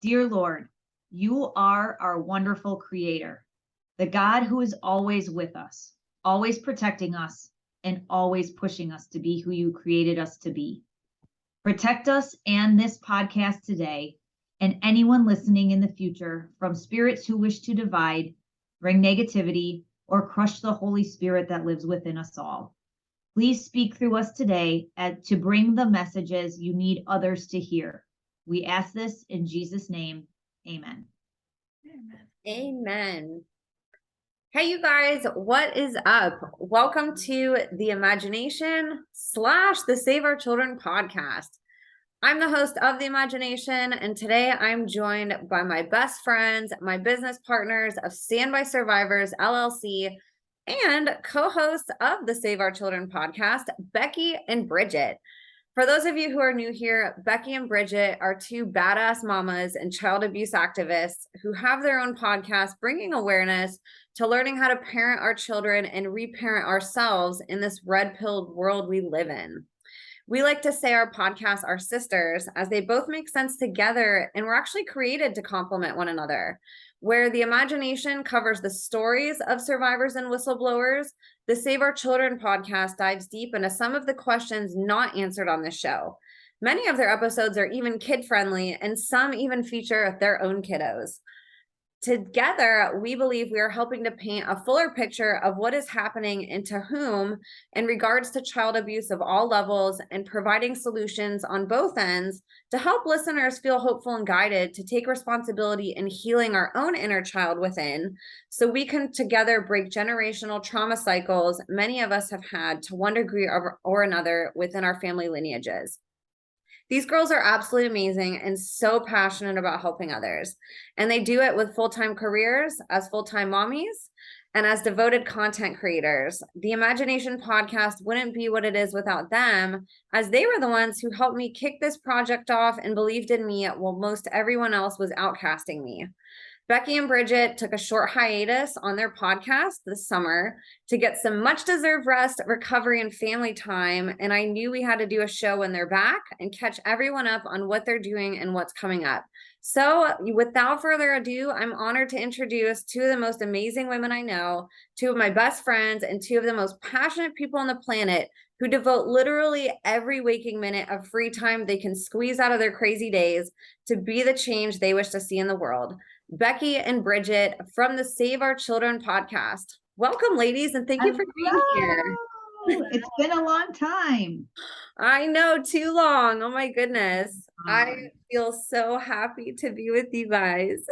Dear Lord, you are our wonderful creator, the God who is always with us, always protecting us, and always pushing us to be who you created us to be. Protect us and this podcast today and anyone listening in the future from spirits who wish to divide, bring negativity, or crush the Holy Spirit that lives within us all. Please speak through us today to bring the messages you need others to hear. We ask this in Jesus' name. Amen. Amen. Hey, you guys, what is up? Welcome to the Imagination / the Save Our Children podcast. I'm the host of the Imagination, and today I'm joined by my best friends, my business partners of Stand By Survivors LLC, and co-hosts of the Save Our Children podcast, Becky and Bridget. For those of you who are new here, Becky and Bridget are two badass mamas and child abuse activists who have their own podcast bringing awareness to learning how to parent our children and reparent ourselves in this red-pilled world we live in. We like to say our podcasts are sisters as they both make sense together and were actually created to complement one another. Where the Imagination covers the stories of survivors and whistleblowers, the Save Our Children podcast dives deep into some of the questions not answered on this show. Many of their episodes are even kid-friendly, and some even feature their own kiddos. Together, we believe we are helping to paint a fuller picture of what is happening and to whom in regards to child abuse of all levels, and providing solutions on both ends to help listeners feel hopeful and guided to take responsibility in healing our own inner child within, so we can together break generational trauma cycles many of us have had to one degree or another within our family lineages. These girls are absolutely amazing and so passionate about helping others. And they do it with full-time careers as full-time mommies and as devoted content creators. The Imagination podcast wouldn't be what it is without them, as they were the ones who helped me kick this project off and believed in me while most everyone else was outcasting me. Becky and Bridget took a short hiatus on their podcast this summer to get some much-deserved rest, recovery, and family time, and I knew we had to do a show when they're back and catch everyone up on what they're doing and what's coming up. So without further ado, I'm honored to introduce two of the most amazing women I know, two of my best friends, and two of the most passionate people on the planet who devote literally every waking minute of free time they can squeeze out of their crazy days to be the change they wish to see in the world. Becky and Bridget from the Save Our Children podcast. Welcome, ladies, and thank you for being here. It's been a long time. I know, too long. Oh my goodness. I feel so happy to be with you guys.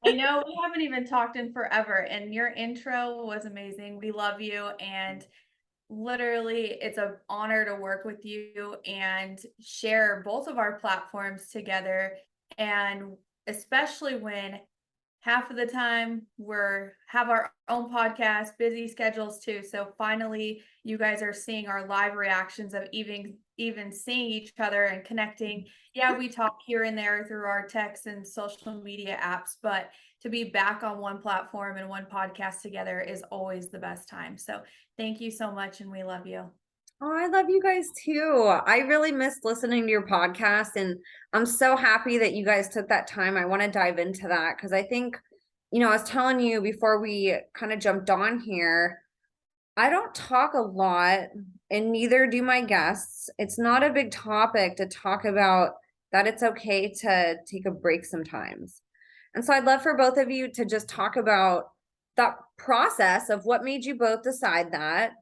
I know we haven't even talked in forever, and your intro was amazing. We love you, and literally it's an honor to work with you and share both of our platforms together, and especially when half of the time have our own podcast, busy schedules too. So finally you guys are seeing our live reactions of even seeing each other and connecting. Yeah, we talk here and there through our texts and social media apps, but to be back on one platform and one podcast together is always the best time. So thank you so much, and we love you. Oh, I love you guys too. I really missed listening to your podcast, and I'm so happy that you guys took that time. I want to dive into that because I think, I was telling you before we kind of jumped on here, I don't talk a lot, and neither do my guests. It's not a big topic to talk about that it's okay to take a break sometimes. And so I'd love for both of you to just talk about that process of what made you both decide that,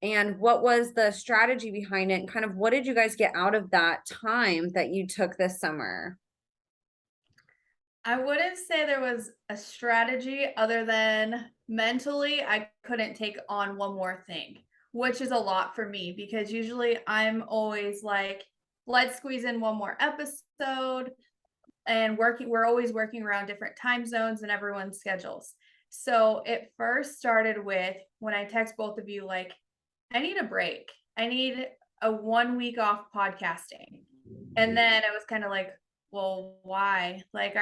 and what was the strategy behind it, and kind of what did you guys get out of that time that you took this summer? I wouldn't say there was a strategy other than mentally I couldn't take on one more thing, which is a lot for me because usually I'm always like, let's squeeze in one more episode, and we're always working around different time zones and everyone's schedules. So it first started with when I text both of you, like, I need a break. I need a 1 week off podcasting. And then I was kind of like, well, why? Like,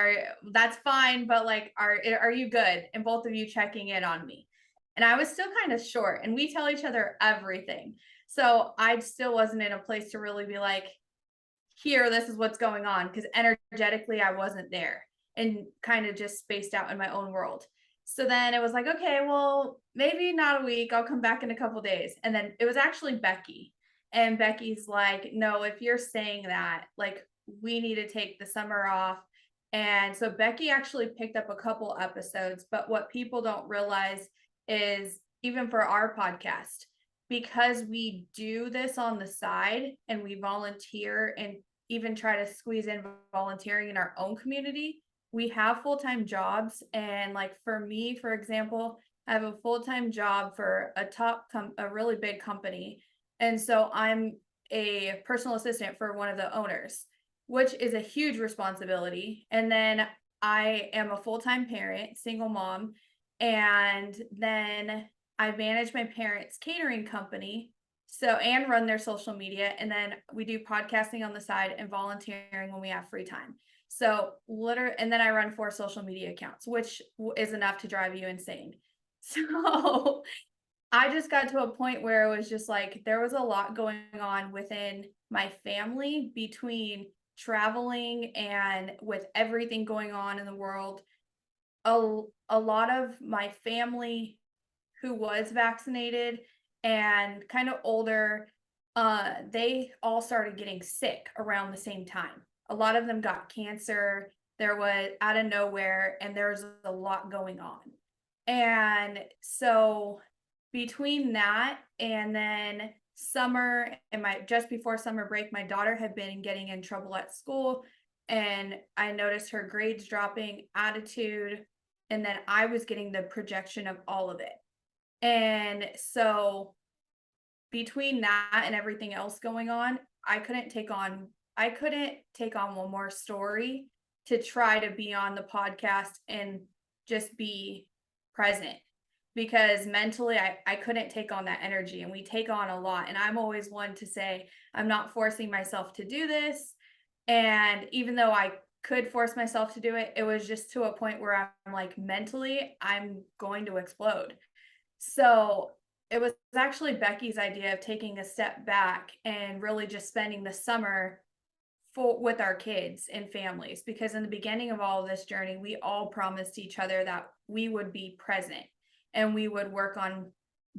that's fine, but like, are you good? And both of you checking in on me. And I was still kind of short, and we tell each other everything. So I still wasn't in a place to really be like, here, this is what's going on, because energetically I wasn't there. and kind of just spaced out in my own world. So then it was like, okay, well, maybe not a week. I'll come back in a couple days. And then it was actually Becky. And Becky's like, no, if you're saying that, like, we need to take the summer off. And so Becky actually picked up a couple episodes. But what people don't realize is, even for our podcast, because we do this on the side and we volunteer and even try to squeeze in volunteering in our own community, we have full-time jobs. And like for me, for example, I have a full-time job for a really big company. And so I'm a personal assistant for one of the owners, which is a huge responsibility. And then I am a full-time parent, single mom, and then I manage my parents' catering company, and run their social media. And then we do podcasting on the side and volunteering when we have free time. So and then I run 4 social media accounts, which is enough to drive you insane. So I just got to a point where it was just like, there was a lot going on within my family between traveling and with everything going on in the world. A lot of my family who was vaccinated and kind of older, they all started getting sick around the same time. A lot of them got cancer. There was out of nowhere, and there was a lot going on. And so between that and then summer and just before summer break, my daughter had been getting in trouble at school, and I noticed her grades dropping, attitude, and then I was getting the projection of all of it. And so between that and everything else going on, I couldn't take on one more story to try to be on the podcast and just be present, because mentally I couldn't take on that energy, and we take on a lot. And I'm always one to say, I'm not forcing myself to do this. And even though I could force myself to do it, it was just to a point where I'm like, mentally, I'm going to explode. So it was actually Becky's idea of taking a step back and really just spending the summer with our kids and families, because in the beginning of all of this journey, we all promised each other that we would be present and we would work on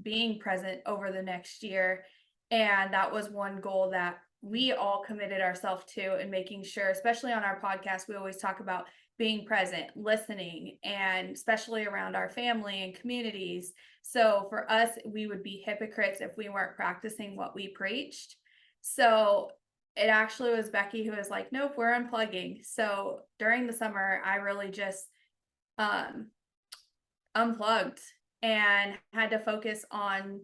being present over the next year. And that was one goal that we all committed ourselves to, and making sure, especially on our podcast, we always talk about being present, listening, and especially around our family and communities. So for us, we would be hypocrites if we weren't practicing what we preached. So it actually was Becky who was like, nope, we're unplugging. So during the summer, I really just unplugged and had to focus on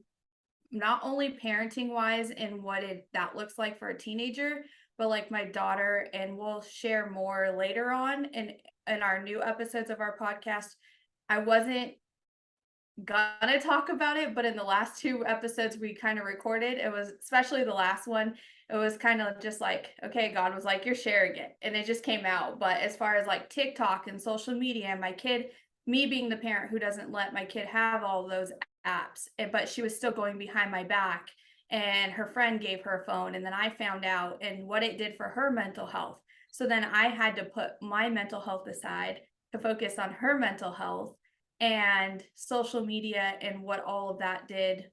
not only parenting wise and what that looks like for a teenager, but like my daughter. And we'll share more later on in our new episodes of our podcast. I wasn't gonna talk about it, but in the last 2 episodes we kind of recorded, it was, especially the last one, it was kind of just like, okay, God was like, you're sharing it, and it just came out. But as far as like TikTok and social media, and my kid, me being the parent who doesn't let my kid have all those apps, but she was still going behind my back, and her friend gave her a phone, and then I found out and what it did for her mental health. So then I had to put my mental health aside to focus on her mental health and social media and what all of that did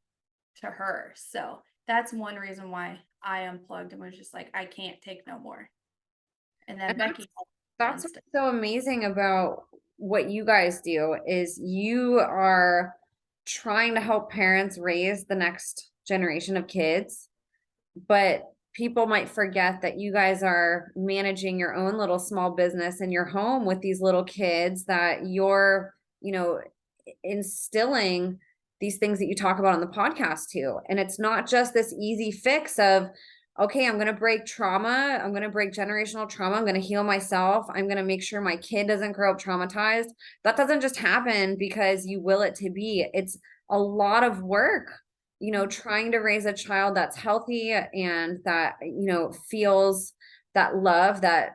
to her. So that's one reason why I unplugged and was just like, I can't take no more. And then Becky, that's what's so amazing about what you guys do, is you are trying to help parents raise the next generation of kids, but people might forget that you guys are managing your own little small business in your home with these little kids, that you're, instilling these things that you talk about on the podcast too. And it's not just this easy fix of, okay, I'm going to break trauma. I'm going to break generational trauma. I'm going to heal myself. I'm going to make sure my kid doesn't grow up traumatized. That doesn't just happen because you will it to be. It's a lot of work, trying to raise a child that's healthy and that, feels that love, that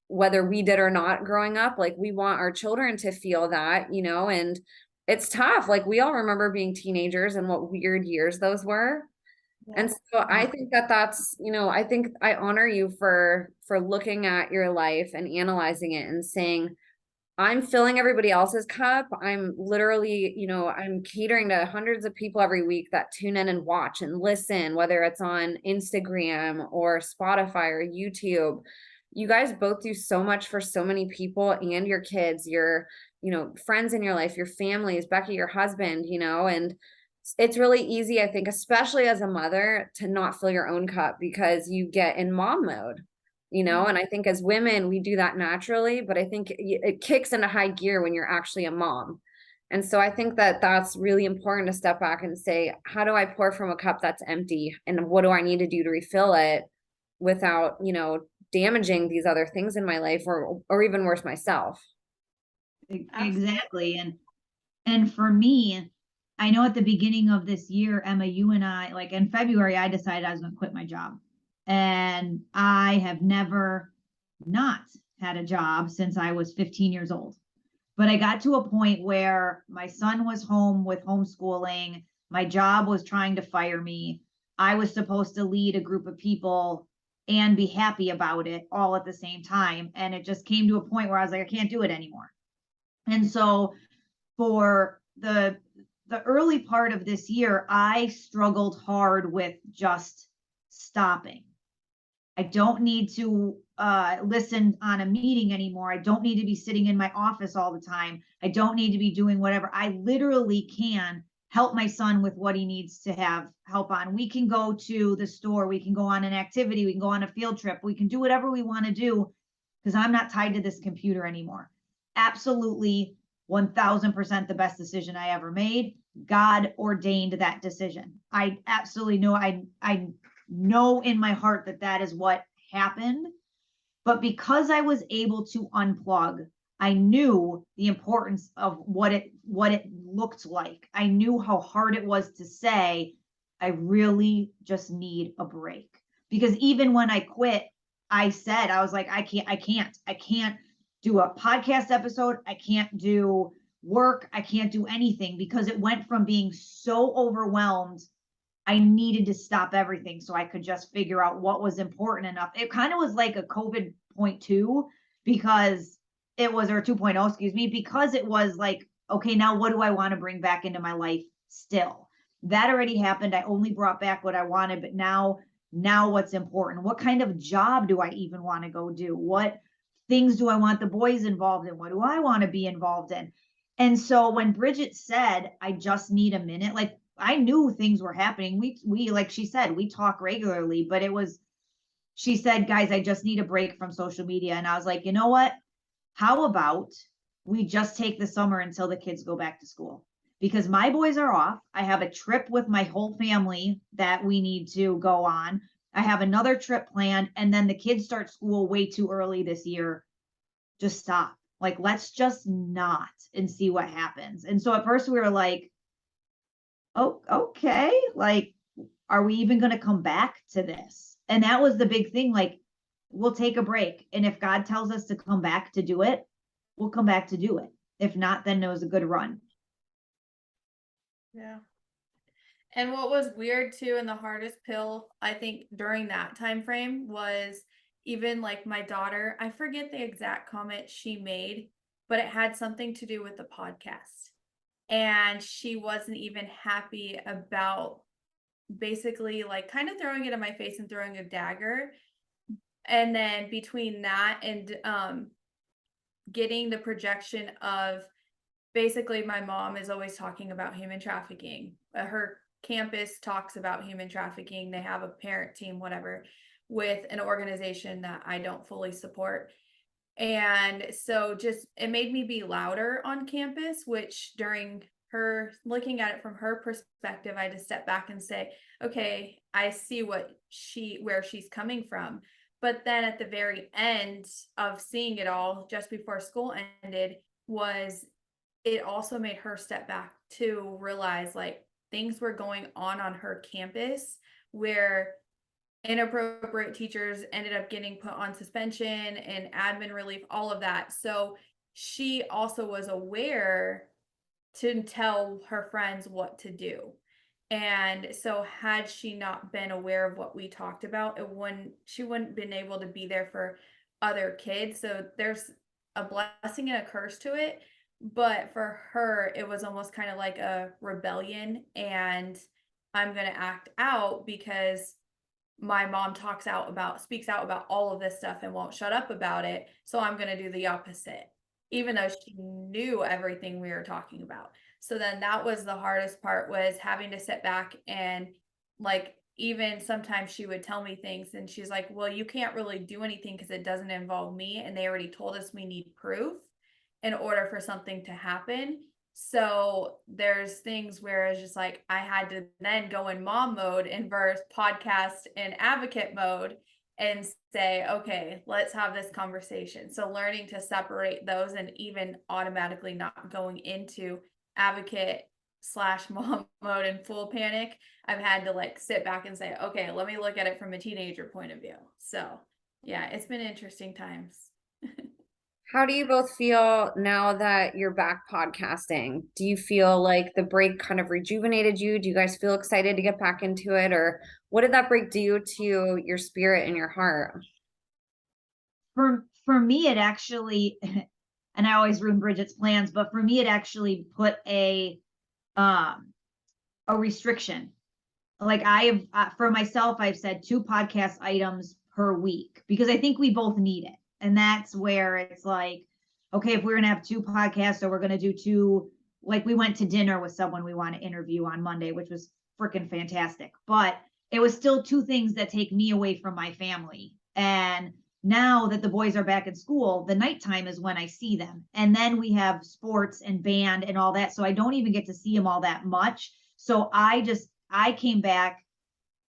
whether we did or not growing up, like we want our children to feel that, and it's tough. Like we all remember being teenagers and what weird years those were. Yeah. And so I think that's, I think I honor you for looking at your life and analyzing it and saying, I'm filling everybody else's cup. I'm literally, I'm catering to hundreds of people every week that tune in and watch and listen, whether it's on Instagram or Spotify or YouTube. You guys both do so much for so many people and your kids, your, friends in your life, your families, Becky, your husband, and it's really easy, I think, especially as a mother, to not fill your own cup because you get in mom mode. And I think as women, we do that naturally, but I think it kicks into high gear when you're actually a mom. And so I think that that's really important to step back and say, how do I pour from a cup that's empty? And what do I need to do to refill it without, damaging these other things in my life or even worse, myself? Exactly. And for me, I know at the beginning of this year, Emma, you and I, like in February, I decided I was going to quit my job. And I have never not had a job since I was 15 years old. But I got to a point where my son was home with homeschooling. My job was trying to fire me. I was supposed to lead a group of people and be happy about it all at the same time. And it just came to a point where I was like, I can't do it anymore. And so for the early part of this year, I struggled hard with just stopping. I don't need to listen on a meeting anymore. I don't need to be sitting in my office all the time. I don't need to be doing whatever. I literally can help my son with what he needs to have help on. We can go to the store. We can go on an activity. We can go on a field trip. We can do whatever we want to do because I'm not tied to this computer anymore. Absolutely 1000% the best decision I ever made. God ordained that decision. I absolutely know. I know in my heart that that is what happened. But because I was able to unplug, I knew the importance of what it looked like. I knew how hard it was to say, I really just need a break. Because even when I quit, I said, I was like, I can't do a podcast episode. I can't do work. I can't do anything because it went from being so overwhelmed. I needed to stop everything so I could just figure out what was important enough. It kind of was like a COVID 0.2 because it was, or 2.0, excuse me, because it was like, okay, now what do I want to bring back into my life still? That already happened. I only brought back what I wanted, but now what's important? What kind of job do I even want to go do? What things do I want the boys involved in? What do I want to be involved in? And so when Bridget said, I just need a minute, like I knew things were happening. We like she said, we talk regularly, but it was, she said, guys, I just need a break from social media. And I was like, you know what? How about we just take the summer until the kids go back to school? Because my boys are off. I have a trip with my whole family that we need to go on. I have another trip planned, and then the kids start school way too early this year. Just stop. Like, let's just not and see what happens. And so at first we were like, oh, okay. Like, are we even going to come back to this? And that was the big thing. Like, we'll take a break. And if God tells us to come back to do it, we'll come back to do it. If not, then it was a good run. Yeah. And what was weird too, and the hardest pill, I think, during that time frame was even like my daughter, I forget the exact comment she made, but it had something to do with the podcast. And she wasn't even happy about basically like kind of throwing it in my face and throwing a dagger. And then between that and getting the projection of basically my mom is always talking about human trafficking. Her campus talks about human trafficking. They have a parent team, whatever, with an organization that I don't fully support. And so just it made me be louder on campus, which during her looking at it from her perspective, I had to step back and say, okay, I see where she's coming from. But then at the very end of seeing it all, just before school ended, was it also made her step back to realize like things were going on her campus where inappropriate teachers ended up getting put on suspension and admin relief, all of that. So she also was aware to tell her friends what to do. And so had she not been aware of what we talked about, she wouldn't been able to be there for other kids. So there's a blessing and a curse to it. But for her, it was almost kind of like a rebellion, and I'm going to act out because my mom speaks out about all of this stuff and won't shut up about it. So I'm going to do the opposite, even though she knew everything we were talking about. So then that was the hardest part, was having to sit back and like, even sometimes she would tell me things and she's like, well, you can't really do anything because it doesn't involve me. And they already told us we need proof in order for something to happen. So there's things where it's just like I had to then go in mom mode and verse podcast and advocate mode and say, okay, let's have this conversation. So learning to separate those, and even automatically not going into advocate / mom mode and full panic, I've had to like sit back and say, okay, let me look at it from a teenager point of view. So yeah, it's been interesting times. How do you both feel now that you're back podcasting? Do you feel like the break kind of rejuvenated you? Do you guys feel excited to get back into it? Or what did that break do to your spirit and your heart? For me, it actually, and I always ruin Bridget's plans, but for me, it actually put a restriction. Like I have, for myself, I've said 2 podcast items per week because I think we both need it. And that's where it's like, okay, if we're going to have 2 podcasts, or we're going to do 2, like we went to dinner with someone we want to interview on Monday, which was freaking fantastic. But it was still 2 things that take me away from my family. And now that the boys are back in school, the nighttime is when I see them. And then we have sports and band and all that. So I don't even get to see them all that much. So I came back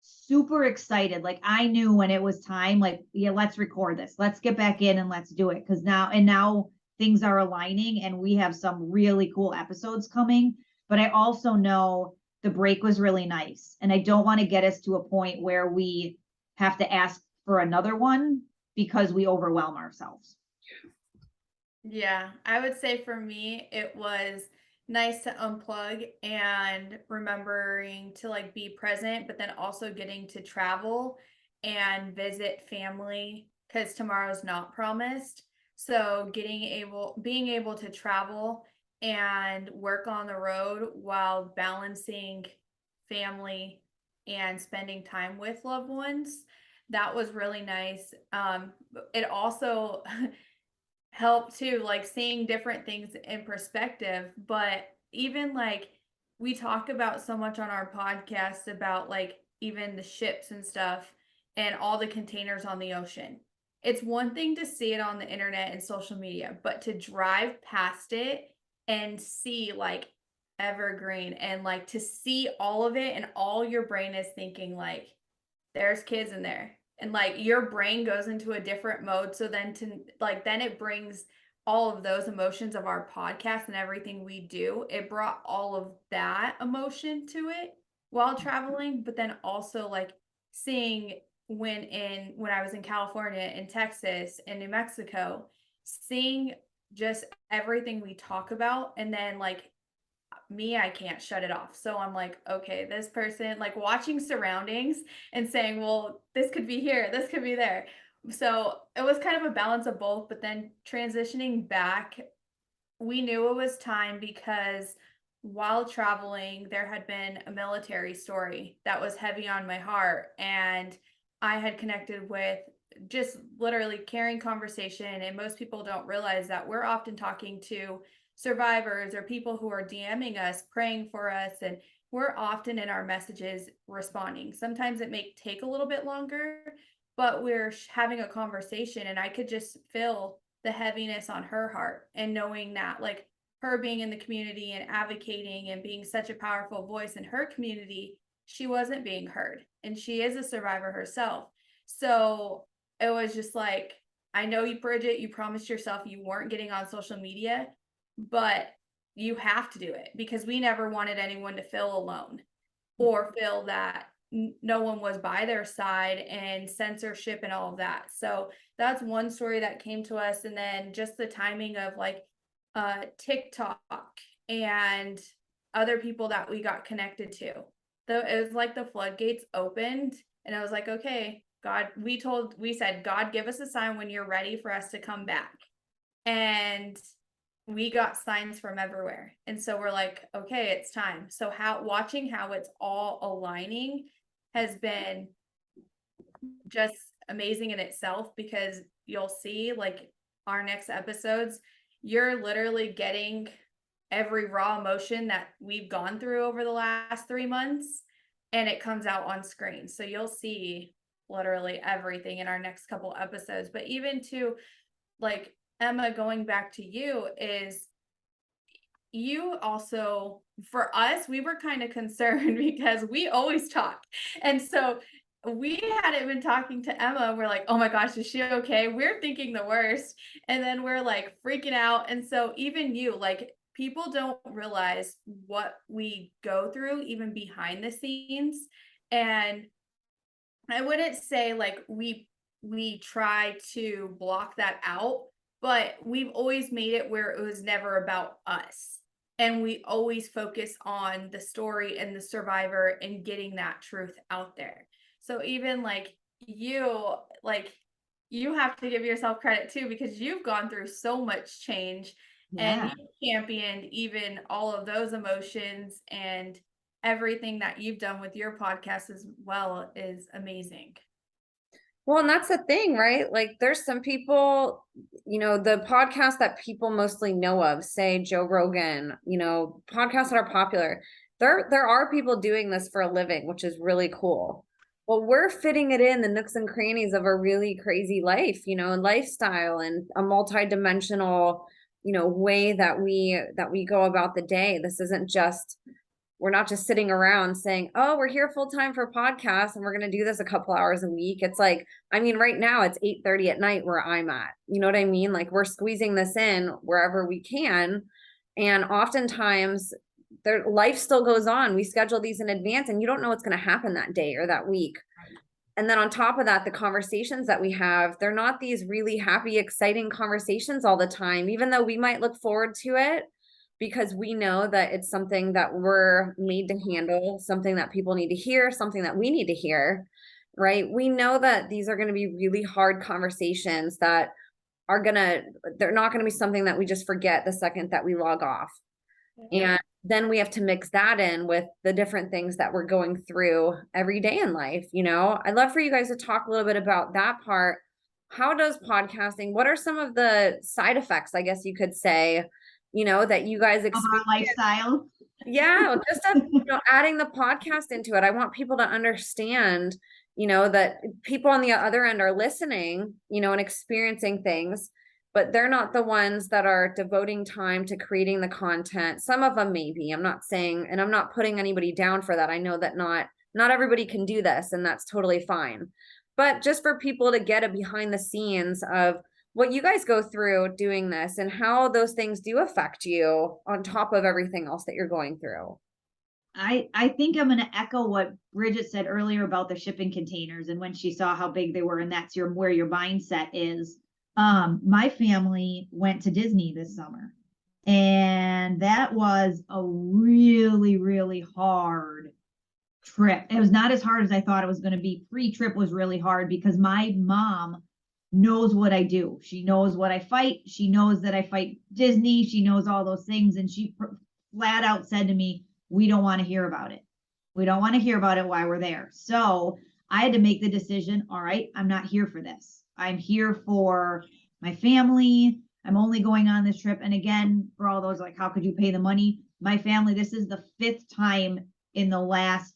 super excited. Like I knew when it was time, like, yeah, let's record this. Let's get back in and let's do it. Cause now things are aligning and we have some really cool episodes coming. But I also know the break was really nice. And I don't want to get us to a point where we have to ask for another one because we overwhelm ourselves. Yeah, I would say for me, it was nice to unplug and remembering to like be present, but then also getting to travel and visit family because tomorrow's not promised. So being able to travel and work on the road while balancing family and spending time with loved ones, that was really nice. It also help too, like seeing different things in perspective. But even like we talk about so much on our podcast about like even the ships and stuff and all the containers on the ocean. It's one thing to see it on the internet and social media, but to drive past it and see like evergreen and like to see all of it, and all your brain is thinking like there's kids in there, and like your brain goes into a different mode. So then then it brings all of those emotions of our podcast and everything we do. It brought all of that emotion to it while traveling, but then also like seeing when I was in California, in Texas, in New Mexico, seeing just everything we talk about. And then like me, I can't shut it off. So I'm like, okay, this person, like watching surroundings and saying, well, this could be here, this could be there. So it was kind of a balance of both. But then transitioning back, we knew it was time because while traveling, there had been a military story that was heavy on my heart. And I had connected with just literally carrying conversation. And most people don't realize that we're often talking to survivors or people who are DMing us, praying for us, and we're often in our messages responding. Sometimes it may take a little bit longer, but we're having a conversation, and I could just feel the heaviness on her heart, and knowing that like her being in the community and advocating and being such a powerful voice in her community, she wasn't being heard, and she is a survivor herself. So it was just like, I know you, Bridget, you promised yourself you weren't getting on social media, but you have to do it because we never wanted anyone to feel alone or feel that no one was by their side, and censorship and all of that. So that's one story that came to us. And then just the timing of like TikTok and other people that we got connected to. Though it was like the floodgates opened, and I was like, okay, God, we said, God, give us a sign when you're ready for us to come back. and we got signs from everywhere. And so we're like, okay, it's time. So watching how it's all aligning has been just amazing in itself, because you'll see like our next episodes, you're literally getting every raw emotion that we've gone through over the last 3 months, and it comes out on screen. So you'll see literally everything in our next couple episodes. But even to like Emma, going back to you, is you also, for us, we were kind of concerned because we always talk. And so we hadn't been talking to Emma. We're like, oh my gosh, is she okay? We're thinking the worst. And then we're like freaking out. And so even you, like, people don't realize what we go through, even behind the scenes. And I wouldn't say like we try to block that out, but we've always made it where it was never about us. And we always focus on the story and the survivor and getting that truth out there. So even like you have to give yourself credit too, because you've gone through so much change and you championed even all of those emotions, and everything that you've done with your podcast as well is amazing. Well, and that's the thing, right? Like there's some people, the podcast that people mostly know of, say Joe Rogan, podcasts that are popular. There are people doing this for a living, which is really cool. Well, we're fitting it in the nooks and crannies of a really crazy life, and lifestyle, and a multidimensional, way that we go about the day. This isn't just, we're not just sitting around saying, oh, we're here full time for podcasts and we're going to do this a couple hours a week. It's like, I mean, right now it's 8:30 at night where I'm at, you know what I mean? Like we're squeezing this in wherever we can. And oftentimes life still goes on. We schedule these in advance and you don't know what's going to happen that day or that week. And then on top of that, the conversations that we have, they're not these really happy, exciting conversations all the time, even though we might look forward to it, because we know that it's something that we're made to handle, something that people need to hear, something that we need to hear, right? We know that these are going to be really hard conversations that they're not going to be something that we just forget the second that we log off. And then we have to mix that in with the different things that we're going through every day in life. I'd love for you guys to talk a little bit about that part. How does podcasting, what are some of the side effects, I guess you could say, that you guys experience? Our lifestyle. Yeah, just adding the podcast into it. I want people to understand, that people on the other end are listening, and experiencing things, but they're not the ones that are devoting time to creating the content. Some of them maybe. I'm not saying, and I'm not putting anybody down for that. I know that not everybody can do this, and that's totally fine. But just for people to get a behind the scenes of what you guys go through doing this and how those things do affect you on top of everything else that you're going through. I think I'm going to echo what Bridget said earlier about the shipping containers, and when she saw how big they were, and that's where your mindset is. My family went to Disney this summer, and that was a really, really hard trip. It was not as hard as I thought it was going to be. Pre-trip was really hard because my mom knows what I do. She knows what I fight. She knows that I fight Disney. She knows all those things. And she flat out said to me, we don't want to hear about it. We don't want to hear about it while we're there. So I had to make the decision. All right, I'm not here for this. I'm here for my family. I'm only going on this trip. And again, for all those like, how could you pay the money? My family, this is the 5th time in the last,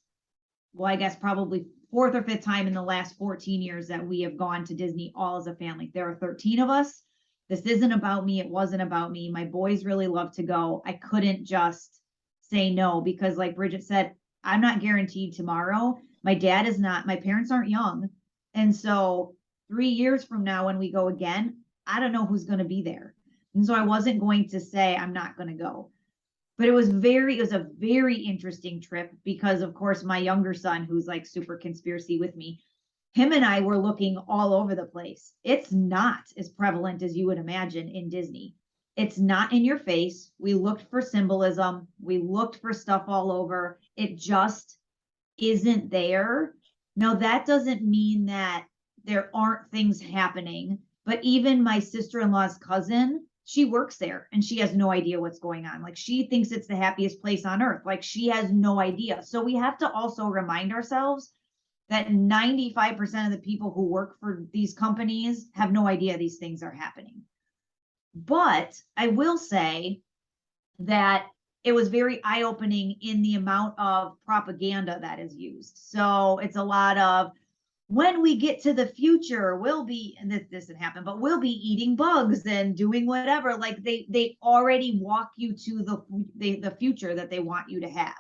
well, I guess probably 4th or 5th time in the last 14 years that we have gone to Disney all as a family. There are 13 of us. This isn't about me. It wasn't about me. My boys really love to go. I couldn't just say no because like Bridget said, I'm not guaranteed tomorrow. My dad is not, my parents aren't young. And so 3 years from now, when we go again, I don't know who's going to be there. And so I wasn't going to say, I'm not going to go. But it was a very interesting trip because of course my younger son, who's like super conspiracy with me, him and I were looking all over the place. It's not as prevalent as you would imagine in Disney. It's not in your face. We looked for symbolism. We looked for stuff all over. It just isn't there. Now, that doesn't mean that there aren't things happening, but even my sister-in-law's cousin she works there and she has no idea what's going on. Like she thinks it's the happiest place on earth. Like she has no idea. So we have to also remind ourselves that 95% of the people who work for these companies have no idea these things are happening. But I will say that it was very eye-opening in the amount of propaganda that is used. So it's a lot of, when we get to the future, we'll be, and this doesn't happen, but we'll be eating bugs and doing whatever. Like they already walk you to the future that they want you to have.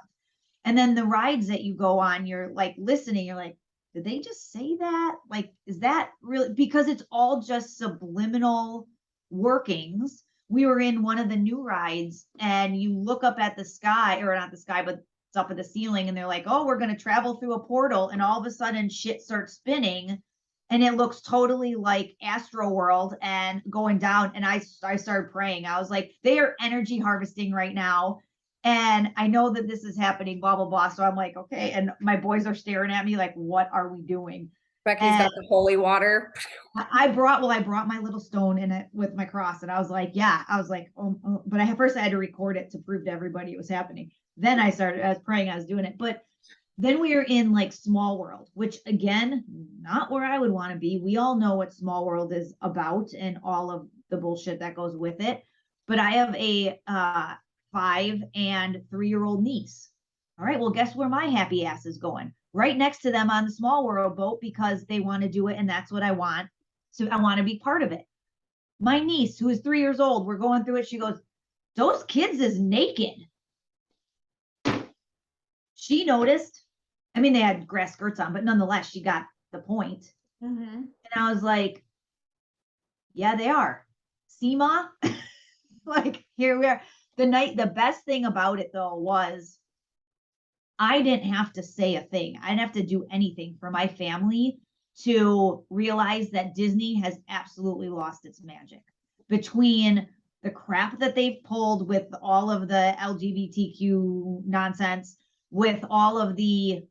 And then the rides that you go on, you're like listening, you're like, did they just say that? Like, is that really? Because it's all just subliminal workings. We were in one of the new rides and you look up at the sky, or not the sky, but it's up at the ceiling, and they're like, oh, we're going to travel through a portal, and all of a sudden shit starts spinning and it looks totally like Astro World and going down. And I started praying. I was like, they are energy harvesting right now. And I know that this is happening, blah, blah, blah. So I'm like, okay. And my boys are staring at me like, what are we doing? Becky's And got the holy water. I brought my little stone in it with my cross. And I was like, yeah, I was like, oh. But first I had to record it to prove to everybody it was happening. Then I was praying, I was doing it. But then we are in like Small World, which again, not where I would want to be. We all know what Small World is about and all of the bullshit that goes with it. But I have a 5 and 3-year-old niece. All right, well, guess where my happy ass is going? Right next to them on the Small World boat, because they want to do it and that's what I want. So I want to be part of it. My niece, who is 3 years old, we're going through it. She goes, those kids is naked. She noticed. I mean, they had grass skirts on, but nonetheless, she got the point. Mm-hmm. And I was like, yeah, they are. See, Ma? Like, here we are. The best thing about it, though, was I didn't have to say a thing. I didn't have to do anything for my family to realize that Disney has absolutely lost its magic. Between the crap that they've pulled with all of the LGBTQ nonsense, with all of the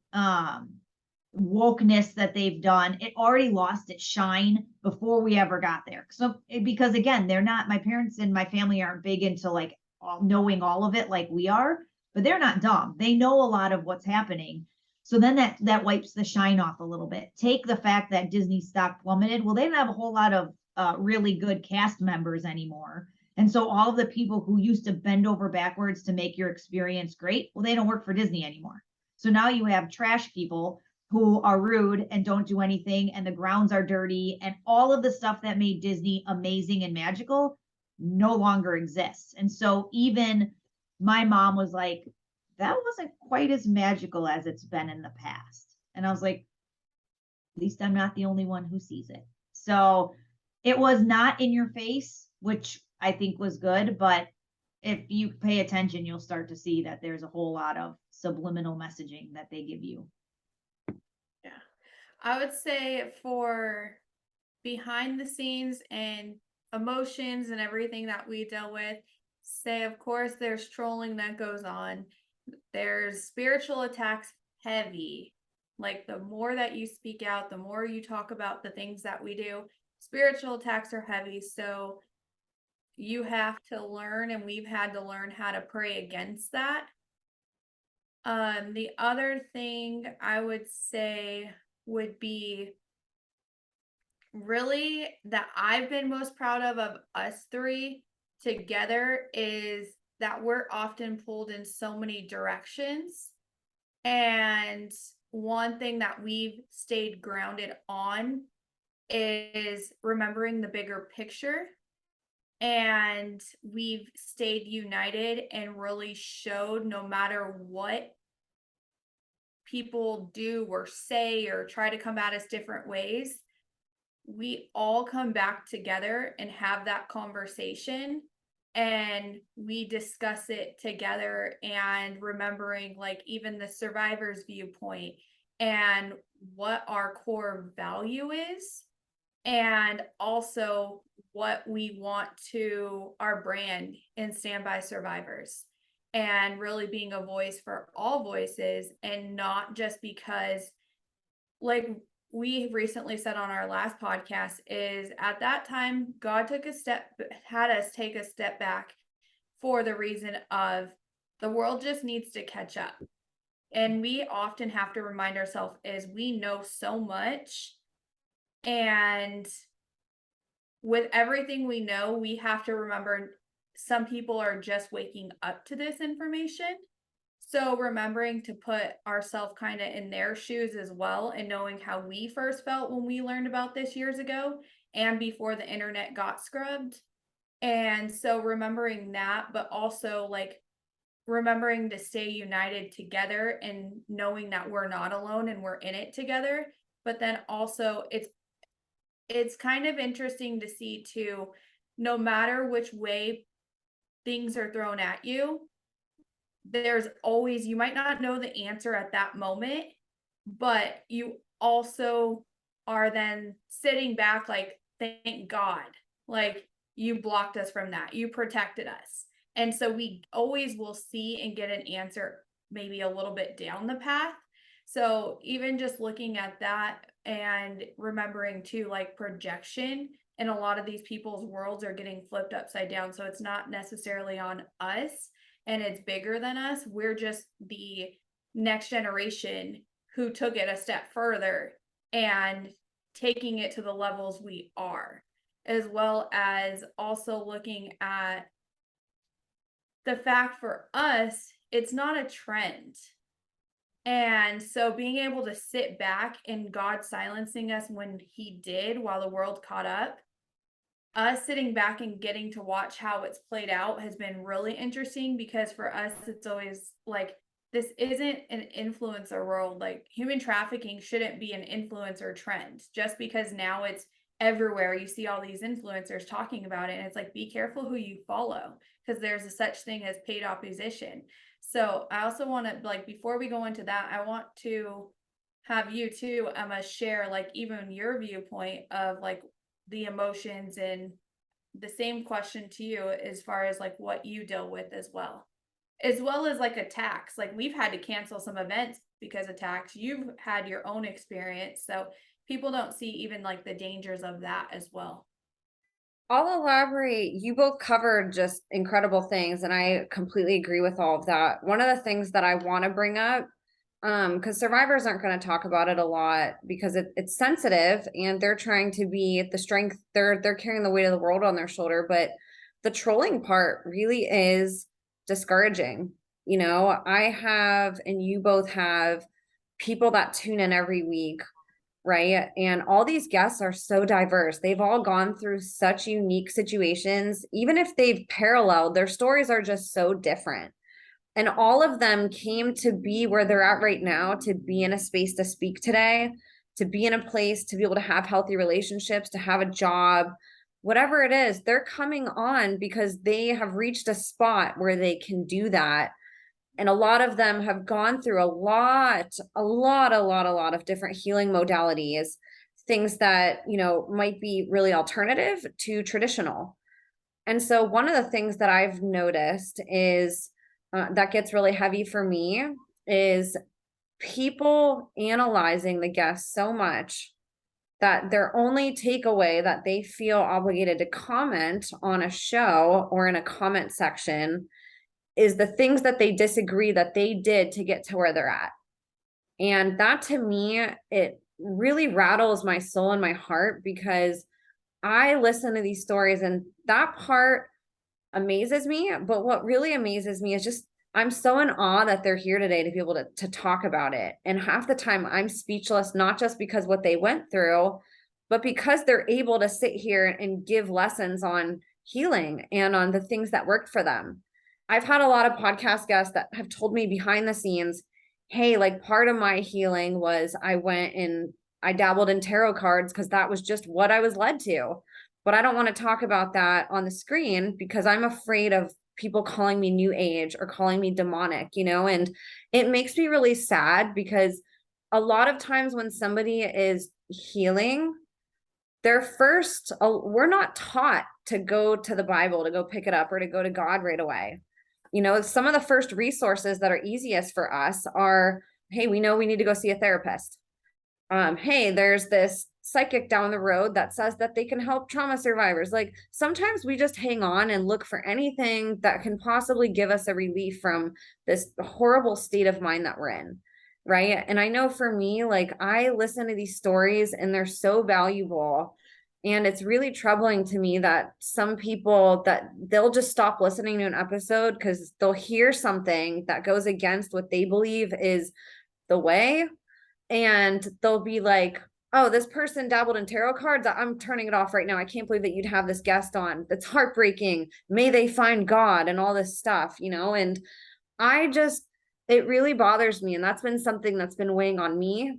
wokeness that they've done, it already lost its shine before we ever got there. So because again, my parents and my family aren't big into like knowing all of it like we are, but they're not dumb. They know a lot of what's happening. So then that wipes the shine off a little bit. Take the fact that Disney stock plummeted. Well, they don't have a whole lot of really good cast members anymore. And so all of the people who used to bend over backwards to make your experience great, well, they don't work for Disney anymore. So now you have trash people who are rude and don't do anything, and the grounds are dirty, and all of the stuff that made Disney amazing and magical no longer exists. And so even my mom was like, that wasn't quite as magical as it's been in the past. And I was like, at least I'm not the only one who sees it. So it was not in your face, which I think was good. But if you pay attention, you'll start to see that there's a whole lot of subliminal messaging that they give you. Yeah. I would say for behind the scenes and emotions and everything that we deal with, say, of course, there's trolling that goes on. There's spiritual attacks heavy. Like the more that you speak out, the more you talk about the things that we do, spiritual attacks are heavy. So you have to learn, and we've had to learn how to pray against that. The other thing I would say would be really that I've been most proud of us three together is that we're often pulled in so many directions. And one thing that we've stayed grounded on is remembering the bigger picture. And we've stayed united and really showed, no matter what people do or say or try to come at us different ways, we all come back together and have that conversation, and we discuss it together, and remembering like even the survivor's viewpoint and what our core value is, and also what we want to our brand in Stand By Survivors, and really being a voice for all voices, and not just because like we recently said on our last podcast is at that time, God had us take a step back for the reason of the world just needs to catch up. And we often have to remind ourselves is we know so much, and with everything we know, we have to remember some people are just waking up to this information. So remembering to put ourselves kind of in their shoes as well, and knowing how we first felt when we learned about this years ago and before the internet got scrubbed. And so remembering that, but also like remembering to stay united together and knowing that we're not alone and we're in it together. But then also it's kind of interesting to see too, no matter which way things are thrown at you, there's always, you might not know the answer at that moment, but you also are then sitting back like, thank God, like you blocked us from that, you protected us. And so we always will see and get an answer maybe a little bit down the path. So even just looking at that and remembering too, like projection, and a lot of these people's worlds are getting flipped upside down. So it's not necessarily on us and it's bigger than us. We're just the next generation who took it a step further and taking it to the levels we are, as well as also looking at the fact for us, it's not a trend. And so being able to sit back and God silencing us when he did while the world caught up, us sitting back and getting to watch how it's played out has been really interesting, because for us, it's always like, this isn't an influencer world. Like human trafficking shouldn't be an influencer trend just because now it's everywhere. You see all these influencers talking about it, and it's like, be careful who you follow, because there's a such thing as paid opposition. So I also want to, like, before we go into that, I want to have you too, Emma, share like even your viewpoint of like the emotions, and the same question to you as far as like what you deal with as well as like attacks. Like we've had to cancel some events because of attacks. You've had your own experience, so people don't see even like the dangers of that as well. I'll elaborate. You both covered just incredible things, and I completely agree with all of that. One of the things that I want to bring up, because survivors aren't going to talk about it a lot because it's sensitive, and they're trying to be the strength. They're carrying the weight of the world on their shoulder, but the trolling part really is discouraging. You know, I have, and you both have, people that tune in every week, right? And all these guests are so diverse. They've all gone through such unique situations. Even if they've paralleled, their stories are just so different. And all of them came to be where they're at right now, to be in a space to speak today, to be in a place to be able to have healthy relationships, to have a job, whatever it is. They're coming on because they have reached a spot where they can do that. And a lot of them have gone through a lot of different healing modalities, things that, you know, might be really alternative to traditional. And so one of the things that I've noticed is that gets really heavy for me is people analyzing the guests so much that their only takeaway that they feel obligated to comment on a show or in a comment section is the things that they disagree that they did to get to where they're at. And that to me, it really rattles my soul and my heart, because I listen to these stories and that part amazes me. But what really amazes me is just, I'm so in awe that they're here today to be able to talk about it. And half the time I'm speechless, not just because what they went through, but because they're able to sit here and give lessons on healing and on the things that worked for them. I've had a lot of podcast guests that have told me behind the scenes, hey, like part of my healing was I went and I dabbled in tarot cards because that was just what I was led to. But I don't want to talk about that on the screen because I'm afraid of people calling me new age or calling me demonic, you know, and it makes me really sad because a lot of times when somebody is healing, we're not taught to go to the Bible, to go pick it up, or to go to God right away. You know, some of the first resources that are easiest for us are, hey, we know we need to go see a therapist. hey, there's this psychic down the road that says that they can help trauma survivors. Like sometimes we just hang on and look for anything that can possibly give us a relief from this horrible state of mind that we're in. Right. And I know for me, like I listen to these stories and they're so valuable. And it's really troubling to me that some people that they'll just stop listening to an episode because they'll hear something that goes against what they believe is the way. And they'll be like, oh, this person dabbled in tarot cards. I'm turning it off right now. I can't believe that you'd have this guest on. That's heartbreaking. May they find God and all this stuff, you know? And it really bothers me. And that's been something that's been weighing on me.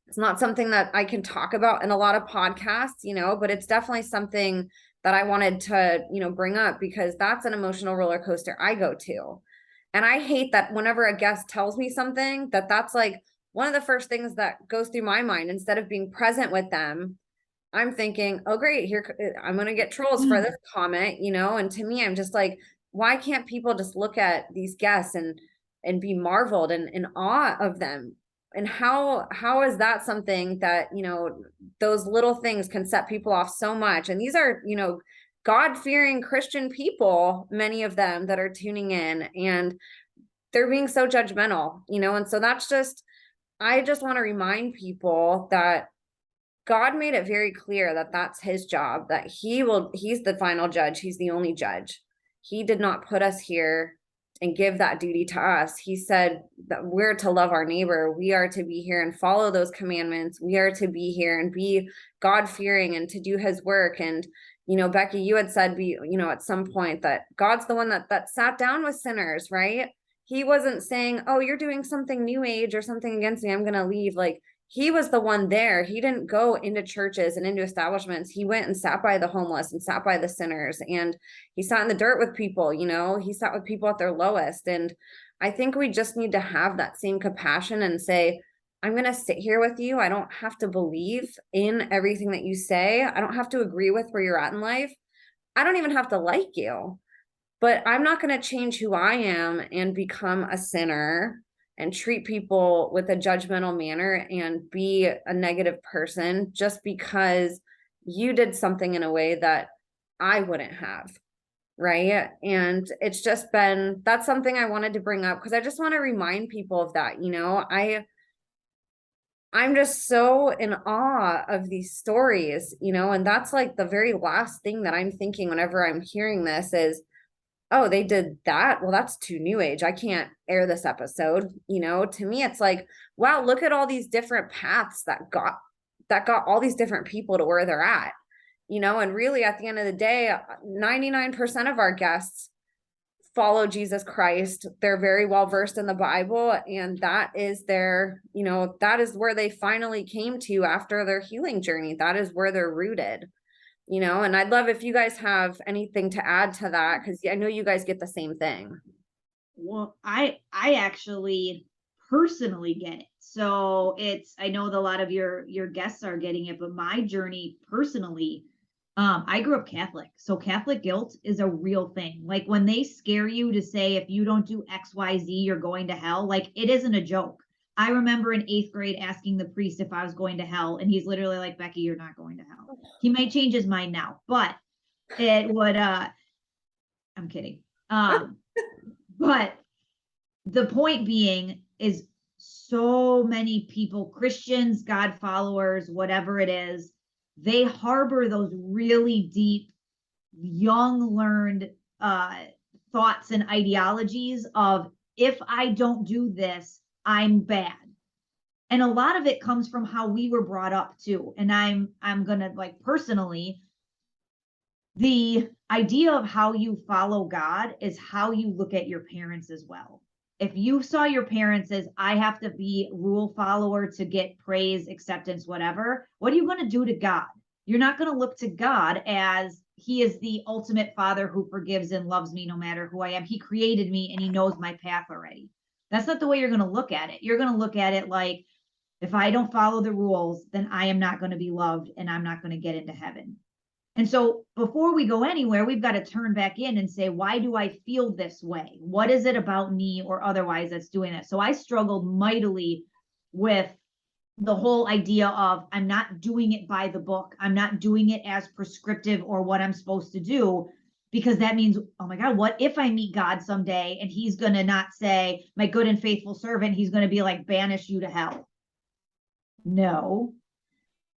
It's not something that I can talk about in a lot of podcasts, you know, but it's definitely something that I wanted to, you know, bring up because that's an emotional roller coaster I go to. And I hate that whenever a guest tells me something, that's like one of the first things that goes through my mind. Instead of being present with them, I'm thinking, oh, great, here, I'm going to get trolls for this comment, you know? And to me, I'm just like, why can't people just look at these guests and be marveled and in awe of them? And how is that something that, you know, those little things can set people off so much? And these are, you know, God-fearing Christian people, many of them that are tuning in, and they're being so judgmental, you know? And so I just want to remind people that God made it very clear that that's his job, that he's the final judge. He's the only judge. He did not put us here and give that duty to us. He said that we're to love our neighbor. We are to be here and follow those commandments. We are to be here and be God-fearing and to do his work. And, you know, Becky, you had said, you know, at some point that God's the one that sat down with sinners, right? He wasn't saying, oh, you're doing something new age or something against me, I'm going to leave. Like he was the one there. He didn't go into churches and into establishments. He went and sat by the homeless and sat by the sinners. And he sat in the dirt with people, you know, he sat with people at their lowest. And I think we just need to have that same compassion and say, I'm going to sit here with you. I don't have to believe in everything that you say. I don't have to agree with where you're at in life. I don't even have to like you, but I'm not going to change who I am and become a sinner and treat people with a judgmental manner and be a negative person just because you did something in a way that I wouldn't have. Right. And it's just that's something I wanted to bring up because I just want to remind people of that. You know, I'm just so in awe of these stories, you know, and that's like the very last thing that I'm thinking whenever I'm hearing this is, oh, they did that. Well, that's too new age. I can't air this episode. You know, to me, it's like, wow, look at all these different paths that got all these different people to where they're at, you know, and really at the end of the day, 99% of our guests follow Jesus Christ. They're very well versed in the Bible. And that is their, you know, that is where they finally came to after their healing journey. That is where they're rooted. You know, and I'd love if you guys have anything to add to that, because I know you guys get the same thing. Well, I actually personally get it. So I know that a lot of your guests are getting it, but my journey personally, I grew up Catholic. So Catholic guilt is a real thing. Like when they scare you to say, if you don't do XYZ, you're going to hell. Like it isn't a joke. I remember in 8th grade asking the priest if I was going to hell. And he's literally like, Becky, you're not going to hell. He might change his mind now, but it would, I'm kidding. But the point being is so many people, Christians, God followers, whatever it is, they harbor those really deep, young learned thoughts and ideologies of, if I don't do this, I'm bad. And a lot of it comes from how we were brought up too. And I'm gonna, like, personally, the idea of how you follow God is how you look at your parents as well. If you saw your parents as, I have to be rule follower to get praise, acceptance, whatever, what are you going to do to God? You're not going to look to God as he is the ultimate father who forgives and loves me no matter who I am. He created me and he knows my path already. That's not the way you're going to look at it. You're going to look at it like, if I don't follow the rules, then I am not going to be loved and I'm not going to get into heaven. And so before we go anywhere, we've got to turn back in and say, why do I feel this way? What is it about me or otherwise that's doing that? So I struggled mightily with the whole idea of I'm not doing it by the book. I'm not doing it as prescriptive or what I'm supposed to do, because that means, oh my God, what if I meet God someday and he's going to not say, my good and faithful servant, he's going to be like, banish you to hell. No,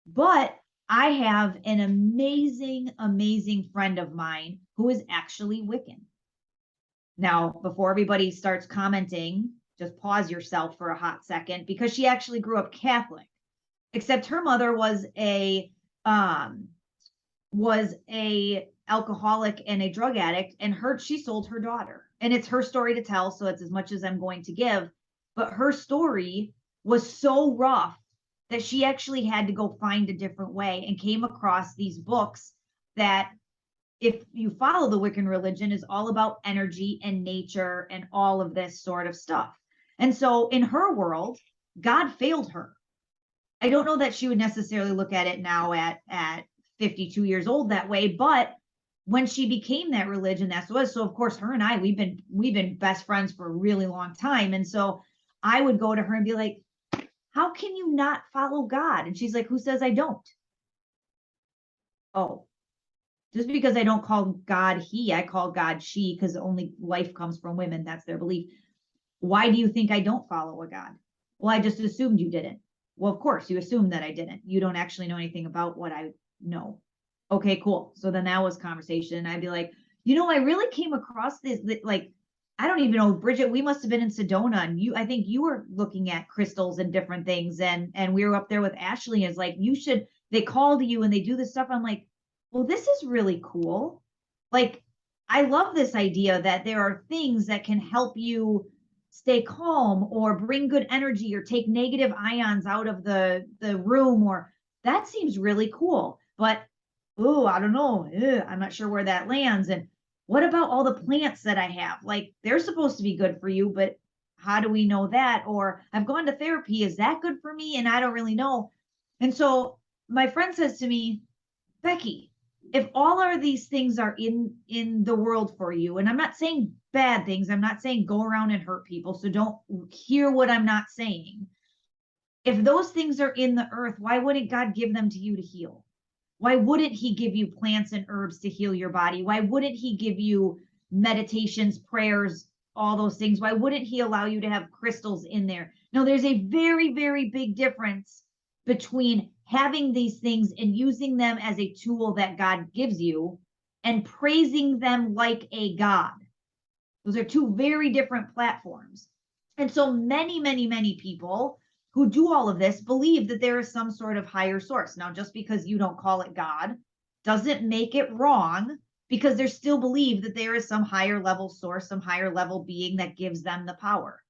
but I have an amazing, amazing friend of mine who is actually Wiccan. Now, before everybody starts commenting, just pause yourself for a hot second, because she actually grew up Catholic, except her mother was a alcoholic and a drug addict, and she sold her daughter. And it's her story to tell, so it's as much as I'm going to give. But her story was so rough that she actually had to go find a different way, and came across these books that, if you follow the Wiccan religion, is all about energy and nature and all of this sort of stuff. And so in her world, God failed her. I don't know that she would necessarily look at it now at 52 years old that way, but when she became that religion, that's what it was. So of course, her and I, we've been best friends for a really long time. And so I would go to her and be like, how can you not follow God? And she's like, who says I don't? Oh, just because I don't call God he, I call God she, because only life comes from women. That's their belief. Why do you think I don't follow a God? Well, I just assumed you didn't. Well, of course, you assumed that I didn't. You don't actually know anything about what I know. Okay, cool. So then that was conversation. I'd be like, I really came across this, like, I don't even know, Bridget, we must have been in Sedona, and I think you were looking at crystals and different things. And we were up there with Ashley, and it's like, they call to you and they do this stuff. I'm like, well, this is really cool. Like, I love this idea that there are things that can help you stay calm or bring good energy or take negative ions out of the room, or that seems really cool. But, oh, I don't know. I'm not sure where that lands. And what about all the plants that I have? Like, they're supposed to be good for you, but how do we know that? Or I've gone to therapy. Is that good for me? And I don't really know. And so my friend says to me, Becky, if all of these things are in the world for you, and I'm not saying bad things, I'm not saying go around and hurt people, so don't hear what I'm not saying. If those things are in the earth, why wouldn't God give them to you to heal? Why wouldn't he give you plants and herbs to heal your body? Why wouldn't he give you meditations, prayers, all those things? Why wouldn't he allow you to have crystals in there? No, there's a very, very big difference between having these things and using them as a tool that God gives you and praising them like a God. Those are two very different platforms. And so many, many, many people who do all of this believe that there is some sort of higher source. Now, just because you don't call it God doesn't make it wrong, because they still believe that there is some higher level source, some higher level being that gives them the power.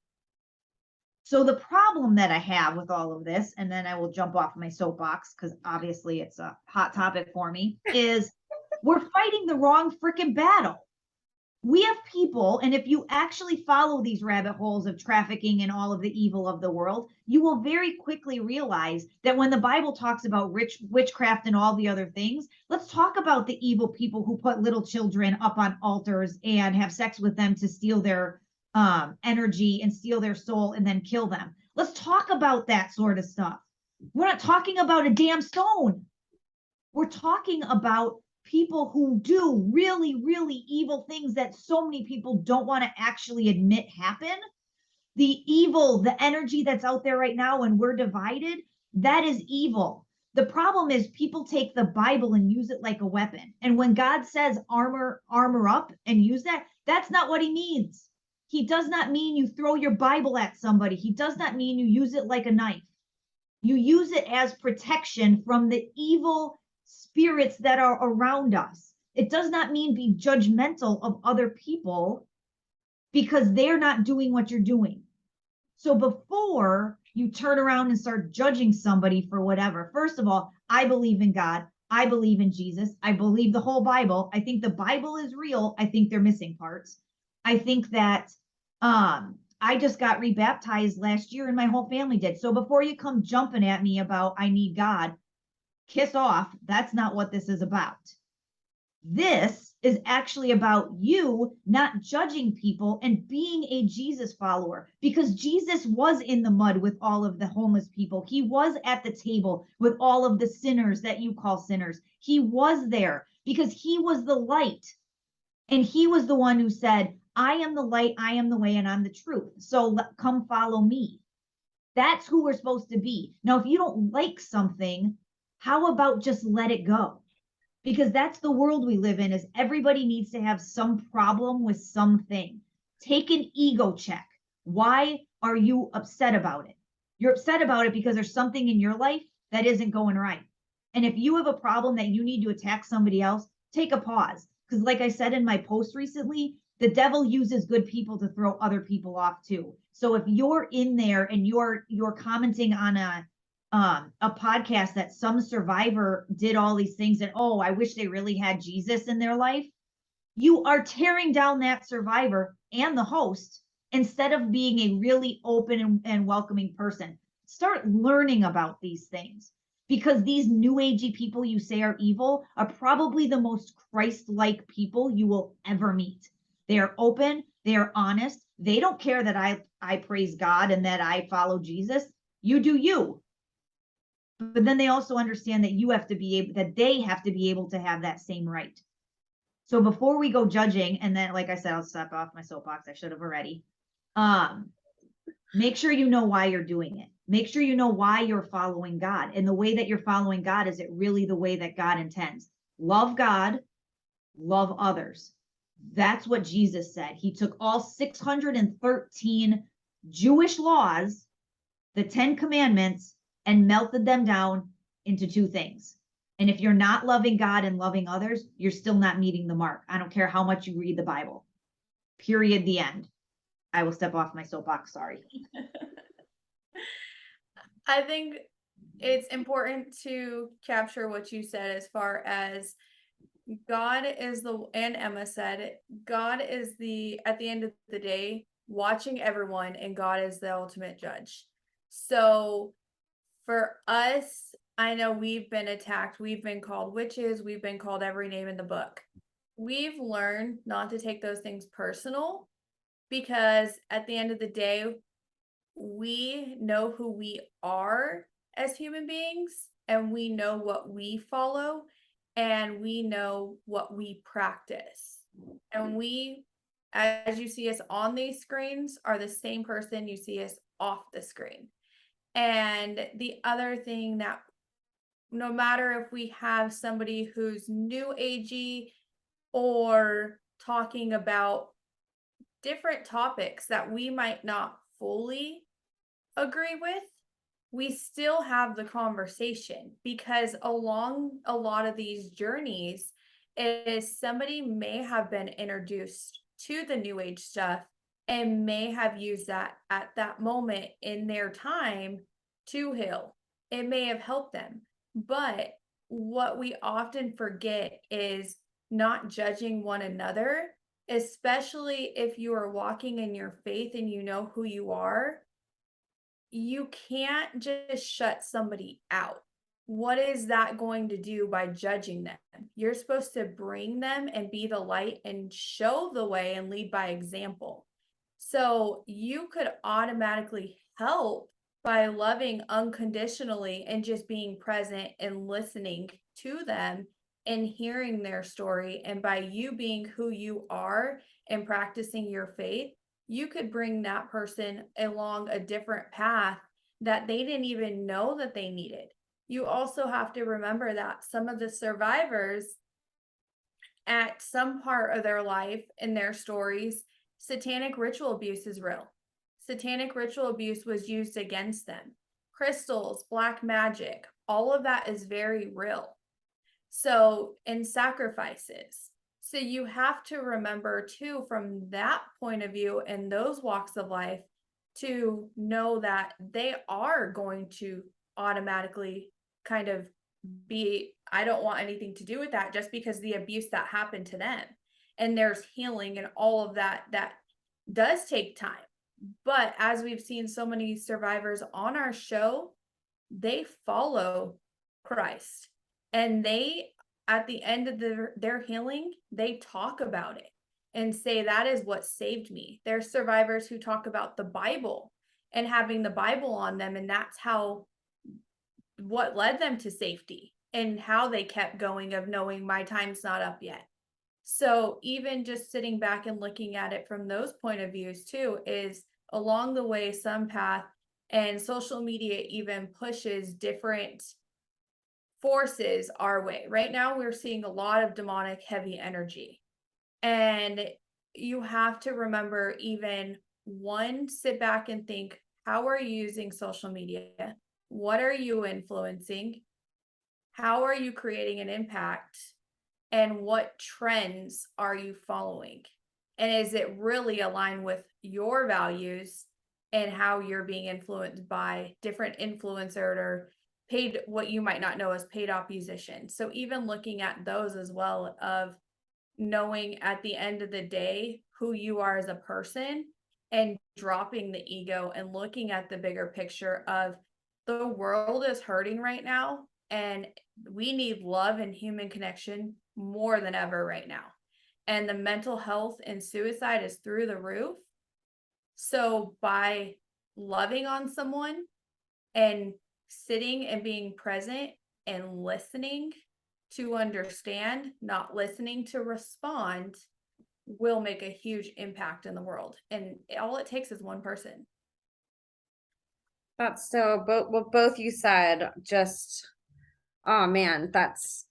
So the problem that I have with all of this, and then I will jump off my soapbox because obviously it's a hot topic for me, is we're fighting the wrong freaking battle. We have people, and if you actually follow these rabbit holes of trafficking and all of the evil of the world, you will very quickly realize that when the Bible talks about witchcraft and all the other things, let's talk about the evil people who put little children up on altars and have sex with them to steal their energy and steal their soul and then kill them. Let's talk about that sort of stuff. We're not talking about a damn stone. We're talking about people who do really, really evil things that so many people don't want to actually admit happen. The evil, the energy that's out there right now, and we're divided, that is evil. The problem is people take the Bible and use it like a weapon. And when God says armor up and use that, that's not what he means. He does not mean you throw your Bible at somebody. He does not mean you use it like a knife. You use it as protection from the evil spirits that are around us. It does not mean be judgmental of other people because they're not doing what you're doing. So before you turn around and start judging somebody for whatever, first of all, I believe in God. I believe in Jesus. I believe the whole Bible. I think the Bible is real. I think they're missing parts. I think that I just got rebaptized last year and my whole family did. So before you come jumping at me about I need God, kiss off. That's not what this is about. This is actually about you not judging people and being a Jesus follower, because Jesus was in the mud with all of the homeless people. He was at the table with all of the sinners that you call sinners. He was there because he was the light. And he was the one who said, I am the light, I am the way, and I'm the truth. So come follow me. That's who we're supposed to be. Now, if you don't like something, how about just let it go? Because that's the world we live in, is everybody needs to have some problem with something. Take an ego check. Why are you upset about it? You're upset about it because there's something in your life that isn't going right. And if you have a problem that you need to attack somebody else, take a pause. Because like I said in my post recently, the devil uses good people to throw other people off too. So if you're in there and you're commenting on a podcast that some survivor did all these things and, oh, I wish they really had Jesus in their life, you are tearing down that survivor and the host instead of being a really open and welcoming person. Start learning about these things, because these new agey people you say are evil are probably the most Christ-like people you will ever meet. They are open, they are honest, they don't care that I praise God and that I follow Jesus. You do you. But then they also understand that you have to be able, that they have to be able to have that same right. So before we go judging, and then, like I said, I'll step off my soapbox. I should have already. Make sure you know why you're doing it. Make sure you know why you're following God. And the way that you're following God, is it really the way that God intends? Love God, love others. That's what Jesus said. He took all 613 Jewish laws, the 10 commandments, and melted them down into two things. And if you're not loving God and loving others, you're still not meeting the mark. I don't care how much you read the Bible. Period. The end. I will step off my soapbox. Sorry. I think it's important to capture what you said as far as God is and Emma said, God is at the end of the day, watching everyone, and God is the ultimate judge. So for us, I know we've been attacked. We've been called witches. We've been called every name in the book. We've learned not to take those things personal, because at the end of the day, we know who we are as human beings, and we know what we follow, and we know what we practice. And we, as you see us on these screens, are the same person you see us off the screen. And the other thing, that no matter if we have somebody who's new agey or talking about different topics that we might not fully agree with, we still have the conversation, because along a lot of these journeys is somebody may have been introduced to the new age stuff and may have used that at that moment in their time to heal. It may have helped them. But what we often forget is not judging one another, especially if you are walking in your faith and you know who you are. You can't just shut somebody out. What is that going to do by judging them? You're supposed to bring them and be the light and show the way and lead by example. So you could automatically help by loving unconditionally and just being present and listening to them and hearing their story. And by you being who you are and practicing your faith, you could bring that person along a different path that they didn't even know that they needed. You also have to remember that some of the survivors, at some part of their life in their stories, satanic ritual abuse is real. Satanic ritual abuse was used against them. Crystals, black magic, all of that is very real. So, and sacrifices. So you have to remember too, from that point of view and those walks of life, to know that they are going to automatically kind of be, I don't want anything to do with that, just because the abuse that happened to them. And there's healing and all of that does take time. But as we've seen so many survivors on our show, they follow Christ, and they at the end of their healing, they talk about it and say, that is what saved me. There's survivors who talk about the Bible and having the Bible on them, and that's what led them to safety and how they kept going, of knowing my time's not up yet. So even just sitting back and looking at it from those point of views too, is along the way, some path, and social media even pushes different forces our way. Right now, we're seeing a lot of demonic heavy energy. And you have to remember, even one, sit back and think, how are you using social media? What are you influencing? How are you creating an impact? And what trends are you following? And is it really aligned with your values and how you're being influenced by different influencers or paid, what you might not know as paid off musicians? So even looking at those as well, of knowing at the end of the day who you are as a person, and dropping the ego and looking at the bigger picture of the world is hurting right now, and we need love and human connection more than ever right now. And the mental health and suicide is through the roof. So by loving on someone and sitting and being present and listening to understand, not listening to respond, will make a huge impact in the world. And all it takes is one person. That's so, what both you said, just, oh man,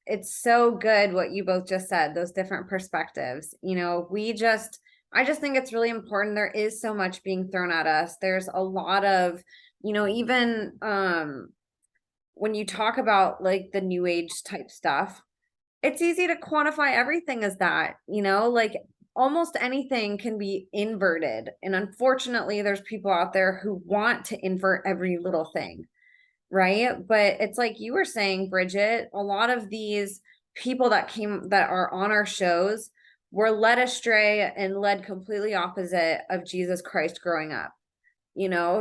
it's so good what you both just said, those different perspectives. I just think it's really important. There is so much being thrown at us. There's a lot of, even when you talk about like the new age type stuff, it's easy to quantify everything as that, like almost anything can be inverted. And unfortunately, there's people out there who want to invert every little thing, right? But it's like you were saying, Bridget, a lot of these people that are on our shows were led astray and led completely opposite of Jesus Christ growing up.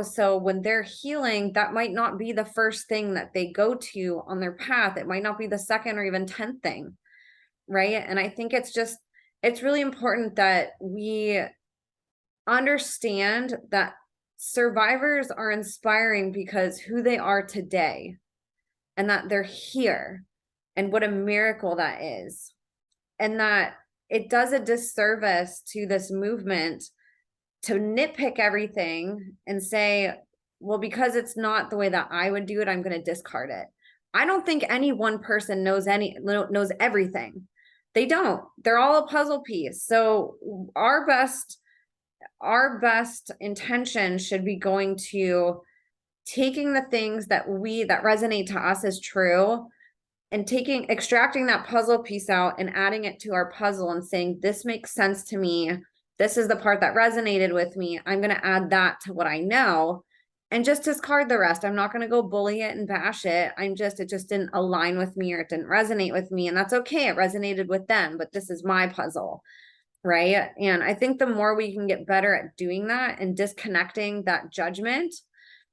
So when they're healing, that might not be the first thing that they go to on their path. It might not be the second or even 10th thing, right? And I think it's really important that we understand that survivors are inspiring because who they are today, and that they're here, and what a miracle that is. And that it does a disservice to this movement to nitpick everything and say, well, because it's not the way that I would do it, I'm going to discard it. I don't think any one person knows everything. They don't. They're all a puzzle piece. So our best intention should be going to taking the things that resonate to us as true, and extracting that puzzle piece out and adding it to our puzzle and saying, this makes sense to me. This is the part that resonated with me. I'm going to add that to what I know and just discard the rest. I'm not going to go bully it and bash it. It just didn't align with me, or it didn't resonate with me. And that's okay. It resonated with them, but this is my puzzle. Right. And I think the more we can get better at doing that and disconnecting that judgment,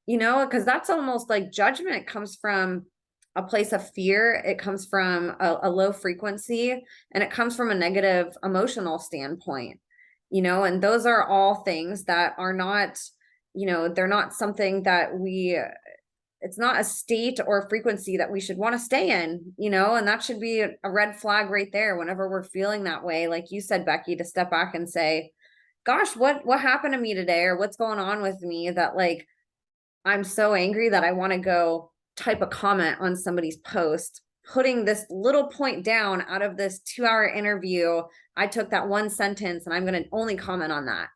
because that's almost like judgment comes from a place of fear. It comes from a low frequency, and it comes from a negative emotional standpoint, and those are all things that are not, they're not something that it's not a state or frequency that we should want to stay in, and that should be a red flag right there whenever we're feeling that way. Like you said, Becky, to step back and say, gosh, what happened to me today? Or what's going on with me that, like, I'm so angry that I want to go type a comment on somebody's post, putting this little point down out of this 2-hour interview. I took that one sentence and I'm going to only comment on that.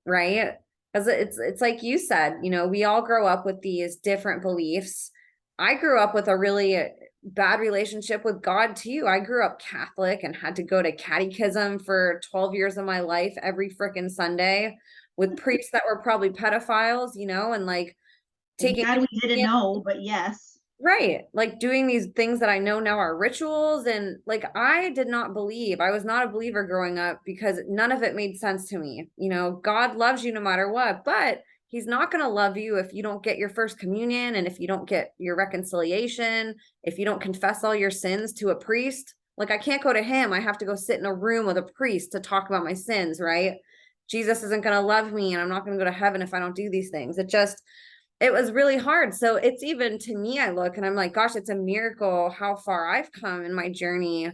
Right. Because it's like you said, we all grow up with these different beliefs. I grew up with a really bad relationship with God too. I grew up Catholic and had to go to catechism for 12 years of my life every freaking Sunday with priests that were probably pedophiles, and like taking. God, we didn't know, but yes. Right. Like doing these things that I know now are rituals. And like, I was not a believer growing up because none of it made sense to me. God loves you no matter what, but he's not going to love you if you don't get your first communion, and if you don't get your reconciliation, if you don't confess all your sins to a priest. Like I can't go to him. I have to go sit in a room with a priest to talk about my sins, right? Jesus isn't going to love me and I'm not going to go to heaven if I don't do these things. It was really hard. So it's even to me, I look and I'm like, gosh, it's a miracle how far I've come in my journey,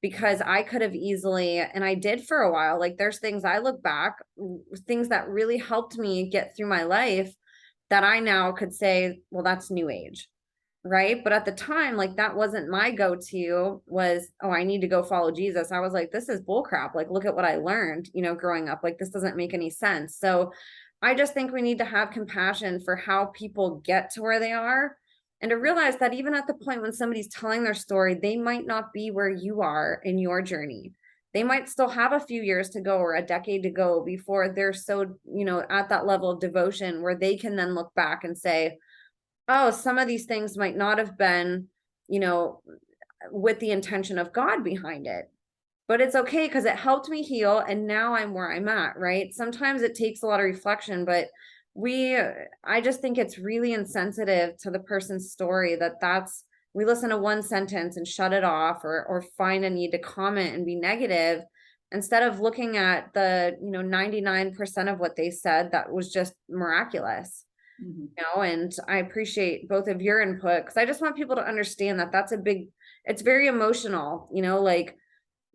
because I could have easily, and I did for a while. Like there's things I look back, things that really helped me get through my life that I now could say, well, that's new age. Right. But at the time, like that wasn't my go-to was, oh, I need to go follow Jesus. I was like, this is bullcrap. Like, look at what I learned, growing up. Like, this doesn't make any sense. So I just think we need to have compassion for how people get to where they are, and to realize that even at the point when somebody's telling their story, they might not be where you are in your journey. They might still have a few years to go or a decade to go before they're so, at that level of devotion where they can then look back and say, oh, some of these things might not have been, with the intention of God behind it. But it's okay because it helped me heal. And now I'm where I'm at, right? Sometimes it takes a lot of reflection, but I just think it's really insensitive to the person's story we listen to one sentence and shut it off, or find a need to comment and be negative, instead of looking at the, 99% of what they said that was just miraculous. And I appreciate both of your input, because I just want people to understand that it's very emotional, like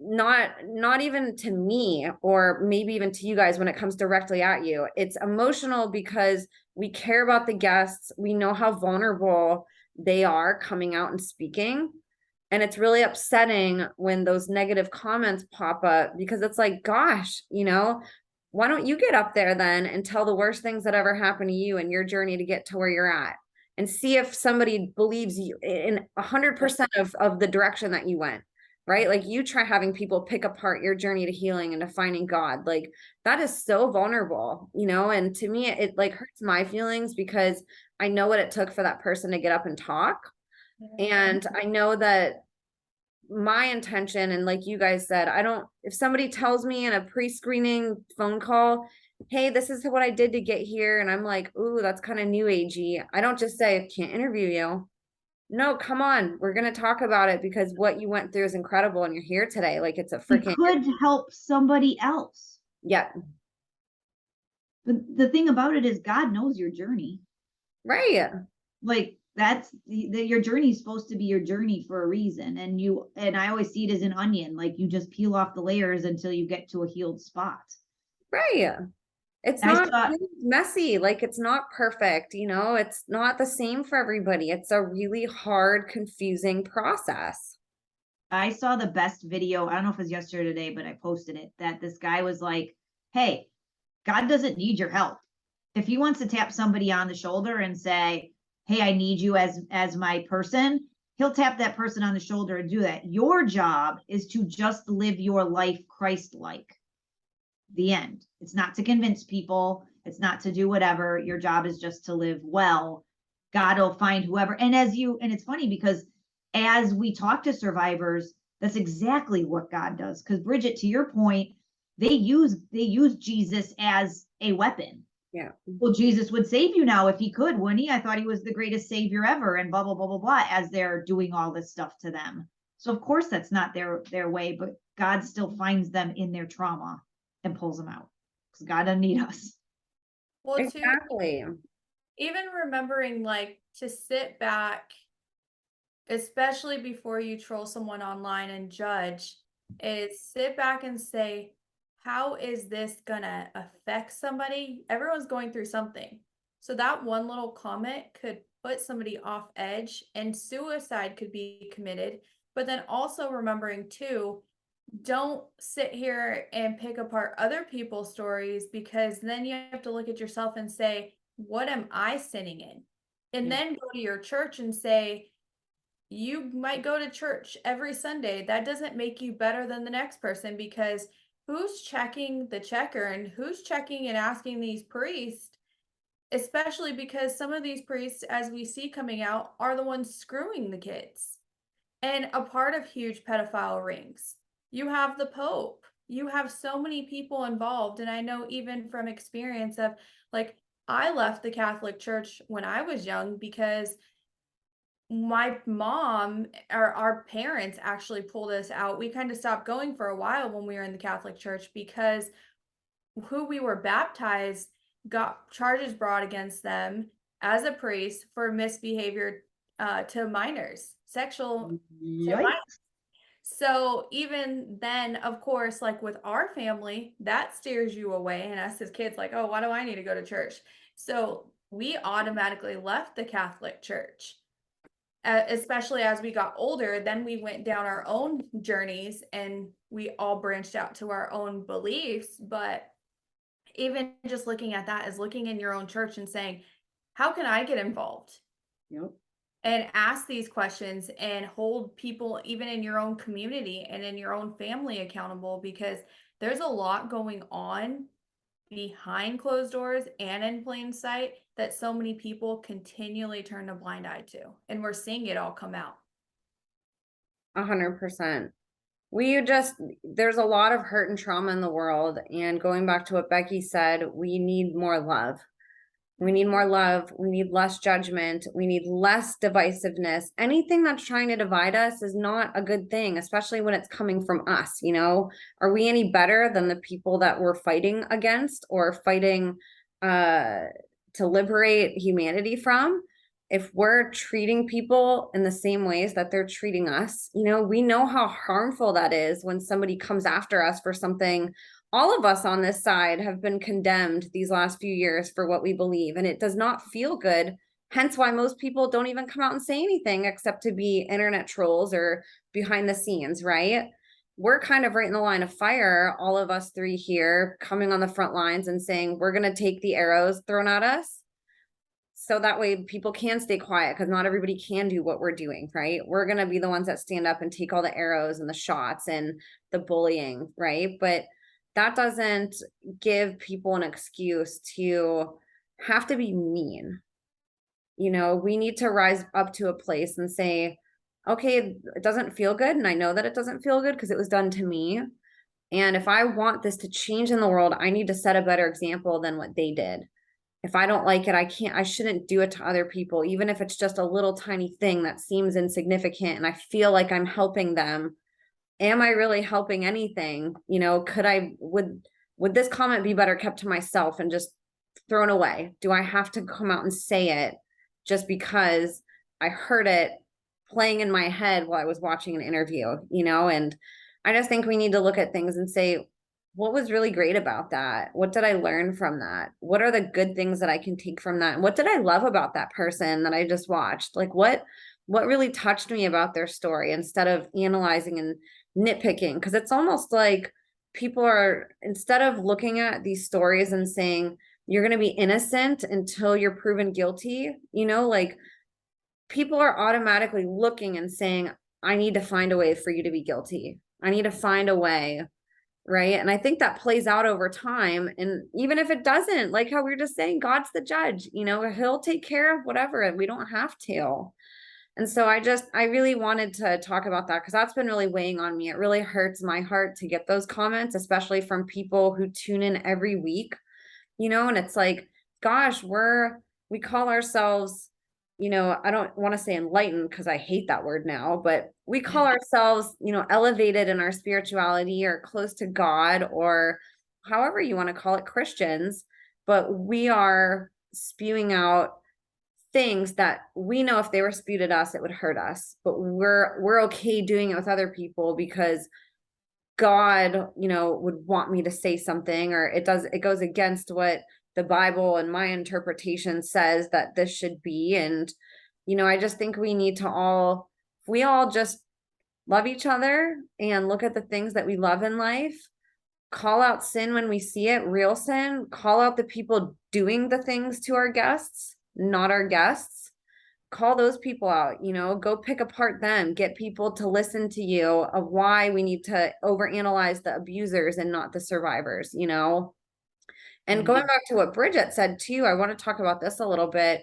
not even to me or maybe even to you guys when it comes directly at you. It's emotional because we care about the guests. We know how vulnerable they are coming out and speaking. And it's really upsetting when those negative comments pop up, because it's like, gosh, why don't you get up there then and tell the worst things that ever happened to you in your journey to get to where you're at, and see if somebody believes you in 100% of the direction that you went, right? Like you try having people pick apart your journey to healing and to finding God. Like that is so vulnerable, and to me, it like hurts my feelings because I know what it took for that person to get up and talk. And I know that my intention, and like you guys said, if somebody tells me in a pre-screening phone call, hey, this is what I did to get here, and I'm like, ooh, that's kind of new agey, I don't just say, can't interview you. No, come on, we're going to talk about it, because what you went through is incredible and you're here today. Like it's a freaking, it could help somebody else. yeah. But the thing about it is God knows your journey. Right. Like that's your journey is supposed to be your journey for a reason. And I always see it as an onion. Like you just peel off the layers until you get to a healed spot. Right. It's not messy. Like it's not perfect. It's not the same for everybody. It's a really hard, confusing process. I saw the best video. I don't know if it was yesterday or today, but I posted it, that this guy was like, hey, God doesn't need your help. If he wants to tap somebody on the shoulder and say, hey, I need you as my person, he'll tap that person on the shoulder and do that. Your job is to just live your life Christ-like. The end. It's not to convince people. It's not to do whatever. Your job is just to live well. God will find whoever. And it's funny because as we talk to survivors, that's exactly what God does. Because Bridget, to your point, they use Jesus as a weapon. Yeah. Well, Jesus would save you now if he could, wouldn't he? I thought he was the greatest savior ever, and blah, blah, blah, blah, blah, as they're doing all this stuff to them. So of course that's not their way, but God still finds them in their trauma and pulls them out, because God doesn't need us. Well, exactly. Even remembering like to sit back, especially before you troll someone online and judge, is sit back and say, how is this gonna affect somebody? Everyone's going through something. So that one little comment could put somebody off edge, and suicide could be committed. But then also remembering too, don't sit here and pick apart other people's stories, because then you have to look at yourself and say, what am I sinning in? And then go to your church and say, you might go to church every Sunday. That doesn't make you better than the next person, because who's checking the checker and who's checking and asking these priests, especially because some of these priests, as we see coming out, are the ones screwing the kids and a part of huge pedophile rings. You have the Pope. You have so many people involved. And I know even from experience of like, I left the Catholic Church when I was young because my mom or our parents actually pulled us out. We kind of stopped going for a while when we were in the Catholic Church because who we were baptized got charges brought against them as a priest for misbehavior to minors, sexual to Yikes. minors. So even then, of course, like with our family, that steers you away. And us as kids, like, oh, why do I need to go to church? So we automatically left the Catholic Church, especially as we got older. Then we went down our own journeys and we all branched out to our own beliefs. But even just looking at that is looking in your own church and saying, how can I get involved? Yep. And ask these questions and hold people even in your own community and in your own family accountable, because there's a lot going on behind closed doors and in plain sight that so many people continually turn a blind eye to. And we're seeing it all come out. 100%. There's a lot of hurt and trauma in the world. And going back to what Becky said, we need more love. We need more love. We need less judgment. We need less divisiveness. Anything that's trying to divide us is not a good thing, especially when it's coming from us. Are we any better than the people that we're fighting against or fighting to liberate humanity from? If we're treating people in the same ways that they're treating us, we know how harmful that is when somebody comes after us for something. All of us on this side have been condemned these last few years for what we believe, and it does not feel good. Hence why most people don't even come out and say anything except to be internet trolls or behind the scenes, right? We're kind of right in the line of fire, all of us three here, coming on the front lines and saying, we're going to take the arrows thrown at us. So that way people can stay quiet, because not everybody can do what we're doing, right? We're going to be the ones that stand up and take all the arrows and the shots and the bullying, right? But that doesn't give people an excuse to have to be mean. We need to rise up to a place and say, okay, it doesn't feel good. And I know that it doesn't feel good because it was done to me. And if I want this to change in the world, I need to set a better example than what they did. If I don't like it, I shouldn't do it to other people, even if it's just a little tiny thing that seems insignificant and I feel like I'm helping them. Am I really helping anything? Would this comment be better kept to myself and just thrown away? Do I have to come out and say it just because I heard it playing in my head while I was watching an interview, And I just think we need to look at things and say, what was really great about that? What did I learn from that? What are the good things that I can take from that? And what did I love about that person that I just watched? Like what really touched me about their story, instead of analyzing and nitpicking? Because it's almost like people are, instead of looking at these stories and saying, you're going to be innocent until you're proven guilty, like people are automatically looking and saying, I need to find a way for you to be guilty. I need to find a way. Right. And I think that plays out over time. And even if it doesn't, like how we were just saying, God's the judge, he'll take care of whatever, and we don't have to. And so I really wanted to talk about that, because that's been really weighing on me. It really hurts my heart to get those comments, especially from people who tune in every week, and it's like, gosh, we call ourselves, I don't want to say enlightened because I hate that word now, but we call ourselves, elevated in our spirituality or close to God, or however you want to call it, Christians, but we are spewing out things that we know if they were spewed at us, it would hurt us, but we're okay doing it with other people because God, would want me to say something, or it goes against what the Bible and my interpretation says that this should be. And, I just think we need to we all just love each other and look at the things that we love in life, call out sin when we see it, real sin, call out the people doing the things to our guests, not our guests. Call those people out, go pick apart them, get people to listen to you of why we need to overanalyze the abusers and not the survivors, And going back to what Bridget said too, I want to talk about this a little bit.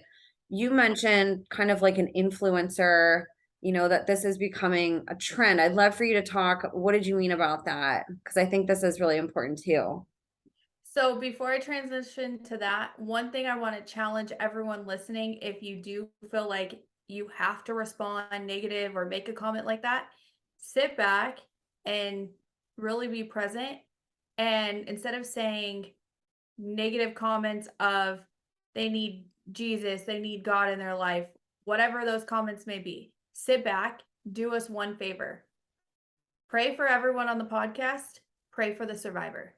You mentioned kind of like an influencer, that this is becoming a trend. I'd love for you to talk. What did you mean about that? Because I think this is really important too. So before I transition to that, one thing I want to challenge everyone listening, if you do feel like you have to respond negative or make a comment like that. Sit back and really be present. And instead of saying negative comments of they need Jesus, they need God in their life, whatever those comments may be, sit back, do us one favor. Pray for everyone on the podcast, pray for the survivor.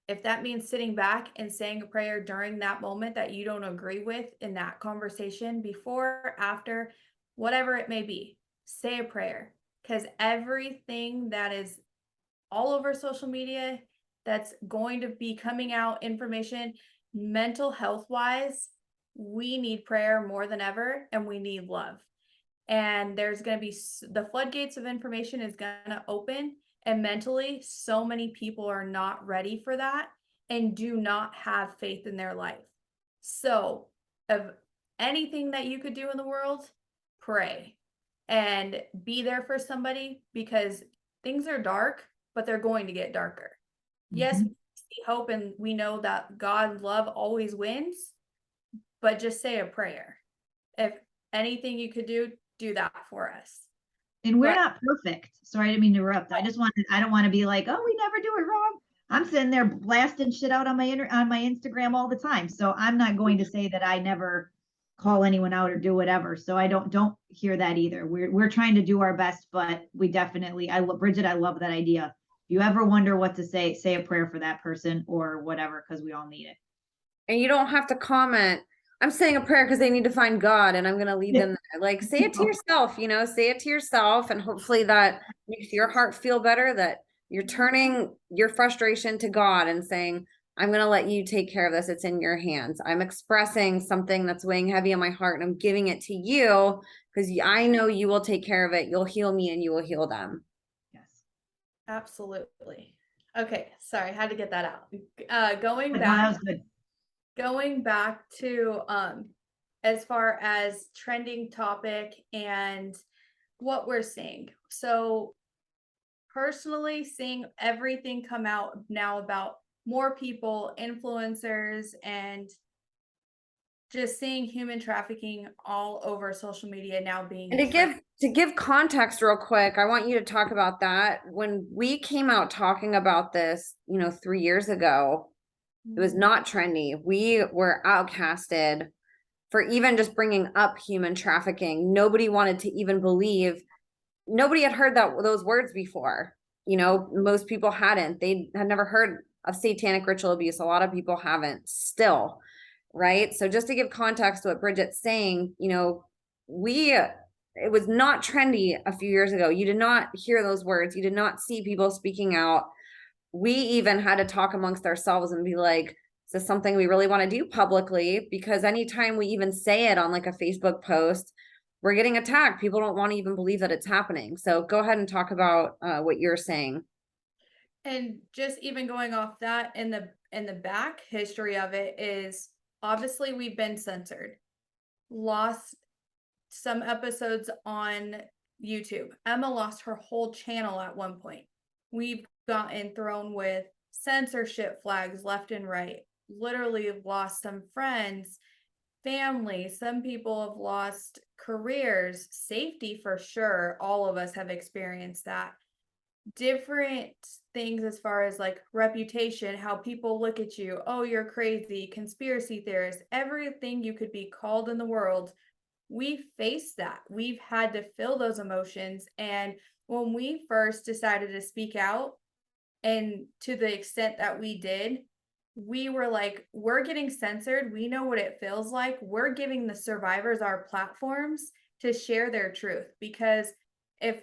If that means sitting back and saying a prayer during that moment that you don't agree with in that conversation, before, after, whatever it may be, say a prayer. Because everything that is all over social media that's going to be coming out information, mental health wise, we need prayer more than ever, and we need love. And there's going to be the floodgates of information is going to open, and mentally so many people are not ready for that and do not have faith in their life. So of anything that you could do in the world, pray and be there for somebody, because things are dark, but they're going to get darker. Yes, we see hope and we know that God's love always wins, but just say a prayer. If anything you could do that for us. And we're not perfect. Sorry, I didn't mean to interrupt. I don't want to be like, oh, we never do it wrong. I'm sitting there blasting shit out on my Instagram all the time. So I'm not going to say that I never call anyone out or do whatever. So I don't hear that either. We're trying to do our best, but we definitely, Bridget, I love that idea. If you ever wonder what to say a prayer for that person or whatever, because we all need it. And you don't have to comment, I'm saying a prayer because they need to find God and I'm going to lead them there. Like, say it to yourself, say it to yourself. And hopefully that makes your heart feel better, that you're turning your frustration to God and saying, I'm going to let you take care of this. It's in your hands. I'm expressing something that's weighing heavy on my heart and I'm giving it to you because I know you will take care of it. You'll heal me and you will heal them. Yes. Absolutely. Okay. Sorry. I had to get that out. Going back. That was good. Going back to as far as trending topic and what we're seeing. So personally, seeing everything come out now about more people, influencers, and just seeing human trafficking all over social media now being. And to give context real quick, I want you to talk about that. When we came out talking about this, 3 years ago, it was not trendy. We were outcasted for even just bringing up human trafficking. Nobody wanted to even believe. Nobody had heard those words before. Most people hadn't. They had never heard of satanic ritual abuse. A lot of people haven't still, right? So just to give context to what Bridget's saying, it was not trendy a few years ago. You did not hear those words. You did not see people speaking out. We even had to talk amongst ourselves and be like, is this something we really want to do publicly? Because anytime we even say it on like a Facebook post, we're getting attacked. People don't want to even believe that it's happening. So go ahead and talk about what you're saying. And just even going off that, in the back history of it is obviously we've been censored, lost some episodes on YouTube. Emma lost her whole channel at one point. We've gotten thrown with censorship flags left and right. Literally have lost some friends, family. Some people have lost careers, safety for sure. All of us have experienced that. Different things as far as like reputation, how people look at you. Oh, you're crazy, conspiracy theorist, everything you could be called in the world. We faced that. We've had to feel those emotions. And when we first decided to speak out, and to the extent that we did, we were like, we're getting censored. We know what it feels like. We're giving the survivors our platforms to share their truth. Because if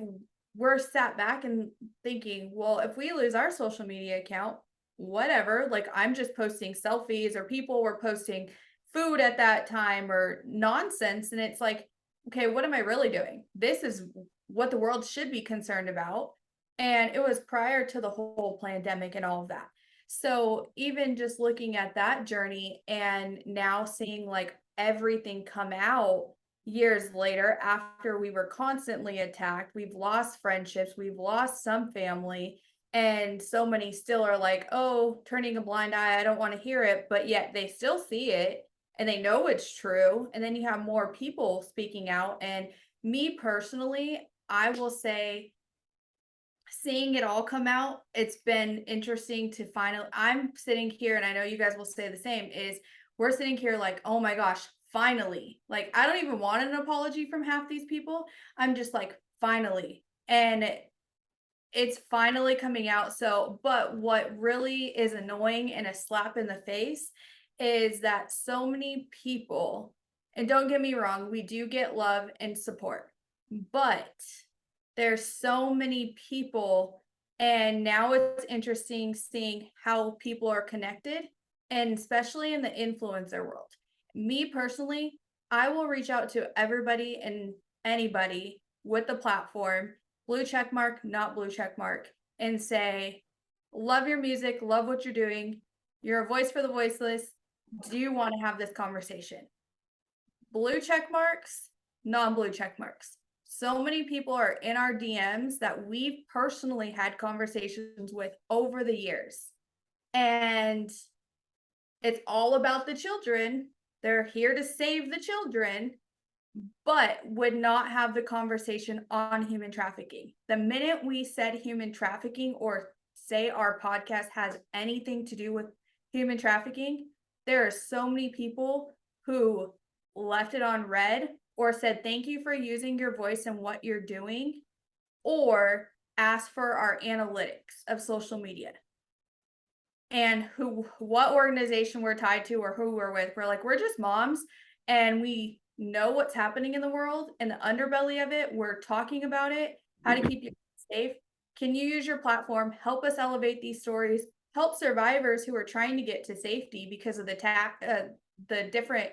we're sat back and thinking, well, if we lose our social media account, whatever, like I'm just posting selfies or people were posting food at that time or nonsense. And it's like, okay, what am I really doing? This is what the world should be concerned about. And it was prior to the whole pandemic and all of that. So even just looking at that journey and now seeing like everything come out years later after we were constantly attacked, we've lost friendships, we've lost some family, and so many still are like, oh, turning a blind eye, I don't want to hear it, but yet they still see it and they know it's true. And then you have more people speaking out. And me personally, I will say, seeing it all come out, it's been interesting to finally, I'm sitting here, and I know you guys will say the same, is we're sitting here like, oh my gosh, finally. Like, I don't even want an apology from half these people. I'm just like, finally. And it's finally coming out. So, but what really is annoying and a slap in the face is that so many people, and don't get me wrong, we do get love and support, but there's so many people, and now it's interesting seeing how people are connected, and especially in the influencer world. Me personally, I will reach out to everybody and anybody with the platform, blue check mark, not blue check mark, and say, love your music, love what you're doing. You're a voice for the voiceless. Do you want to have this conversation? Blue check marks, non-blue check marks. So many people are in our DMs that we've personally had conversations with over the years. And it's all about the children. They're here to save the children, but would not have the conversation on human trafficking. The minute we said human trafficking, or say our podcast has anything to do with human trafficking, there are so many people who left it on red, or said thank you for using your voice and what you're doing, or asked for our analytics of social media and what organization we're tied to or who we're with. We're like, we're just moms, and we know what's happening in the world and the underbelly of it. We're talking about it, how to keep you safe. Can you use your platform, help us elevate these stories, help survivors who are trying to get to safety because of the different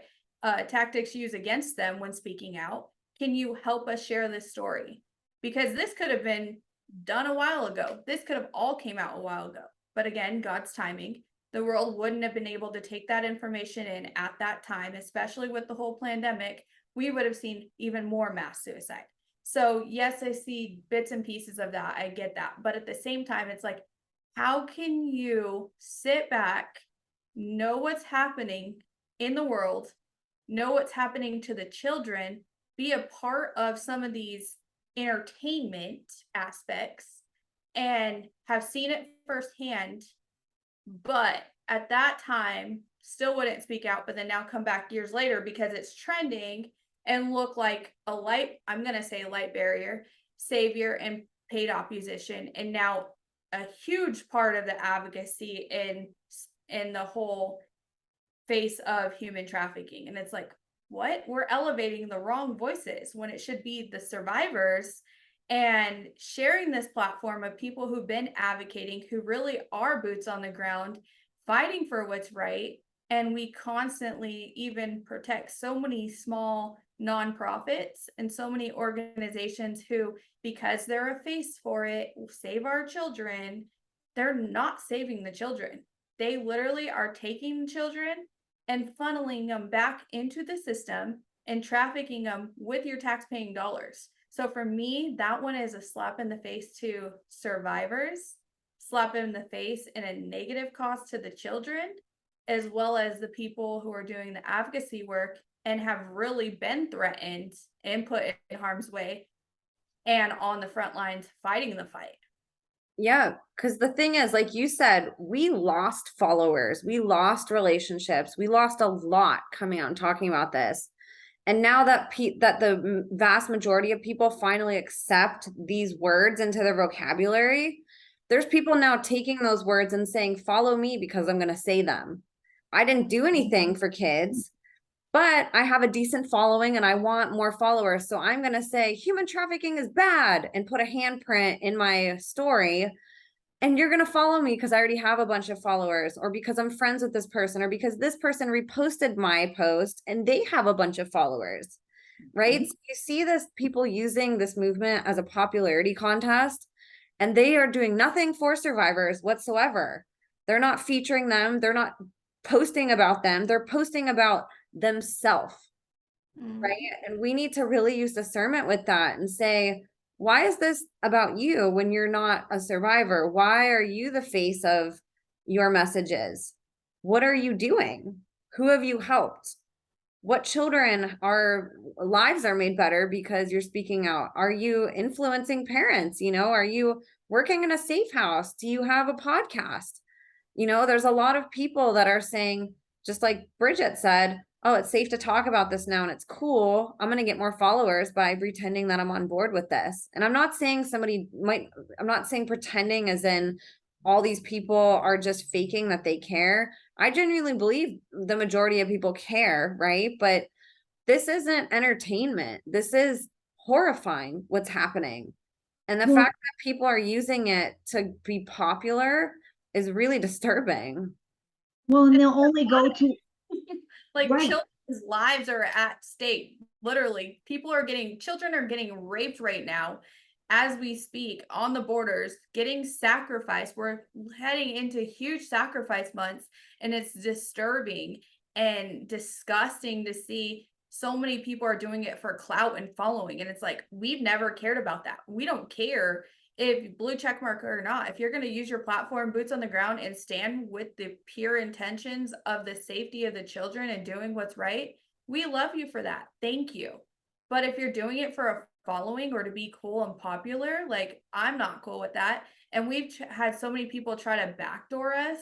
tactics used against them when speaking out? Can you help us share this story? Because this could have been done a while ago. This could have all came out a while ago. But again, God's timing. The world wouldn't have been able to take that information in at that time, especially with the whole pandemic. We would have seen even more mass suicide. So yes, I see bits and pieces of that. I get that. But at the same time, it's like, how can you sit back, know what's happening in the world, know what's happening to the children, be a part of some of these entertainment aspects, and have seen it firsthand, but at that time still wouldn't speak out, but then now come back years later because it's trending and look like a light, I'm going to say light barrier, savior, and paid op musician, and now a huge part of the advocacy in the whole face of human trafficking. And it's like, what? We're elevating the wrong voices when it should be the survivors, and sharing this platform of people who've been advocating, who really are boots on the ground, fighting for what's right. And we constantly even protect so many small nonprofits and so many organizations who, because they're a face for it, save our children. They're not saving the children. They literally are taking children and funneling them back into the system and trafficking them with your tax-paying dollars. So for me, that one is a slap in the face to survivors, slap in the face and a negative cost to the children, as well as the people who are doing the advocacy work and have really been threatened and put in harm's way and on the front lines fighting the fight. Yeah, because the thing is, like you said, we lost followers, we lost relationships, we lost a lot coming out and talking about this. And now that that the vast majority of people finally accept these words into their vocabulary, there's people now taking those words and saying, follow me because I'm going to say them. I didn't do anything for kids, but I have a decent following and I want more followers. So I'm going to say human trafficking is bad and put a handprint in my story. And you're going to follow me because I already have a bunch of followers, or because I'm friends with this person, or because this person reposted my post and they have a bunch of followers, right? So you see this people using this movement as a popularity contest, and they are doing nothing for survivors whatsoever. They're not featuring them. They're not posting about them. They're posting about themselves, right? And we need to really use discernment with that and say, why is this about you when you're not a survivor? Why are you the face of your messages? What are you doing? Who have you helped? what children lives are made better because you're speaking out? Are you influencing parents? Are you working in a safe house? Do you have a podcast? There's a lot of people that are saying, just like Bridget said, oh, it's safe to talk about this now and it's cool. I'm going to get more followers by pretending that I'm on board with this. And I'm not saying I'm not saying pretending as in all these people are just faking that they care. I genuinely believe the majority of people care, right? But this isn't entertainment. This is horrifying what's happening. And the fact that people are using it to be popular is really disturbing. Well, and they'll only go to like right. children's lives are at stake. Literally, children are getting raped right now as we speak on the borders, getting sacrificed. We're heading into huge sacrifice months, and it's disturbing and disgusting to see so many people are doing it for clout and following. And it's like, we've never cared about that. We don't care if blue check mark or not. If you're going to use your platform, boots on the ground, and stand with the pure intentions of the safety of the children and doing what's right, we love you for that. Thank you. But if you're doing it for a following or to be cool and popular, like, I'm not cool with that. And we've had so many people try to backdoor us,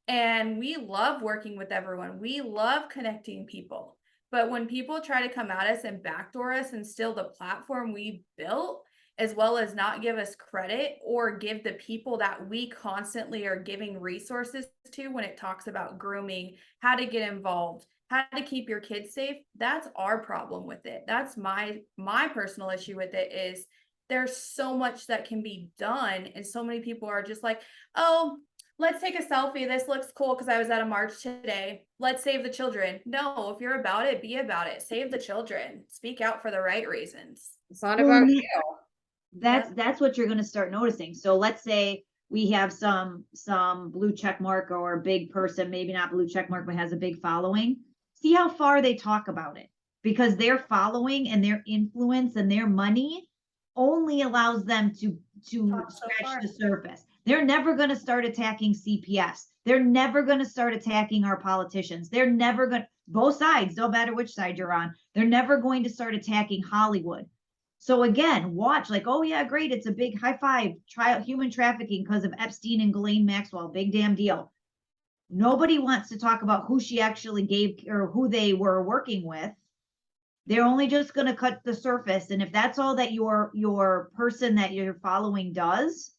and we love working with everyone. We love connecting people. But when people try to come at us and backdoor us and steal the platform we built, as well as not give us credit or give the people that we constantly are giving resources to when it talks about grooming, how to get involved, how to keep your kids safe, that's our problem with it. That's my personal issue with it, is there's so much that can be done. And so many people are just like, oh, let's take a selfie. This looks cool because I was at a march today. Let's save the children. No, if you're about it, be about it. Save the children. Speak out for the right reasons. It's not about you. That's what you're going to start noticing. So let's say we have some blue check mark or a big person, maybe not blue check mark, but has a big following. See how far they talk about it, because their following and their influence and their money only allows them to scratch the surface. They're never going to start attacking CPS. They're never going to start attacking our politicians. They're never going to, both sides, no matter which side you're on, they're never going to start attacking Hollywood. So again, watch, like, oh yeah, great, it's a big high five, human trafficking because of Epstein and Ghislaine Maxwell, big damn deal. Nobody wants to talk about who she actually gave or who they were working with. They're only just going to cut the surface. And if that's all that your person that you're following does,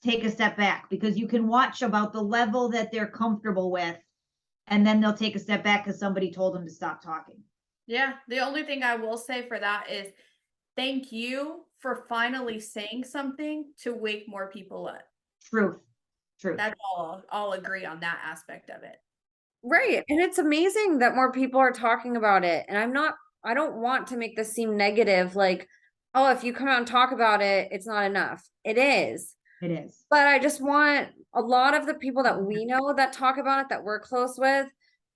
take a step back, because you can watch about the level that they're comfortable with, and then they'll take a step back because somebody told them to stop talking. Yeah, the only thing I will say for that is thank you for finally saying something to wake more people up. Truth. That's all. I'll agree on that aspect of it. Right. And it's amazing that more people are talking about it. And I don't want to make this seem negative, like, oh, if you come out and talk about it, it's not enough. It is. It is. But I just want a lot of the people that we know that talk about it, that we're close with,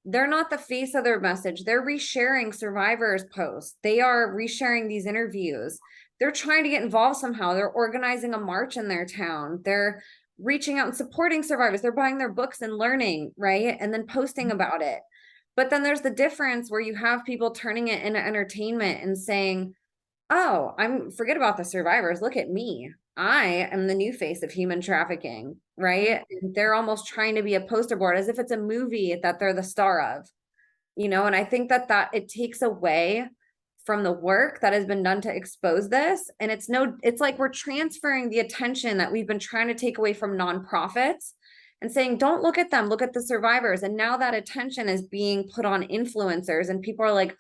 they're not the face of their message. They're resharing survivors' posts. They are resharing these interviews. They're trying to get involved somehow. They're organizing a march in their town. They're reaching out and supporting survivors. They're buying their books and learning, right? And then posting about it. But then there's the difference where you have people turning it into entertainment and saying, oh, forget about the survivors. Look at me. I am the new face of human trafficking, right? And they're almost trying to be a poster board as if it's a movie that they're the star of, and I think that it takes away from the work that has been done to expose this. And it's like we're transferring the attention that we've been trying to take away from nonprofits and saying, don't look at them, look at the survivors. And now that attention is being put on influencers, and people are like,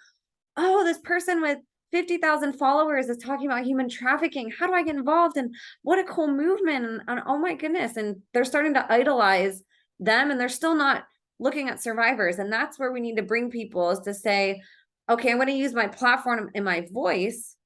oh, this person with 50,000 followers is talking about human trafficking. How do I get involved? And what a cool movement. And oh my goodness. And they're starting to idolize them, and they're still not looking at survivors. And that's where we need to bring people, is to say, okay, I'm going to use my platform and my voice,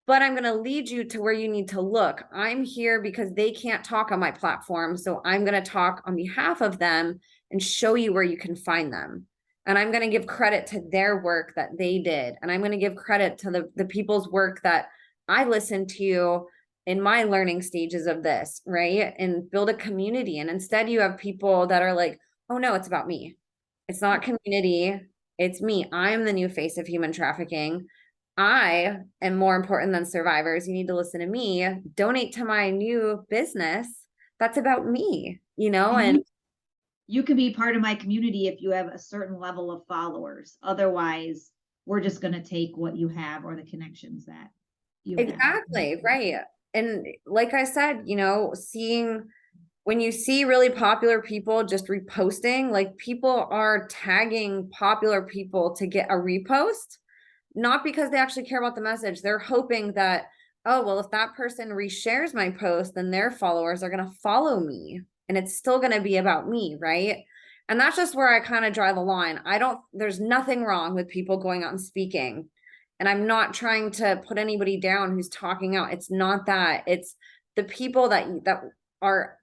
but I'm going to lead you to where you need to look. I'm here because they can't talk on my platform. So I'm going to talk on behalf of them and show you where you can find them. And I'm going to give credit to their work that they did. And I'm going to give credit to the people's work that I listened to in my learning stages of this, right? And build a community. And instead you have people that are like, oh no, it's about me. It's not community. It's me. I'm the new face of human trafficking. I am more important than survivors. You need to listen to me. Donate to my new business. That's about me, And and you can be part of my community if you have a certain level of followers. Otherwise, we're just going to take what you have or the connections that you have. exactly, right. And like I said, when you see really popular people just reposting, like people are tagging popular people to get a repost, not because they actually care about the message. They're hoping that, oh, well, if that person reshares my post, then their followers are going to follow me and it's still going to be about me, right? And that's just where I kind of draw the line. There's nothing wrong with people going out and speaking. And I'm not trying to put anybody down who's talking out. It's not that. It's the people that are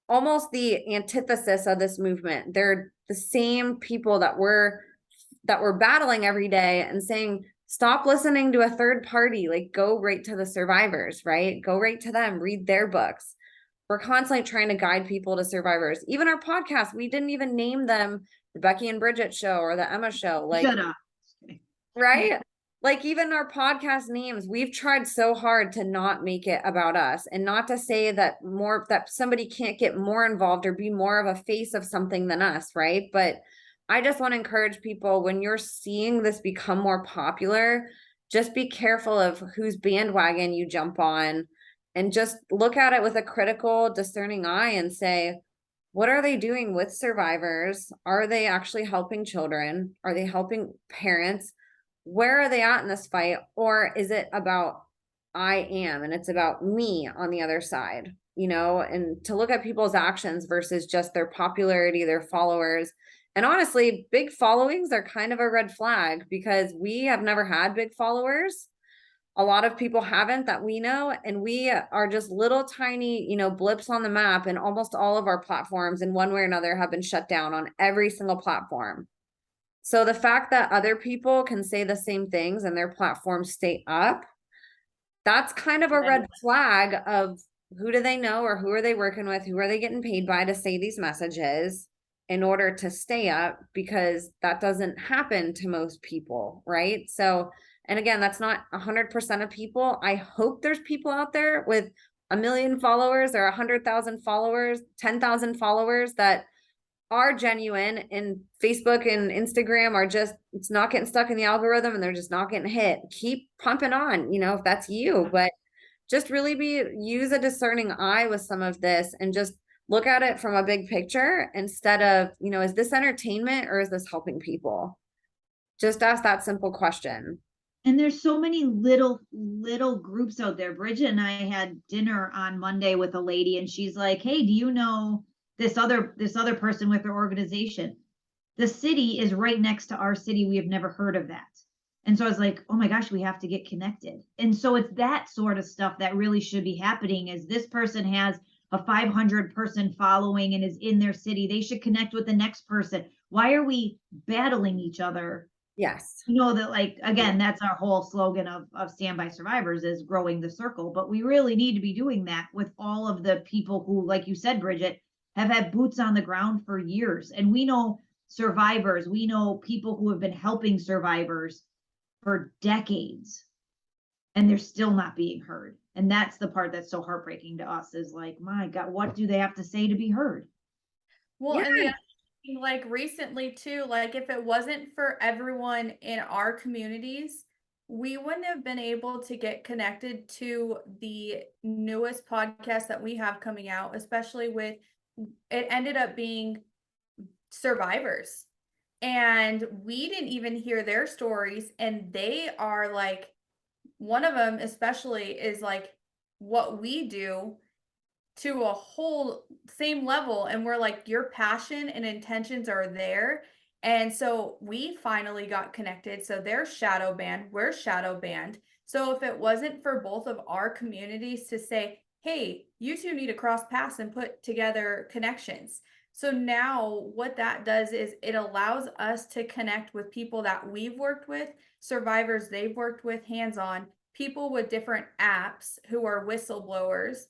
almost the antithesis of this movement. They're the same people that we're battling every day and saying, stop listening to a third party, like go right to the survivors, right? Go right to them, read their books. We're constantly trying to guide people to survivors. Even our podcast, we didn't even name them the Becky and Bridget show or the Emma show. Like, Shut up. right? Like even our podcast names, we've tried so hard to not make it about us and not to say that somebody can't get more involved or be more of a face of something than us, right? But I just want to encourage people, when you're seeing this become more popular, just be careful of whose bandwagon you jump on and just look at it with a critical, discerning eye and say, what are they doing with survivors? Are they actually helping children? Are they helping parents? Where are they at in this fight? Or is it about I am and it's about me on the other side, and to look at people's actions versus just their popularity, their followers. And honestly, big followings are kind of a red flag because we have never had big followers. A lot of people haven't that we know, and we are just little tiny, blips on the map, and almost all of our platforms in one way or another have been shut down on every single platform. So the fact that other people can say the same things and their platforms stay up, that's kind of a red flag of who do they know or who are they working with? Who are they getting paid by to say these messages in order to stay up? Because that doesn't happen to most people, right? So, and again, that's not 100% of people. I hope there's people out there with 1 million followers or 100,000 followers, 10,000 followers that are genuine, and Facebook and Instagram are just, it's not getting stuck in the algorithm and they're just not getting hit. Keep pumping on, if that's you, but just really use a discerning eye with some of this and just look at it from a big picture instead of, is this entertainment or is this helping people? Just ask that simple question. And there's so many little groups out there. Bridget and I had dinner on Monday with a lady and she's like, hey, do you know this other person with her organization? The city is right next to our city. We have never heard of that. And so I was like, oh my gosh, we have to get connected. And so it's that sort of stuff that really should be happening. Is this person has a 500 person following and is in their city, they should connect with the next person. Why are we battling each other? Yes. That, like, again, that's our whole slogan of Stand By Survivors, is growing the circle. But we really need to be doing that with all of the people who, like you said, Bridget, have had boots on the ground for years. And we know survivors, we know people who have been helping survivors for decades, and they're still not being heard. And that's the part that's so heartbreaking to us, is like, my God, what do they have to say to be heard? Well, Yeah. and the other thing, like recently too, like if it wasn't for everyone in our communities, we wouldn't have been able to get connected to the newest podcast that we have coming out, especially with, it ended up being survivors. And we didn't even hear their stories. And they are like, one of them especially is like what we do to a whole same level. And we're like, your passion and intentions are there. And so we finally got connected. So they're shadow banned, we're shadow banned. So if it wasn't for both of our communities to say, hey, you two need to cross paths and put together connections. So now what that does is it allows us to connect with people that we've worked with, survivors they've worked with hands-on, people with different apps who are whistleblowers.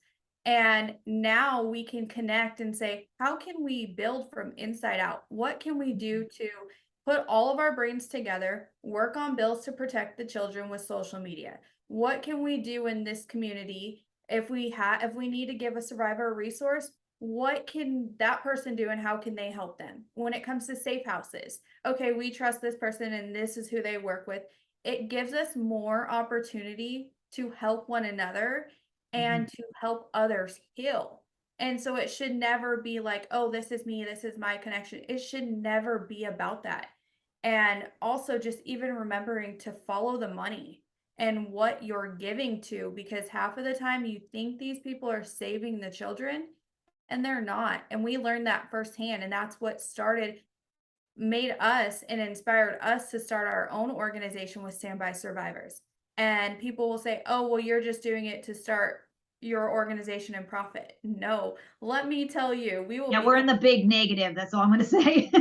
And now we can connect and say, how can we build from inside out? What can we do to put all of our brains together, work on bills to protect the children with social media. What can we do in this community if we need to give a survivor a resource? What can that person do and how can they help them? When it comes to safe houses, okay, we trust this person and this is who they work with. It gives us more opportunity to help one another and to help others heal. And so it should never be like, oh, this is me, this is my connection. It should never be about that. And also just even remembering to follow the money and what you're giving to, because half of the time you think these people are saving the children and they're not. And we learned that firsthand. And that's what made us and inspired us to start our own organization with Stand By Survivors. And people will say, oh, well, you're just doing it to start your organization and profit. No, let me tell you, we're in the big negative. That's all I'm going to say.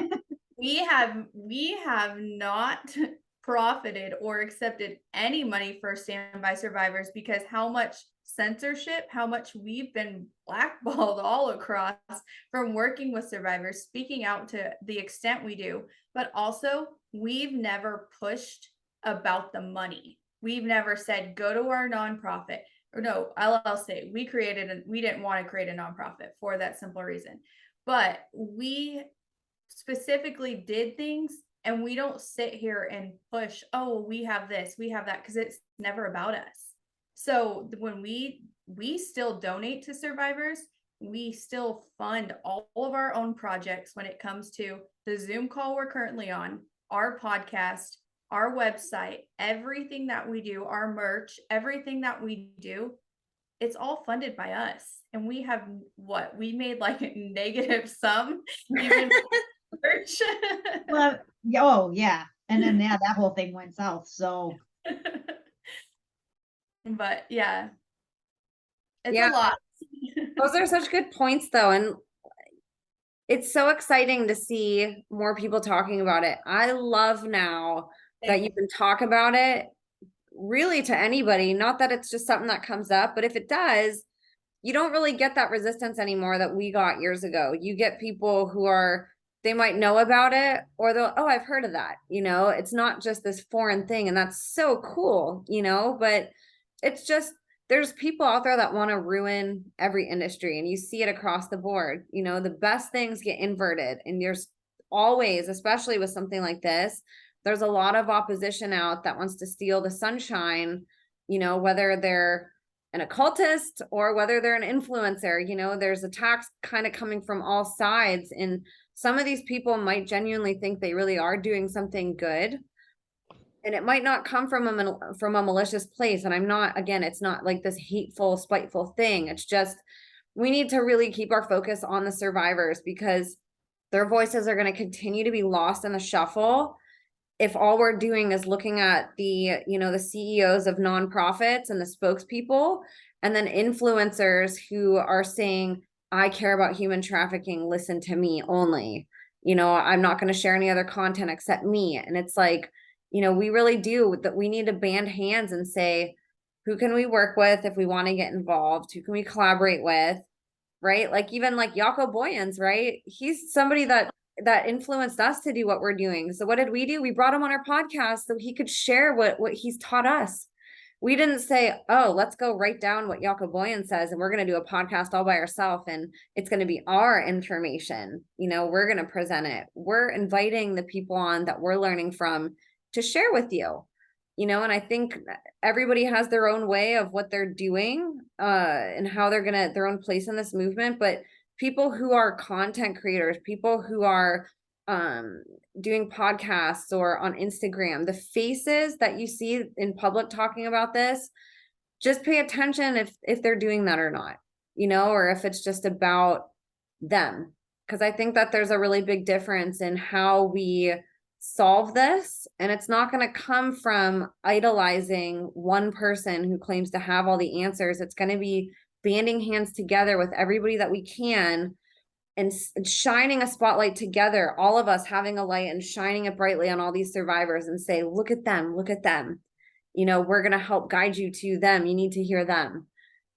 we have not profited or accepted any money for Stand By Survivors, because how much censorship, how much we've been blackballed all across from working with survivors, speaking out to the extent we do, but also we've never pushed about the money. We've never said, go to our nonprofit, or no, LLC. We didn't want to create a nonprofit for that simple reason. But we specifically did things, and we don't sit here and push, oh, we have this, we have that, because it's never about us. So when we still donate to survivors, we still fund all of our own projects when it comes to the Zoom call we're currently on, our podcast, our website, everything that we do, our merch, everything that we do, it's all funded by us. And we have we made like a negative sum, even merch. Well, oh yeah. And then that whole thing went south. So but yeah, it's a lot. Those are such good points though. And it's so exciting to see more people talking about it. I love now that you can talk about it really to anybody. Not that it's just something that comes up, but if it does, you don't really get that resistance anymore that we got years ago. You get people who they might know about it, or they'll, oh, I've heard of that. It's not just this foreign thing, and that's so cool, but it's just, there's people out there that want to ruin every industry, and you see it across the board. The best things get inverted, and there's always, especially with something like this, there's a lot of opposition out that wants to steal the sunshine, whether they're an occultist or whether they're an influencer. There's attacks kind of coming from all sides, and some of these people might genuinely think they really are doing something good, and it might not come from a malicious place. And it's not like this hateful, spiteful thing. It's just, we need to really keep our focus on the survivors, because their voices are going to continue to be lost in the shuffle if all we're doing is looking at the CEOs of nonprofits and the spokespeople, and then influencers who are saying, I care about human trafficking, listen to me only. I'm not going to share any other content except me. And it's like, we really do that. We need to band hands and say, who can we work with if we want to get involved? Who can we collaborate with? Right? Like even like Jaco Boyens, right? He's somebody that influenced us to do what we're doing. So what did we do? We brought him on our podcast so he could share what he's taught us. We didn't say, oh, let's go write down what Jaco Boyens says, and we're going to do a podcast all by ourselves, and it's going to be our information. We're going to present it. We're inviting the people on that we're learning from to share with you. And I think everybody has their own way of what they're doing, and how they're going to their own place in this movement. But people who are content creators, people who are doing podcasts or on Instagram, the faces that you see in public talking about this, just pay attention if they're doing that or not, or if it's just about them. Because I think that there's a really big difference in how we solve this, and it's not going to come from idolizing one person who claims to have all the answers. It's going to be banding hands together with everybody that we can, and shining a spotlight together, all of us having a light and shining it brightly on all these survivors and say, look at them, we're going to help guide you to them. You need to hear them,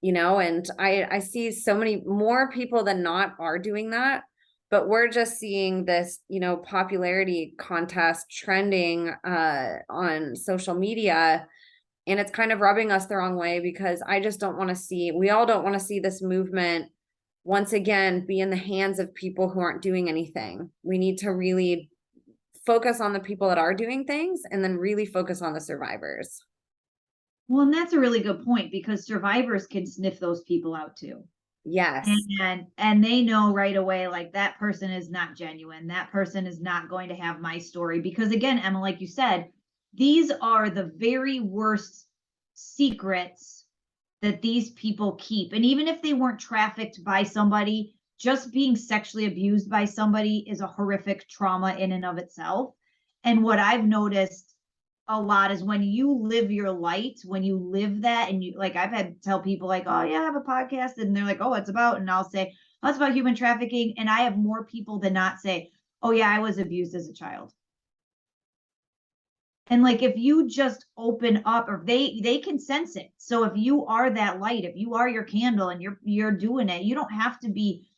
and I see so many more people than not are doing that. but we're just seeing this, popularity contest trending on social media. And it's kind of rubbing us the wrong way, because we all don't want to see this movement once again be in the hands of people who aren't doing anything. We need to really focus on the people that are doing things, and then really focus on the survivors. Well, and that's a really good point, because survivors can sniff those people out too. Yes. And they know right away, like, that person is not genuine. That person is not going to have my story. Because again, Emma, like you said, these are the very worst secrets that these people keep. And even if they weren't trafficked by somebody, just being sexually abused by somebody is a horrific trauma in and of itself. And what I've noticed a lot is when you live your light, when you live that, and you, like, I've had to tell people, like, oh yeah, I have a podcast, and they're like, oh, what's about? And I'll say, oh, it's about human trafficking. And I have more people than not say, oh yeah, I was abused as a child. And like, if you just open up, or they can sense it. So if you are that light, if you are your candle and you're doing it, you don't have to be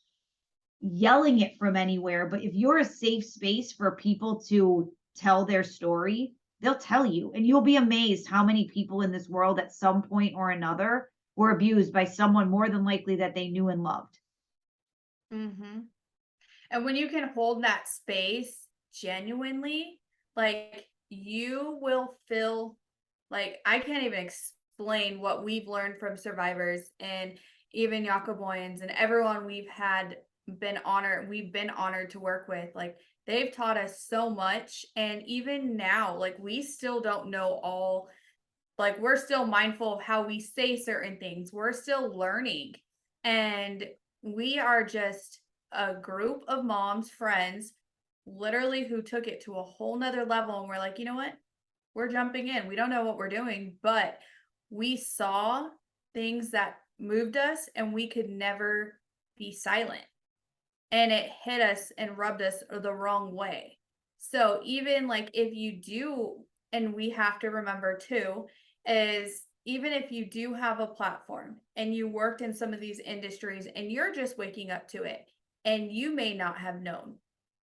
yelling it from anywhere. But if you're a safe space for people to tell their story, they'll tell you. And you'll be amazed how many people in this world at some point or another were abused by someone more than likely that they knew and loved. Mm-hmm. And when you can hold that space genuinely, like, you will feel like, I can't even explain what we've learned from survivors, and even Yacoboyans and everyone we've been honored to work with. Like, they've taught us so much. And even now, like, we still don't know all, like, we're still mindful of how we say certain things. We're still learning. And we are just a group of moms, friends, literally, who took it to a whole nother level. And we're like, you know what? We're jumping in. We don't know what we're doing, but we saw things that moved us, and we could never be silent. And it hit us and rubbed us the wrong way. So even like, if you do, and we have to remember too, is even if you do have a platform and you worked in some of these industries and you're just waking up to it and you may not have known,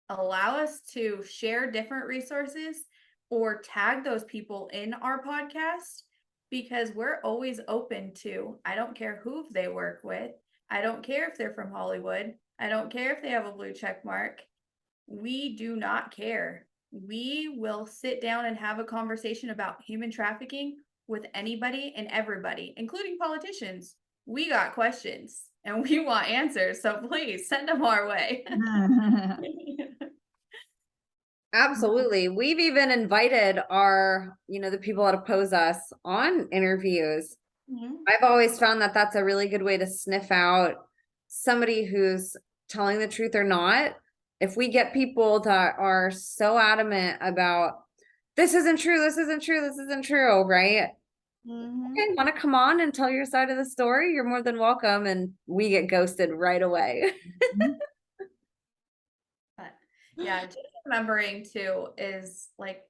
allow us to share different resources or tag those people in our podcast, because we're always open to, I don't care who they work with. I don't care if they're from Hollywood. I don't care if they have a blue check mark. We do not care. We will sit down and have a conversation about human trafficking with anybody and everybody, including politicians. We got questions and we want answers. So please send them our way. Absolutely. We've even invited the people that oppose us on interviews. Mm-hmm. I've always found that that's a really good way to sniff out somebody who's telling the truth or not. If we get people that are so adamant about, this isn't true, this isn't true, this isn't true, right? Mm-hmm. Okay, want to come on and tell your side of the story? You're more than welcome. And we get ghosted right away. But yeah, just remembering too is, like,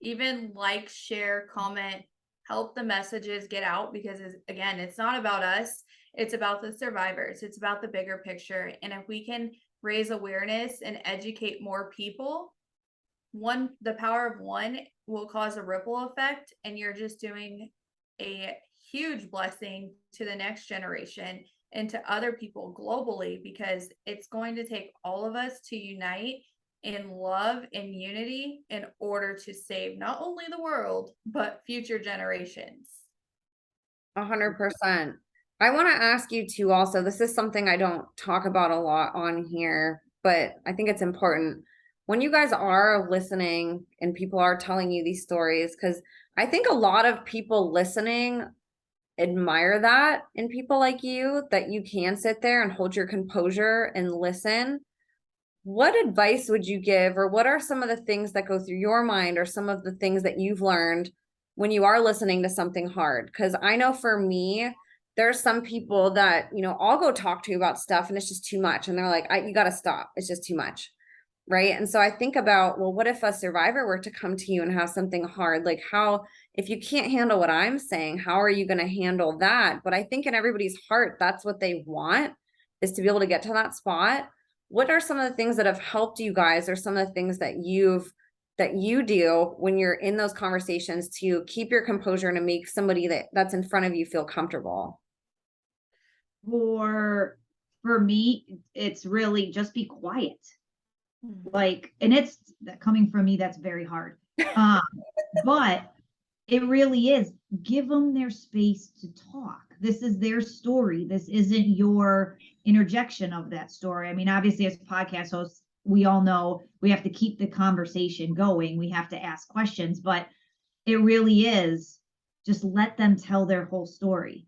even like, share, comment, help the messages get out, because again, it's not about us. It's about the survivors. It's about the bigger picture. And if we can raise awareness and educate more people, the power of one will cause a ripple effect, and you're just doing a huge blessing to the next generation and to other people globally, because it's going to take all of us to unite in love and unity in order to save not only the world, but future generations. 100%. I want to ask you too, also, this is something I don't talk about a lot on here, but I think it's important. When you guys are listening and people are telling you these stories, because I think a lot of people listening admire that in people like you, that you can sit there and hold your composure and listen. What advice would you give, or what are some of the things that go through your mind, or some of the things that you've learned when you are listening to something hard? Because I know for me, there's some people that, I'll go talk to about stuff and it's just too much. And they're like, you got to stop. It's just too much. Right. And so I think about, well, what if a survivor were to come to you and have something hard? Like, how, if you can't handle what I'm saying, how are you going to handle that? But I think in everybody's heart, that's what they want, is to be able to get to that spot. what are some of the things that have helped you guys, or some of the things that you do when you're in those conversations to keep your composure and to make somebody that's in front of you feel comfortable? For me, it's really just be quiet. Mhm. Like, and it's coming from me, that's very hard. But it really is. Give them their space to talk. This is their story. This isn't your interjection of that story. I mean, obviously, as podcast hosts, we all know we have to keep the conversation going. We have to ask questions, but it really is just let them tell their whole story.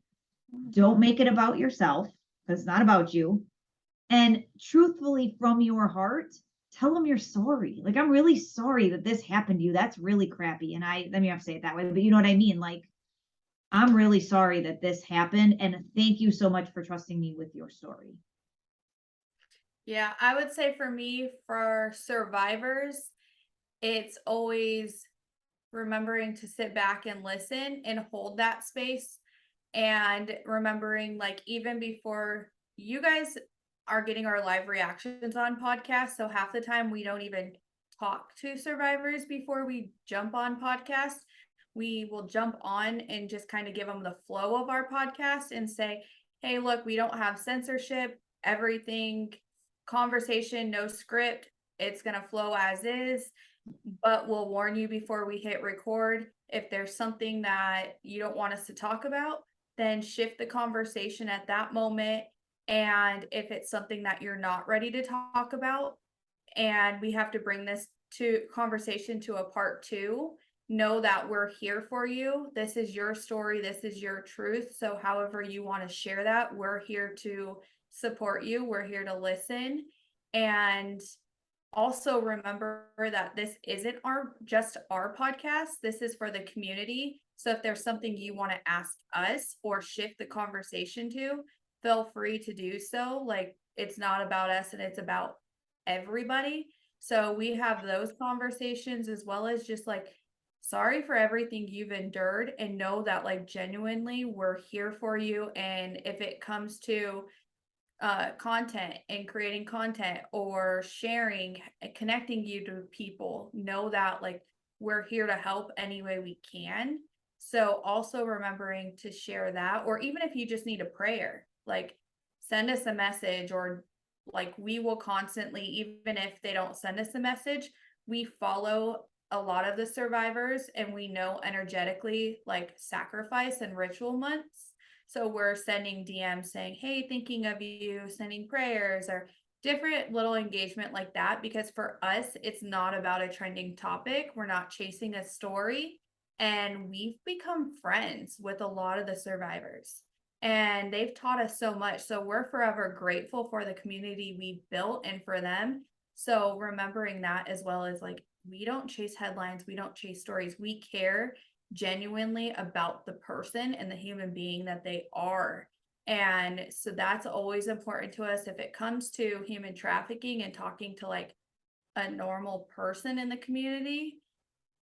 Don't make it about yourself, because it's not about you. And truthfully, from your heart, tell them you're sorry. Like, I'm really sorry that this happened to you. That's really crappy. And I mean, I have to say it that way, but you know what I mean? Like, I'm really sorry that this happened. And thank you so much for trusting me with your story. Yeah, I would say for me, for survivors, it's always remembering to sit back and listen and hold that space, and remembering, like, even before you guys are getting our live reactions on podcasts, so half the time we don't even talk to survivors before we jump on podcasts. We will jump on and just kind of give them the flow of our podcast and say, hey, look, we don't have censorship, everything conversation, no script, it's going to flow as is, but we'll warn you before we hit record. If there's something that you don't want us to talk about, then shift the conversation at that moment. And if it's something that you're not ready to talk about, and we have to bring this to conversation to a part 2, know that we're here for you. This is your story. This is your truth. So however you want to share that, we're here to support you. We're here to listen. And also remember that this isn't just our podcast. This is for the community. So if there's something you want to ask us or shift the conversation to, feel free to do so. Like, it's not about us and it's about everybody. So we have those conversations, as well as just like, sorry for everything you've endured, and know that, like, genuinely we're here for you. And if it comes to content and creating content or sharing and connecting you to people, know that, like, we're here to help any way we can. So also remembering to share that, or even if you just need a prayer, like, send us a message, or like, we will constantly, even if they don't send us a message, we follow a lot of the survivors, and we know energetically, like, sacrifice and ritual months. So we're sending DMs saying, hey, thinking of you, sending prayers, or different little engagement like that. Because for us, it's not about a trending topic. We're not chasing a story. And we've become friends with a lot of the survivors, and they've taught us so much. So we're forever grateful for the community we've built and for them. So remembering that, as well as, like, we don't chase headlines, we don't chase stories. We care genuinely about the person and the human being that they are. And so that's always important to us. If it comes to human trafficking and talking to, like, a normal person in the community,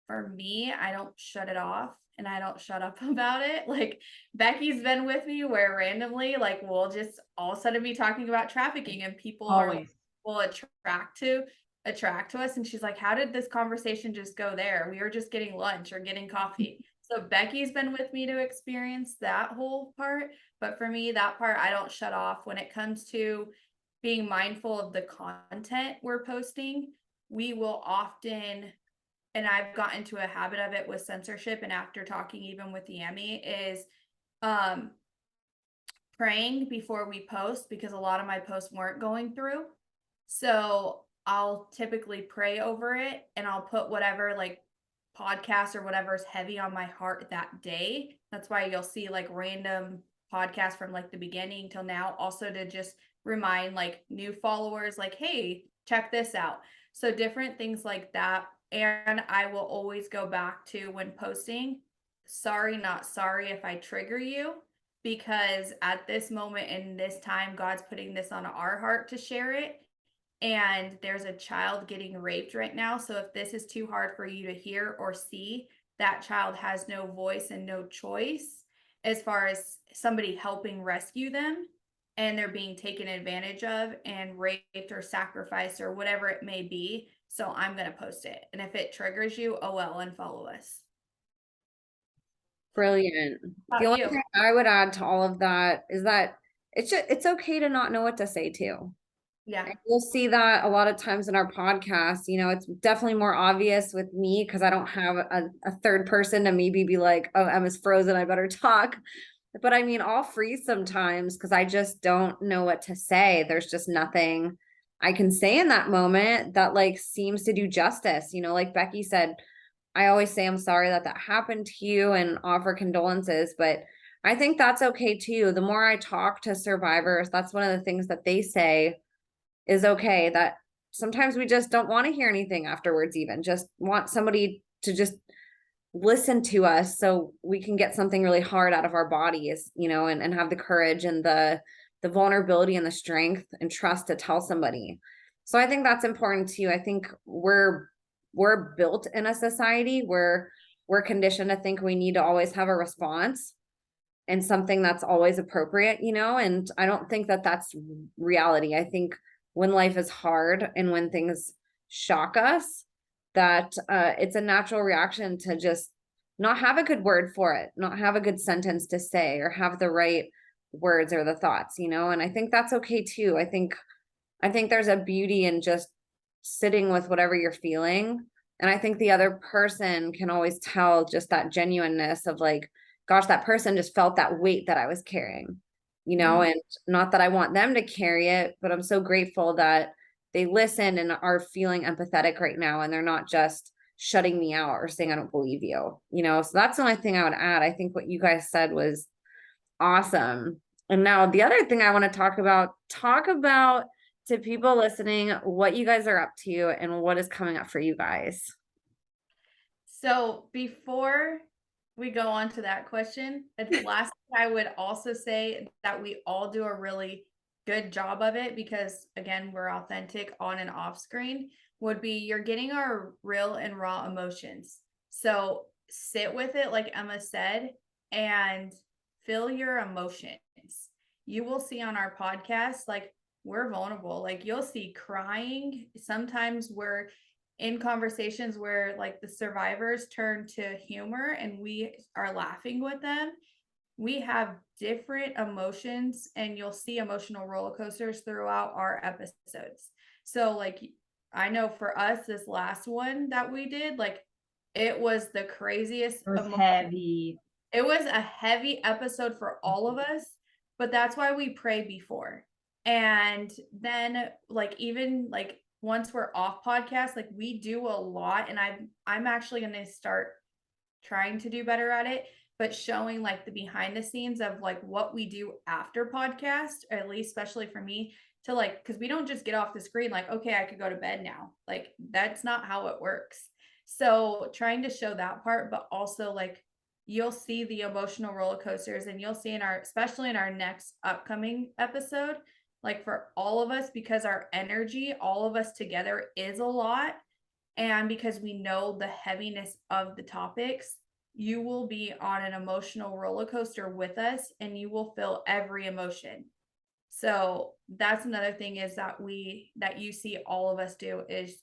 for me, I don't shut it off and I don't shut up about it. Like, Becky's been with me where randomly, like, we'll just all of a sudden be talking about trafficking, and people Always. will attract to us, and she's like, how did this conversation just go there? We were just getting lunch or getting coffee. So Becky's been with me to experience that whole part. But for me, that part, I don't shut off. When it comes to being mindful of the content we're posting, we will often, and I've gotten into a habit of it with censorship, and after talking even with Yami, is praying before we post, because a lot of my posts weren't going through. So I'll typically pray over it, and I'll put whatever, like, podcast or whatever is heavy on my heart that day. That's why you'll see, like, random podcasts from, like, the beginning till now, also to just remind, like, new followers, like, hey, check this out. So different things like that. And I will always go back to, when posting, sorry, not sorry if I trigger you, because at this moment in this time, God's putting this on our heart to share it. And there's a child getting raped right now. So if this is too hard for you to hear or see, that child has no voice and no choice as far as somebody helping rescue them. and they're being taken advantage of and raped or sacrificed or whatever it may be. So I'm going to post it. And if it triggers you, oh well, unfollow us. Brilliant. How The about only you? thing I would add to all of that is that it's okay to not know what to say too. Yeah. And you'll see that a lot of times in our podcast. You know, it's definitely more obvious with me because I don't have a third person to maybe be like, oh, Emma's frozen, I better talk. But I mean, I'll freeze sometimes because I just don't know what to say. There's just nothing I can say in that moment that like seems to do justice. You know, like Becky said, I always say I'm sorry that that happened to you and offer condolences, but I think that's okay too. The more I talk to survivors, that's one of the things that they say is okay, that sometimes we just don't want to hear anything afterwards, even just want somebody to just listen to us so we can get something really hard out of our bodies, you know, and have the courage and the vulnerability and the strength and trust to tell somebody. So I think that's important too. I think we're built in a society where we're conditioned to think we need to always have a response and something that's always appropriate, you know, and I don't think that that's reality. I think when life is hard and when things shock us, that it's a natural reaction to just not have a good word for it, not have a good sentence to say, or have the right words or the thoughts, you know, and I think that's okay too. I think there's a beauty in just sitting with whatever you're feeling. And I think the other person can always tell just that genuineness of like, gosh, that person just felt that weight that I was carrying, you know, and not that I want them to carry it, but I'm so grateful that they listen and are feeling empathetic right now. And they're not just shutting me out or saying, I don't believe you, you know? So that's the only thing I would add. I think what you guys said was awesome. And now the other thing I want to talk about to people listening, what you guys are up to and what is coming up for you guys. So before we go on to that question, the last thing I would also say that we all do a really good job of it, because again, we're authentic on and off screen, would be you're getting our real and raw emotions. So sit with it, like Emma said, and feel your emotions. You will see on our podcast, like, we're vulnerable. Like, you'll see crying. Sometimes we're in conversations where like the survivors turn to humor and we are laughing with them. We have different emotions, and you'll see emotional roller coasters throughout our episodes. So like, I know for us, this last one that we did, like, it was the craziest. It was heavy. It was a heavy episode for all of us, but that's why we pray before. And then like, even like once we're off podcast, like we do a lot, and I'm actually going to start trying to do better at it, but showing like the behind the scenes of like what we do after podcast, or at least especially for me, to like, because we don't just get off the screen like, okay, I could go to bed now. Like, that's not how it works. So trying to show that part, but also like, you'll see the emotional roller coasters, and you'll see in our, especially in our next upcoming episode, like for all of us, because our energy, all of us together, is a lot. And because we know the heaviness of the topics, you will be on an emotional roller coaster with us, and you will feel every emotion. So that's another thing, is that you see all of us do, is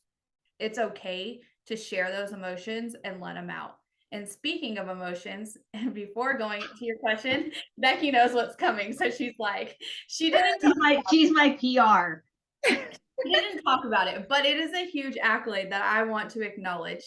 it's okay to share those emotions and let them out. And speaking of emotions, and before going to your question, Becky knows what's coming. So she's like, she's my PR. We didn't talk about it, but it is a huge accolade that I want to acknowledge.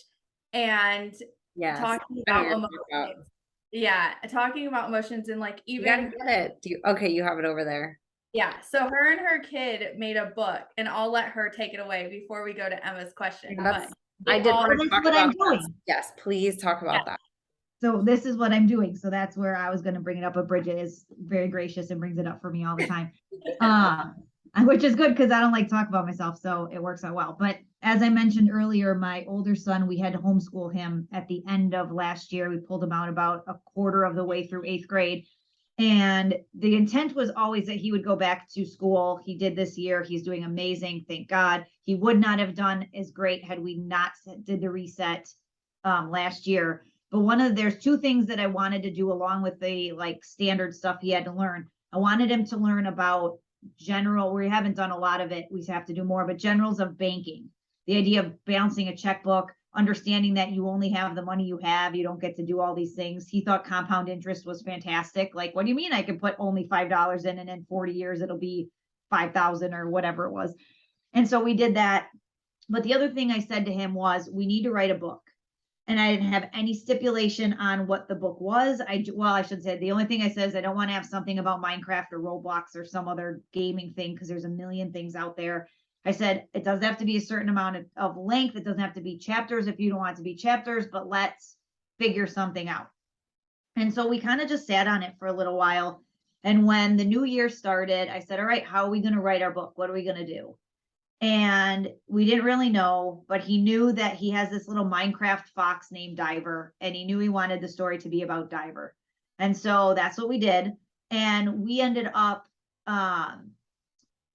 And Yes, talking about emotions. Yeah, talking about emotions, and like, even you gotta get it. Okay, you have it over there. Yeah, so her and her kid made a book, and I'll let her take it away before we go to Emma's question. Yeah, I did want to talk about I'm doing. Yes, please talk about that. So this is what I'm doing. So that's where I was going to bring it up, but Bridget is very gracious and brings it up for me all the time. Which is good, because I don't like to talk about myself, so it works out well. But as I mentioned earlier, my older son, we had to homeschool him at the end of last year. We pulled him out about a quarter of the way through 8th grade. And the intent was always that he would go back to school. He did this year. He's doing amazing. Thank God. He would not have done as great had we not did the reset last year. But there's two things that I wanted to do along with the like standard stuff he had to learn. I wanted him to learn about we haven't done a lot of it. We have to do more, but generals of banking, the idea of balancing a checkbook, understanding that you only have the money you have. You don't get to do all these things. He thought compound interest was fantastic. Like, what do you mean I can put only $5 in and in 40 years, it'll be 5,000 or whatever it was. And so we did that. But the other thing I said to him was, we need to write a book. And I didn't have any stipulation on what the book was. I should say, the only thing I said is I don't want to have something about Minecraft or Roblox or some other gaming thing, because there's a million things out there. I said, it doesn't have to be a certain amount of length. It doesn't have to be chapters if you don't want it to be chapters, but let's figure something out. And so we kind of just sat on it for a little while. And when the new year started, I said, all right, how are we going to write our book? What are we going to do? And we didn't really know, but he knew that he has this little Minecraft fox named Diver, and he knew he wanted the story to be about Diver. And so that's what we did. And we ended up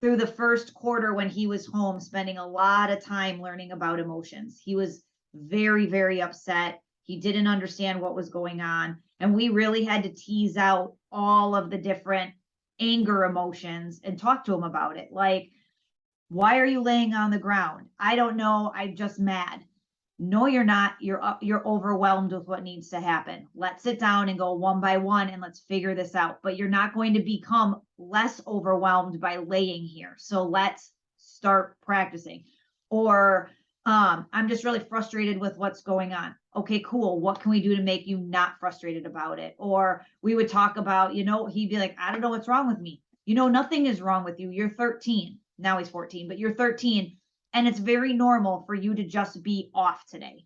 through the first quarter, when he was home, spending a lot of time learning about emotions. He was very, very upset. He didn't understand what was going on. And we really had to tease out all of the different anger emotions and talk to him about it. Like, why are you laying on the ground? I don't know. I'm just mad. No, you're not. You're overwhelmed with what needs to happen. Let's sit down and go one by one and let's figure this out. But you're not going to become less overwhelmed by laying here. So let's start practicing. Or I'm just really frustrated with what's going on. Okay, cool. What can we do to make you not frustrated about it? Or we would talk about, he'd be like, I don't know what's wrong with me. Nothing is wrong with you. You're 13. Now he's 14, but you're 13. And it's very normal for you to just be off today.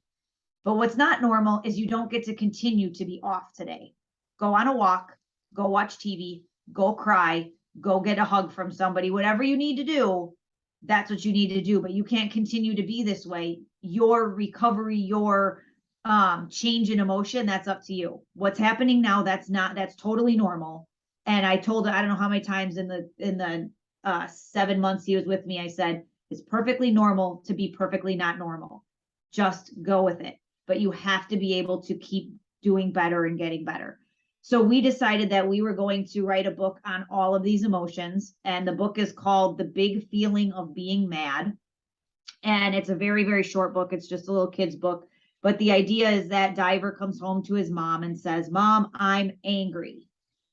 But what's not normal is you don't get to continue to be off today. Go on a walk, go watch TV, go cry, go get a hug from somebody, whatever you need to do, that's what you need to do. But you can't continue to be this way. Your recovery, your change in emotion, that's up to you. What's happening now, that's totally normal. And I told her, I don't know how many times in the 7 months he was with me, I said, it's perfectly normal to be perfectly not normal. Just go with it. But you have to be able to keep doing better and getting better. So we decided that we were going to write a book on all of these emotions. And the book is called The Big Feeling of Being Mad. And it's a very, very short book. It's just a little kid's book. But the idea is that Diver comes home to his mom and says, Mom, I'm angry.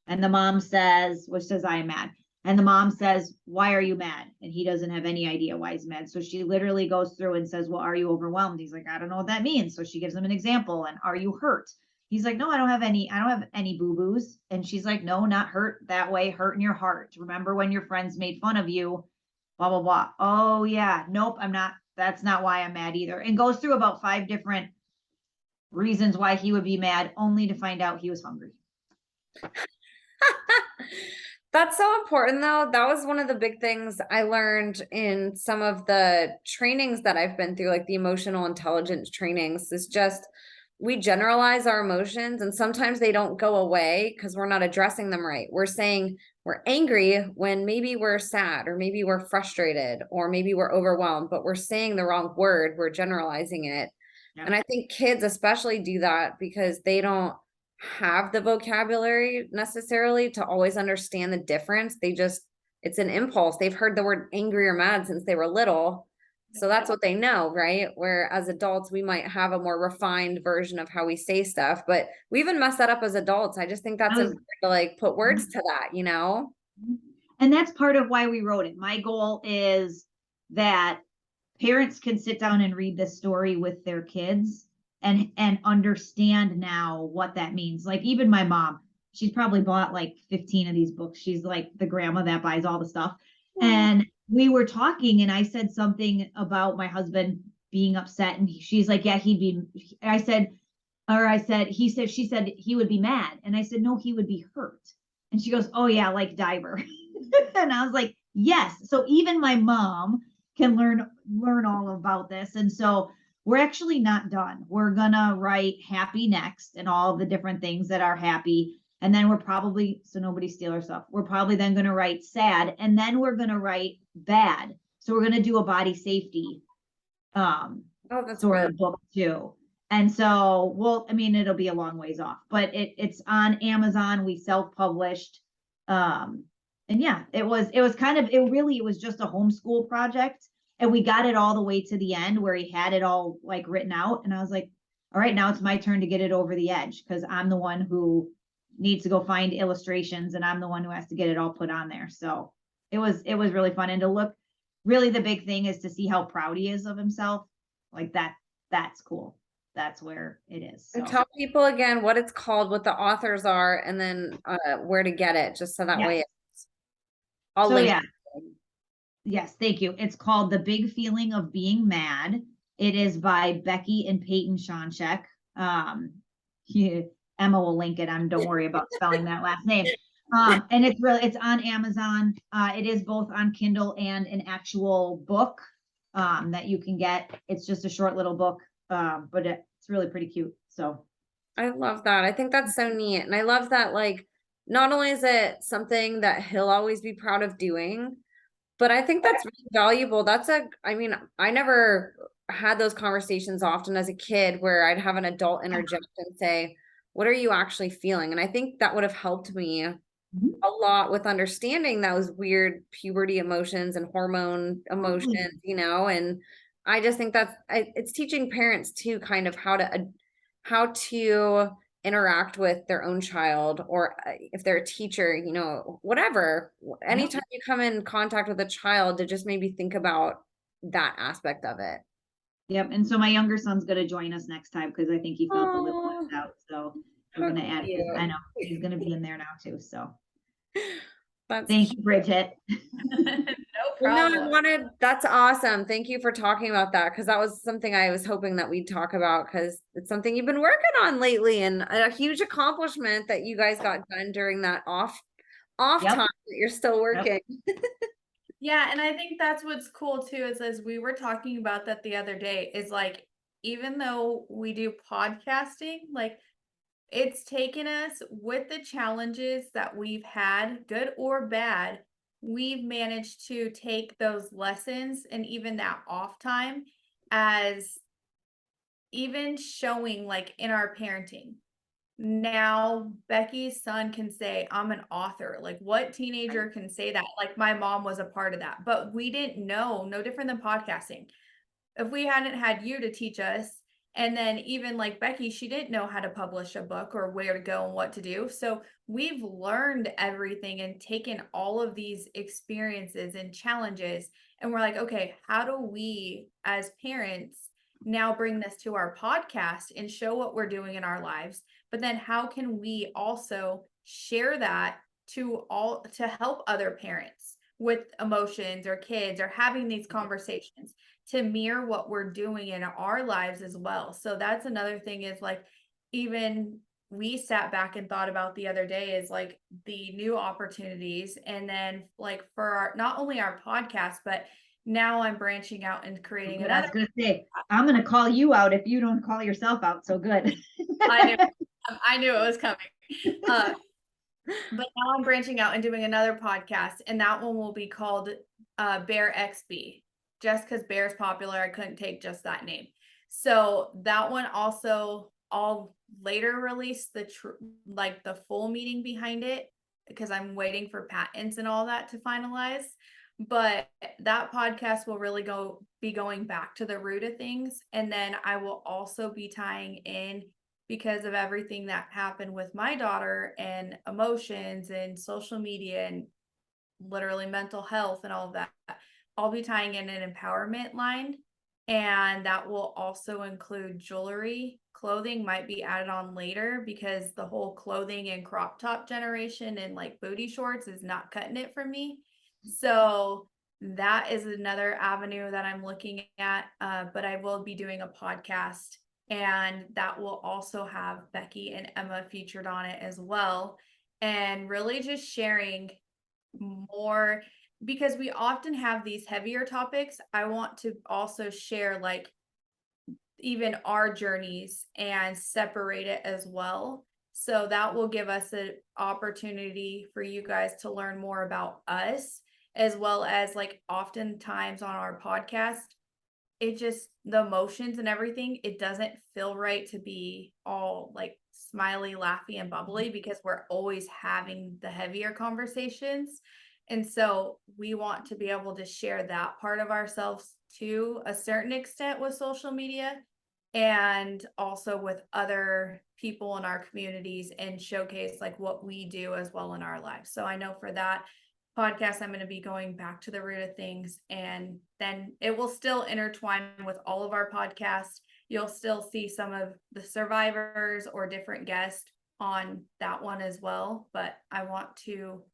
And the mom says, I am mad. And the mom says, why are you mad? And he doesn't have any idea why he's mad. So she literally goes through and says, well, are you overwhelmed? He's like, I don't know what that means. So she gives him an example. And are you hurt? He's like, no, I don't have any boo-boos. And she's like, no, not hurt that way, hurt in your heart. Remember when your friends made fun of you, blah, blah, blah. Oh yeah, nope, I'm not, that's not why I'm mad either. And goes through about 5 different reasons why he would be mad, only to find out he was hungry. That's so important though. That was one of the big things I learned in some of the trainings that I've been through, like the emotional intelligence trainings, is just we generalize our emotions and sometimes they don't go away because we're not addressing them right. We're saying we're angry when maybe we're sad or maybe we're frustrated or maybe we're overwhelmed, but we're saying the wrong word. We're generalizing it. Yeah. And I think kids especially do that because they don't have the vocabulary necessarily to always understand the difference. It's an impulse. They've heard the word angry or mad since they were little. So that's what they know, right? Where as adults, we might have a more refined version of how we say stuff, but we even mess that up as adults. I just think that's important to put words to that, And that's part of why we wrote it. My goal is that parents can sit down and read this story with their kids and understand now what that means. Like even my mom, she's probably bought like 15 of these books. She's like the grandma that buys all the stuff. Yeah. And we were talking and I said something about my husband being upset and she's like, yeah, she said he would be mad. And I said, no, he would be hurt. And she goes, oh yeah, like Diver. And I was like, yes. So even my mom can learn all about this. And so we're actually not done. We're gonna write happy next and all of the different things that are happy. And then we're probably, so nobody steal our stuff, we're probably then gonna write sad and then we're gonna write bad. So we're gonna do a body safety sort of book too. And so it'll be a long ways off, but it's on Amazon. We self-published. And yeah, it was it was just a homeschool project. And we got it all the way to the end where he had it all like written out. And I was like, all right, now it's my turn to get it over the edge because I'm the one who needs to go find illustrations and I'm the one who has to get it all put on there. So it was really fun. And to look, really the big thing is to see how proud he is of himself. Like that's cool. That's where it is. And So tell people again what it's called, what the authors are, and then where to get it, just so that way I'll so link. yeah. Yes, thank you. It's called The Big Feeling of Being Mad. It is by Becky and Peyton Shonchek. Yeah, Emma will link it. Don't worry about spelling that last name. And it's on Amazon. It is both on Kindle and an actual book that you can get. It's just a short little book, but it's really pretty cute. So I love that. I think that's so neat. And I love that, like, not only is it something that he'll always be proud of doing, but I think that's really valuable. I mean, I never had those conversations often as a kid where I'd have an adult interject and say, what are you actually feeling? And I think that would have helped me a lot with understanding those weird puberty emotions and hormone emotions, you know, and I just think it's teaching parents too, kind of how to interact with their own child, or if they're a teacher, you know, whatever, anytime you come in contact with a child, to just maybe think about that aspect of it. Yep. And so my younger son's going to join us next time because I think he felt a little Oh, left out. So we're going to add his, I know he's going to be in there now too. So thank you, Bridget. No No, problem. that's awesome. Thank you for talking about that, because that was something I was hoping that we'd talk about, because it's something you've been working on lately, and a huge accomplishment that you guys got done during that off Yep. time that you're still working. Yeah, and I think that's what's cool too, is as we were talking about that the other day, is like, even though we do podcasting, like it's taken us with the challenges that we've had, good or bad, we've managed to take those lessons and even that off time as even showing like in our parenting. Now Becky's son can say, I'm an author. Like, what teenager can say that? Like, my mom was a part of that, but we didn't know, no different than podcasting. If we hadn't had you to teach us, and then even like Becky, she didn't know how to publish a book or where to go and what to do. So we've learned everything and taken all of these experiences and challenges. And we're like, okay, how do we as parents now bring this to our podcast and show what we're doing in our lives? But then how can we also share that to help other parents with emotions or kids, or having these conversations to mirror what we're doing in our lives as well. So that's another thing, is like, even we sat back and thought about the other day, is like the new opportunities. And then like for our, not only our podcast, but now I'm branching out and creating I was another. going to say, I'm going to call you out if you don't call yourself out. So good. I knew it was coming. But now I'm branching out and doing another podcast, and that one will be called Bear XB. Just because Bear's popular, I couldn't take just that name. So that one also, I'll later release the full meaning behind it, because I'm waiting for patents and all that to finalize. But that podcast will really be going back to the root of things. And then I will also be tying in, because of everything that happened with my daughter and emotions and social media and literally mental health and all of that, I'll be tying in an empowerment line. And that will also include jewelry. Clothing might be added on later, because the whole clothing and crop top generation and like booty shorts is not cutting it for me. So that is another avenue that I'm looking at. But I will be doing a podcast, and that will also have Becky and Emma featured on it as well. And really just sharing more, because we often have these heavier topics. I want to also share like even our journeys and separate it as well. So that will give us an opportunity for you guys to learn more about us, as well as like oftentimes on our podcast, it just, the emotions and everything, it doesn't feel right to be all like smiley, laughy, and bubbly, because we're always having the heavier conversations. And so we want to be able to share that part of ourselves to a certain extent with social media, and also with other people in our communities, and showcase like what we do as well in our lives. So I know for that podcast, I'm going to be going back to the root of things, and then it will still intertwine with all of our podcasts. You'll still see some of the survivors or different guests on that one as well, but I want to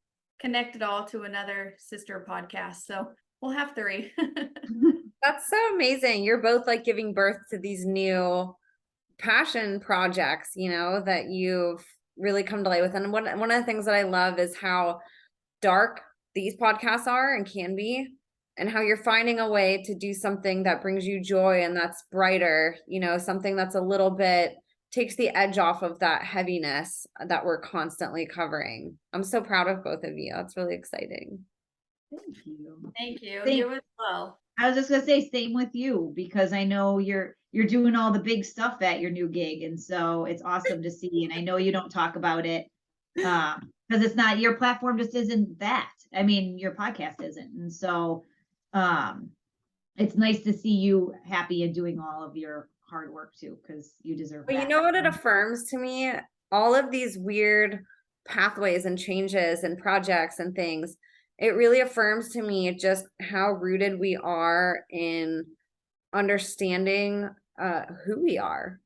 connect it all to another sister podcast. So we'll have 3. That's so amazing. You're both like giving birth to these new passion projects, you know, that you've really come to light with. And one of the things that I love is how dark these podcasts are and can be, and how you're finding a way to do something that brings you joy and that's brighter, you know, something that's a little bit takes the edge off of that heaviness that we're constantly covering. I'm so proud of both of you. That's really exciting. Thank you. Thank you. Thank- You as well. I was just gonna say same with you, because I know you're doing all the big stuff at your new gig, and so it's awesome to see. And I know you don't talk about it because it's not your platform, just isn't that. I mean, your podcast isn't, and so it's nice to see you happy and doing all of your hard work too, because you deserve Well, that. you know what it affirms to me? All of these weird pathways and changes and projects and things, it really affirms to me just how rooted we are in understanding who we are,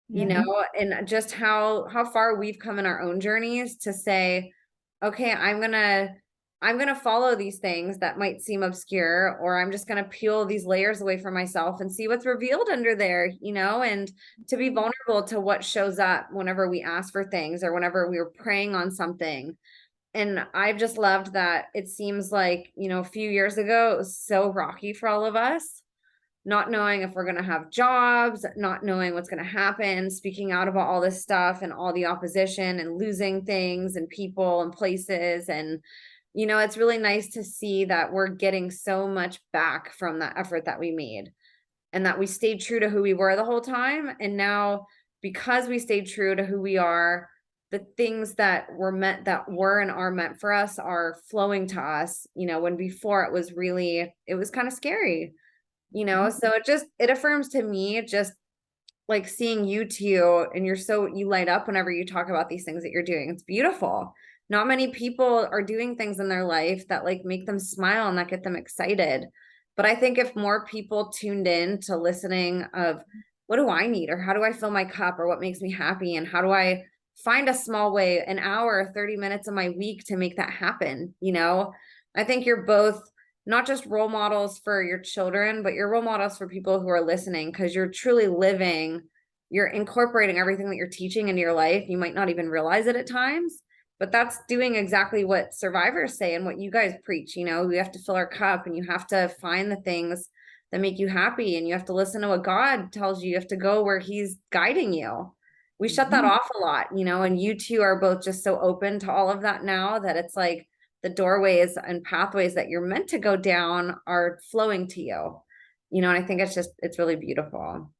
you Yeah. know, and just how far we've come in our own journeys to say, okay, I'm gonna follow these things that might seem obscure, or I'm just gonna peel these layers away from myself and see what's revealed under there, you know, and to be vulnerable to what shows up whenever we ask for things or whenever we were praying on something. And I've just loved that. It seems like, you know, a few years ago, it was so rocky for all of us, not knowing if we're going to have jobs, not knowing what's going to happen, speaking out about all this stuff and all the opposition and losing things and people and places. And, you know, it's really nice to see that we're getting so much back from that effort that we made, and that we stayed true to who we were the whole time. And now, because we stayed true to who we are, the things that were and are meant for us are flowing to us, you know, when before it was kind of scary, you know. So it affirms to me, just like seeing you two, and you light up whenever you talk about these things that you're doing. It's beautiful. Not many people are doing things in their life that like make them smile and that get them excited. But I think if more people tuned in to listening of what do I need, or how do I fill my cup, or what makes me happy, and how do I find a small way, an hour, 30 minutes of my week to make that happen, you know, I think you're both not just role models for your children, but you're role models for people who are listening, because you're truly you're incorporating everything that you're teaching into your life. You might not even realize it at times, but that's doing exactly what survivors say and what you guys preach. You know, we have to fill our cup, and you have to find the things that make you happy, and you have to listen to what God tells you. You have to go where he's guiding you. We shut that off a lot, you know, and you two are both just so open to all of that now that it's like the doorways and pathways that you're meant to go down are flowing to you, you know, and I think it's really beautiful.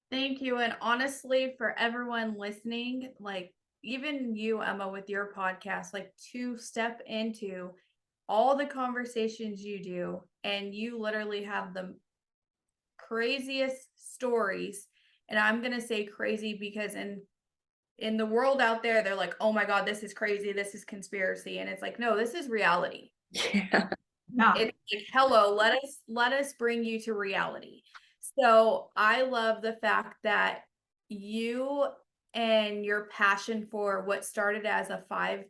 Thank you. And honestly, for everyone listening, like even you, Emma, with your podcast, like to step into all the conversations you do, and you literally have the craziest stories. And I'm going to say crazy because in the world out there, they're like, oh my God, this is crazy. This is conspiracy. And it's like, no, this is reality. Yeah. It's like, hello, let us bring you to reality. So I love the fact that you and your passion for what started as a 5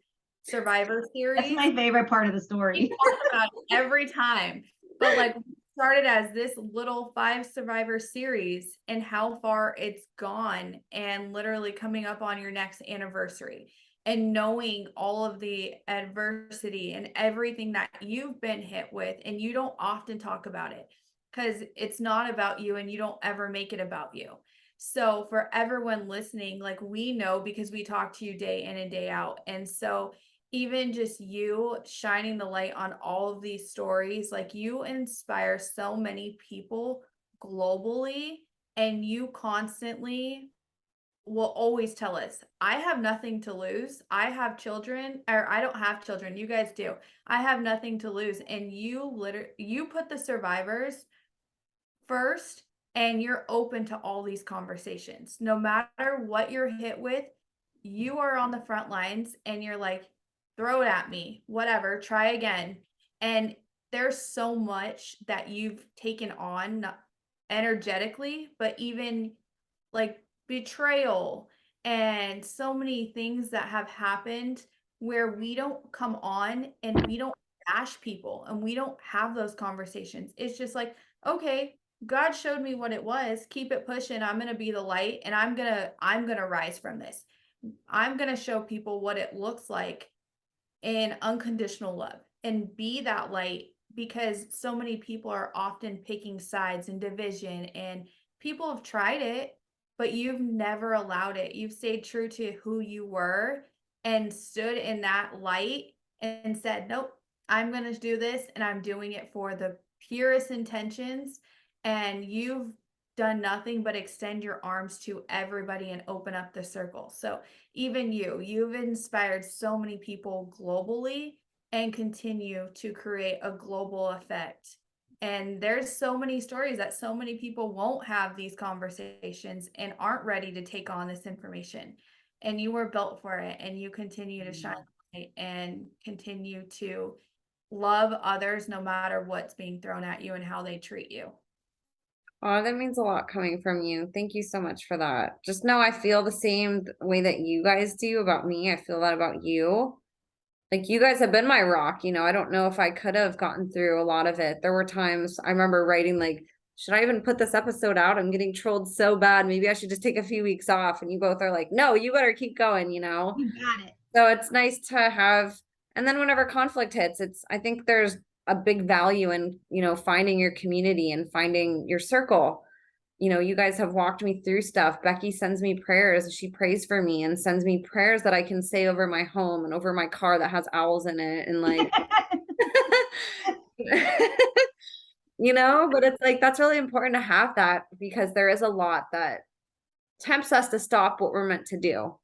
survivor series. That's my favorite part of the We story. talk about it every time, but like started as this little 5 survivor series, and how far it's gone, and literally coming up on your next anniversary, and knowing all of the adversity and everything that you've been hit with, and you don't often talk about it because it's not about you, and you don't ever make it about you. So for everyone listening, like we know because we talk to you day in and day out. And so even just you shining the light on all of these stories, like you inspire so many people globally, and you constantly will always tell us, I have nothing to lose. I have children, or I don't have children. You guys do. I have nothing to lose. And you put the survivors first, and you're open to all these conversations. No matter what you're hit with, you are on the front lines and you're like, throw it at me, whatever, try again. And there's so much that you've taken on, not energetically, but even like betrayal and so many things that have happened where we don't come on and we don't bash people and we don't have those conversations. It's just like, okay, God showed me what it was. Keep it pushing. I'm going to be the light, and I'm going to rise from this. I'm going to show people what it looks like in unconditional love and be that light, because so many people are often picking sides and division, and people have tried it, but you've never allowed it. You've stayed true to who you were and stood in that light and said, nope, I'm going to do this, and I'm doing it for the purest intentions. And you've done nothing but extend your arms to everybody and open up the circle. So even you've inspired so many people globally and continue to create a global effect. And there's so many stories that so many people won't have these conversations and aren't ready to take on this information. And you were built for it, and you continue to shine light and continue to love others no matter what's being thrown at you and how they treat you. Oh, that means a lot coming from you. Thank you so much for that. Just know I feel the same way that you guys do about me. I feel that about you. Like, you guys have been my rock. I don't know if I could have gotten through a lot of it. There were times I remember writing like, should I even put this episode out? I'm getting trolled so bad. Maybe I should just take a few weeks off. And you both are like, no, you better keep going, You got it. So it's nice to have, and then whenever conflict hits, I think there's a big value in, finding your community and finding your circle. You guys have walked me through stuff. Becky sends me prayers. She prays for me and sends me prayers that I can say over my home and over my car that has owls in it. And like, but it's like, that's really important to have that, because there is a lot that tempts us to stop what we're meant to do.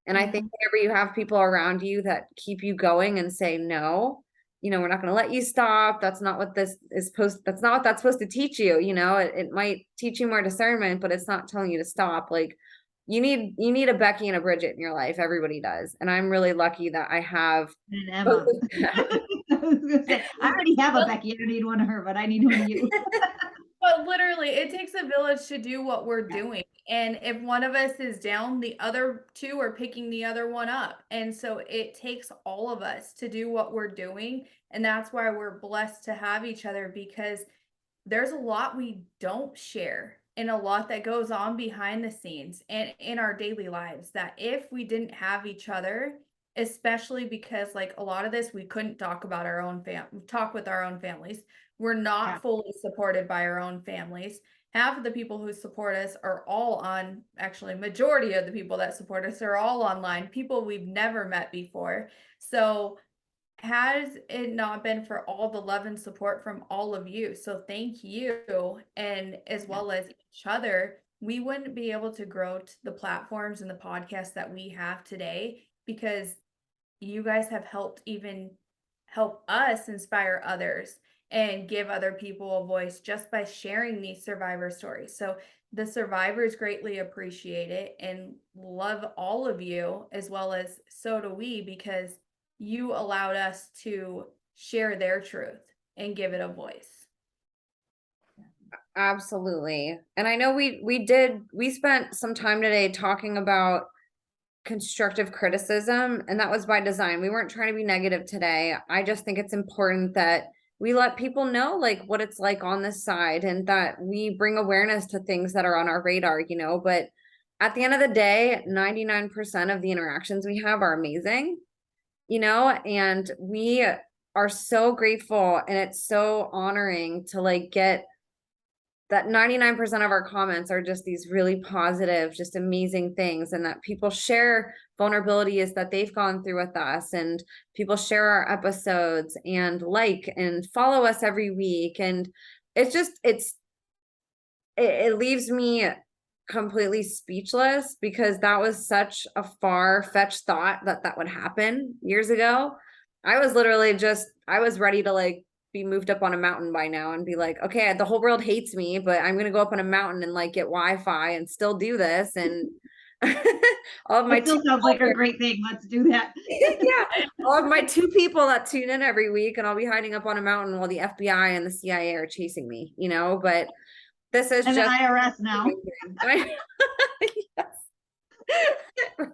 And I think whenever you have people around you that keep you going and say, no, we're not going to let you stop. That's not what that's not what that's supposed to teach you. It might teach you more discernment, but it's not telling you to stop. Like, you need a Becky and a Bridget in your life. Everybody does. And I'm really lucky that I have And Emma. I was gonna say, I already have a Becky. I don't need one of her, but I need one of you. But literally, it takes a village to do what we're doing. And if one of us is down, the other two are picking the other one up. And so it takes all of us to do what we're doing. And that's why we're blessed to have each other, because there's a lot we don't share and a lot that goes on behind the scenes and in our daily lives that if we didn't have each other, especially because like a lot of this, we couldn't talk about talk with our own families. We're not fully supported by our own families. Half of the people who support us are actually majority of the people that support us are all online, people we've never met before. So has it not been for all the love and support from all of you, so thank you, and as well as each other, we wouldn't be able to grow to the platforms and the podcasts that we have today, because you guys have helped us inspire others and give other people a voice just by sharing these survivor stories. So the survivors greatly appreciate it and love all of you, as well as so do we, because you allowed us to share their truth and give it a voice. Absolutely. And I know we spent some time today talking about constructive criticism, and that was by design. We weren't trying to be negative today. I just think it's important that we let people know like what it's like on this side, and that we bring awareness to things that are on our radar, but at the end of the day, 99% of the interactions we have are amazing. And we are so grateful, and it's so honoring to like get that 99% of our comments are just these really positive, just amazing things. And that people share vulnerabilities that they've gone through with us, and people share our episodes and and follow us every week. And it's just, it leaves me completely speechless because that was such a far-fetched thought that that would happen years ago. I was literally I was ready to like be moved up on a mountain by now and be like, okay, the whole world hates me, but I'm gonna go up on a mountain and like get Wi-Fi and still do this. And all of my It still sounds like a great thing. Let's do that. yeah, all of my 2 people that tune in every week, and I'll be hiding up on a mountain while the FBI and the CIA are chasing me, you know, but this is And the just IRS now. Yes.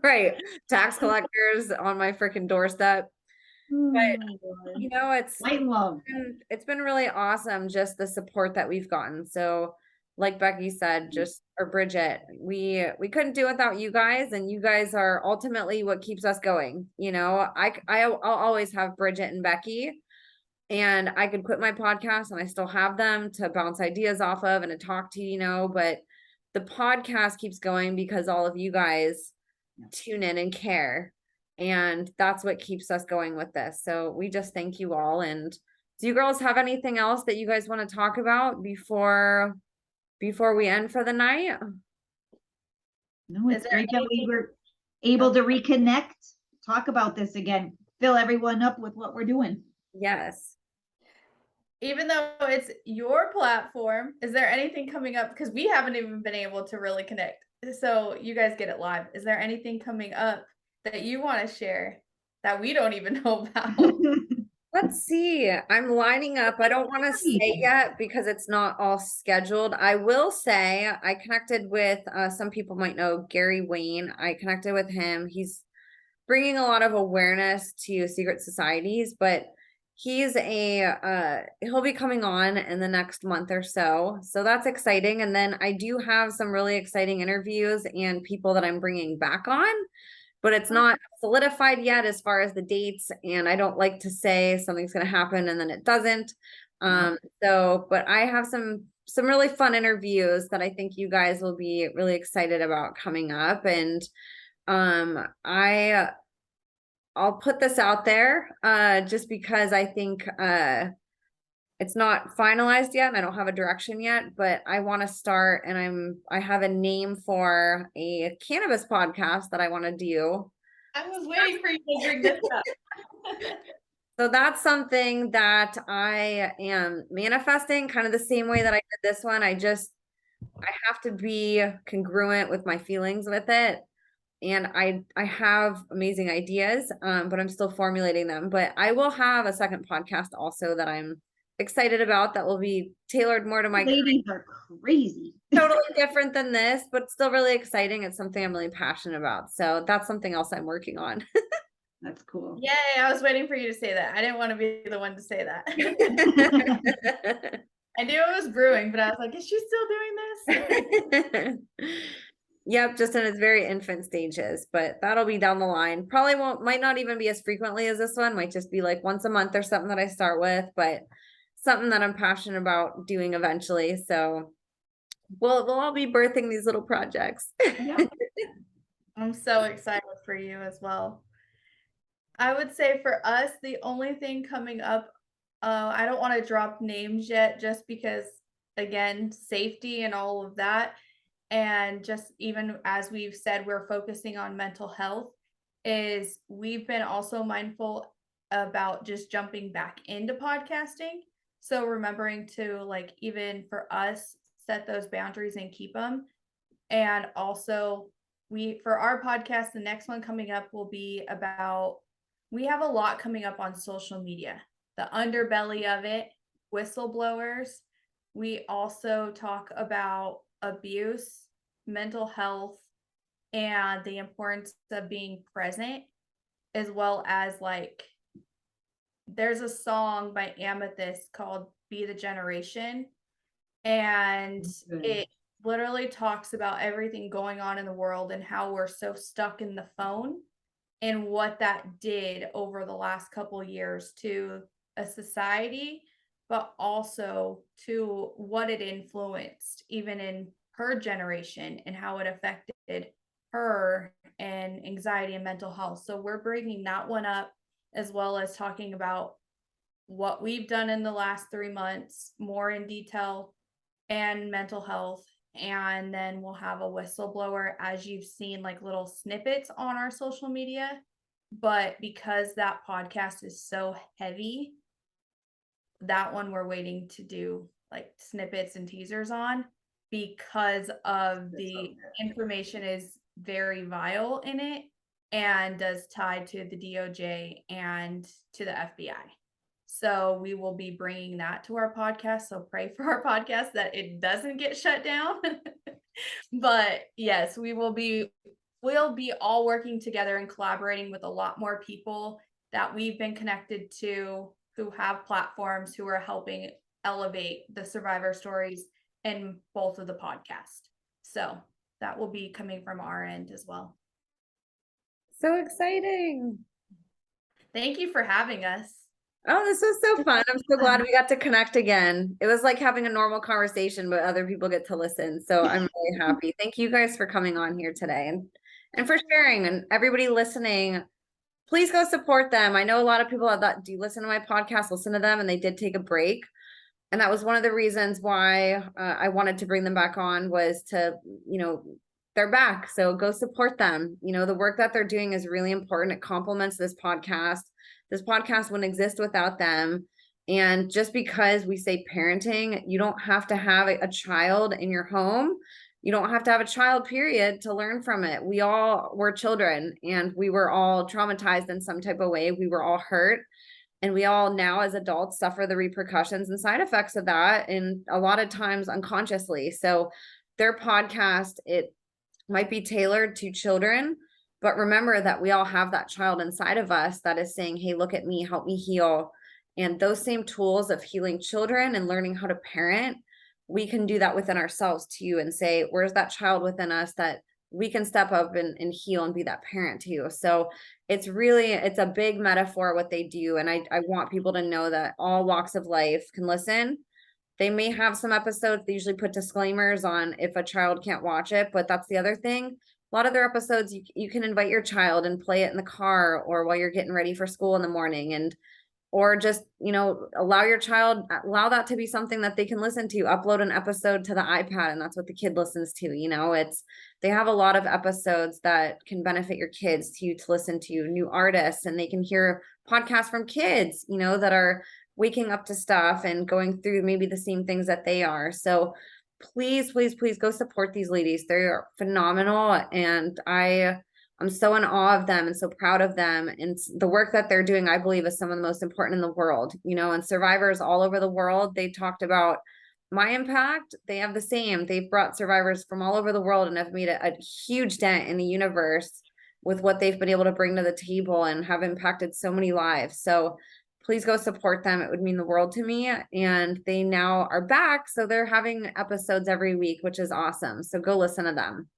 Right. Tax collectors on my freaking doorstep. But you know, Light and love. it's been really awesome just the support that we've gotten. So like Becky said, or Bridget, we couldn't do it without you guys, and you guys are ultimately what keeps us going. You know, I'll always have Bridget and Becky, and I could quit my podcast and I still have them to bounce ideas off of and to talk to, you know, but the podcast keeps going because all of you guys tune in and care. And that's what keeps us going with this. So we just thank you all. And do you girls have anything else that you guys want to talk about before we end for the night? No, it's great that we were able to reconnect, talk about this again, fill everyone up with what we're doing. Yes. Even though it's your platform, is there anything coming up? Because we haven't even been able to really connect. So you guys get it live. Is there anything coming up that you want to share that we don't even know about? Let's see. I'm lining up. I don't want to say yet because it's not all scheduled. I will say I connected with, some people might know Gary Wayne. I connected with him. He's bringing a lot of awareness to secret societies, but he's he'll be coming on in the next month or so. So that's exciting. And then I do have some really exciting interviews and people that I'm bringing back on, but it's not solidified yet as far as the dates. And I don't like to say something's going to happen and then it doesn't. But I have some really fun interviews that I think you guys will be really excited about coming up. And I'll put this out there just because I think it's not finalized yet and I don't have a direction yet, but I want to start, and I have a name for a cannabis podcast that I want to do. I was waiting for you to bring this up. So that's something that I am manifesting kind of the same way that I did this one. I have to be congruent with my feelings with it. And I have amazing ideas, but I'm still formulating them. But I will have a second podcast also that I'm excited about that will be tailored more to my ladies are crazy. Totally different than this, but still really exciting. It's something I'm really passionate about. So that's something else I'm working on. That's cool. Yay, I was waiting for you to say that. I didn't want to be the one to say that. I knew it was brewing, but I was like, is she still doing this? Yep, just in its very infant stages, but that'll be down the line. Probably might not even be as frequently as this one, might just be like once a month or something that I start with, but something that I'm passionate about doing eventually. So we'll all be birthing these little projects. Yep. I'm so excited for you as well. I would say for us, the only thing coming up, I don't want to drop names yet, just because, again, safety and all of that. And just even as we've said, we're focusing on mental health, is we've been also mindful about just jumping back into podcasting. So remembering to, like, even for us, set those boundaries and keep them. And also for our podcast, the next one coming up will be about, we have a lot coming up on social media, the underbelly of it, whistleblowers. We also talk about abuse, mental health, and the importance of being present, as well as, like, there's a song by Amethyst called Be the Generation, and it literally talks about everything going on in the world and how we're so stuck in the phone and what that did over the last couple of years to a society, but also to what it influenced even in her generation and how it affected her and anxiety and mental health. So we're bringing that one up, as well as talking about what we've done in the last 3 months more in detail, and mental health And then we'll have a whistleblower, as you've seen, like little snippets on our social media. But because that podcast is so heavy, that one we're waiting to do like snippets and teasers on, because of the information is very vile in it and does tie to the DOJ and to the FBI. So we will be bringing that to our podcast. So pray for our podcast that it doesn't get shut down. But yes, we'll be all working together and collaborating with a lot more people that we've been connected to, who have platforms, who are helping elevate the survivor stories in both of the podcasts. So that will be coming from our end as well. So exciting. Thank you for having us. Oh, this was so fun. I'm so glad we got to connect again. It was like having a normal conversation, but other people get to listen. So I'm really happy. Thank you guys for coming on here today and for sharing, and everybody listening. Please go support them. I know a lot of people that do listen to my podcast, listen to them, and they did take a break. And that was one of the reasons why I wanted to bring them back on, was to, they're back. So go support them. The work that they're doing is really important. It complements this podcast. This podcast wouldn't exist without them. And just because we say parenting, you don't have to have a child in your home. You don't have to have a child, period, to learn from it. We all were children, and we were all traumatized in some type of way. We were all hurt. And we all now as adults suffer the repercussions and side effects of that, and a lot of times unconsciously. So their podcast, it might be tailored to children, but remember that we all have that child inside of us that is saying, hey, look at me, help me heal. And those same tools of healing children and learning how to parent, we can do that within ourselves too, and say, where's that child within us that we can step up and heal and be that parent too. So it's a big metaphor what they do. And I want people to know that all walks of life can listen. They may have some episodes, they usually put disclaimers on if a child can't watch it, but that's the other thing. A lot of their episodes, you can invite your child and play it in the car or while you're getting ready for school in the morning, or just, allow that to be something that they can listen to. Upload an episode to the iPad, and that's what the kid listens to. They have a lot of episodes that can benefit your kids to listen to, new artists, and they can hear podcasts from kids, that are waking up to stuff and going through maybe the same things that they are. So please, please, please go support these ladies. They are phenomenal. And I'm so in awe of them and so proud of them. And the work that they're doing, I believe, is some of the most important in the world, and survivors all over the world. They talked about my impact. They have the same. They've brought survivors from all over the world and have made a huge dent in the universe with what they've been able to bring to the table and have impacted so many lives. So please go support them. It would mean the world to me. And they now are back. So they're having episodes every week, which is awesome. So go listen to them.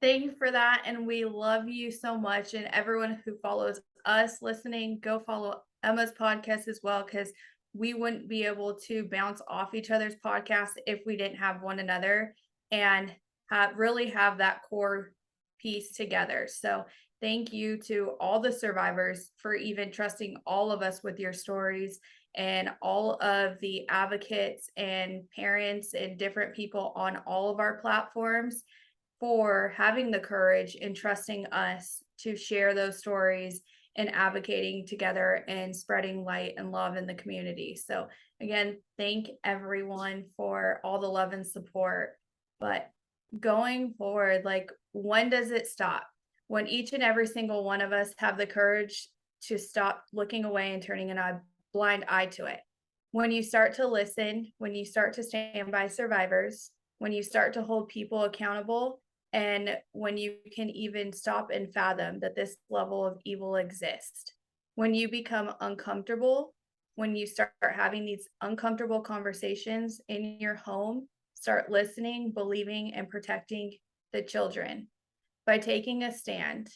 Thank you for that. And we love you so much. And everyone who follows us listening, go follow Emma's podcast as well, because we wouldn't be able to bounce off each other's podcasts if we didn't have one another and really have that core piece together. So thank you to all the survivors for even trusting all of us with your stories, and all of the advocates and parents and different people on all of our platforms for having the courage and trusting us to share those stories and advocating together and spreading light and love in the community. So again, thank everyone for all the love and support. But going forward, when does it stop? When each and every single one of us have the courage to stop looking away and turning a blind eye to it. When you start to listen, when you start to stand by survivors, when you start to hold people accountable, and when you can even stop and fathom that this level of evil exists. When you become uncomfortable, when you start having these uncomfortable conversations in your home, start listening, believing, and protecting the children by taking a stand.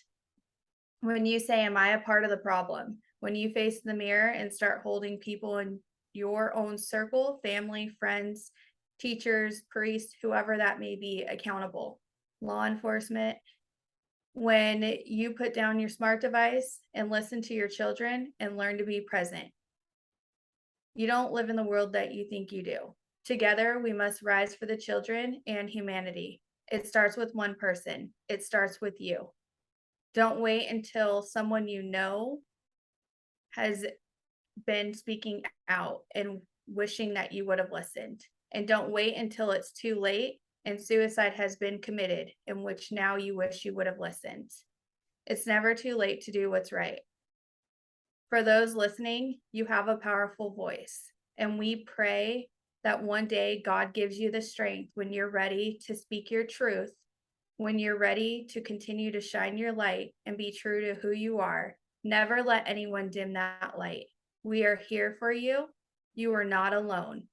When you say, am I a part of the problem? When you face the mirror and start holding people in your own circle, family, friends, teachers, priests, whoever that may be, accountable. Law enforcement, when you put down your smart device and listen to your children and learn to be present. You don't live in the world that you think you do. Together, we must rise for the children and humanity. It starts with one person. It starts with you. Don't wait until someone you know has been speaking out and wishing that you would have listened. And don't wait until it's too late and suicide has been committed, in which now you wish you would have listened. It's never too late to do what's right. For those listening, you have a powerful voice, and we pray that one day God gives you the strength when you're ready to speak your truth, when you're ready to continue to shine your light and be true to who you are. Never let anyone dim that light. We are here for you. You are not alone.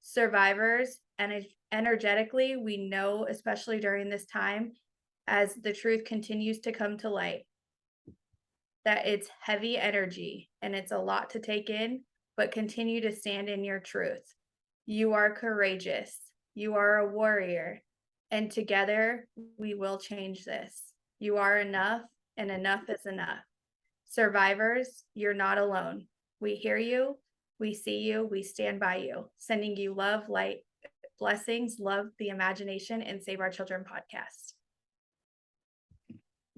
Survivors, and energetically, we know, especially during this time, as the truth continues to come to light, that it's heavy energy and it's a lot to take in, but continue to stand in your truth. You are courageous. You are a warrior. And together we will change this. You are enough, and enough is enough. Survivors, you're not alone. We hear you. We see you. We stand by you. Sending you love, light, blessings, love, the imagination, and Save Our Children podcast.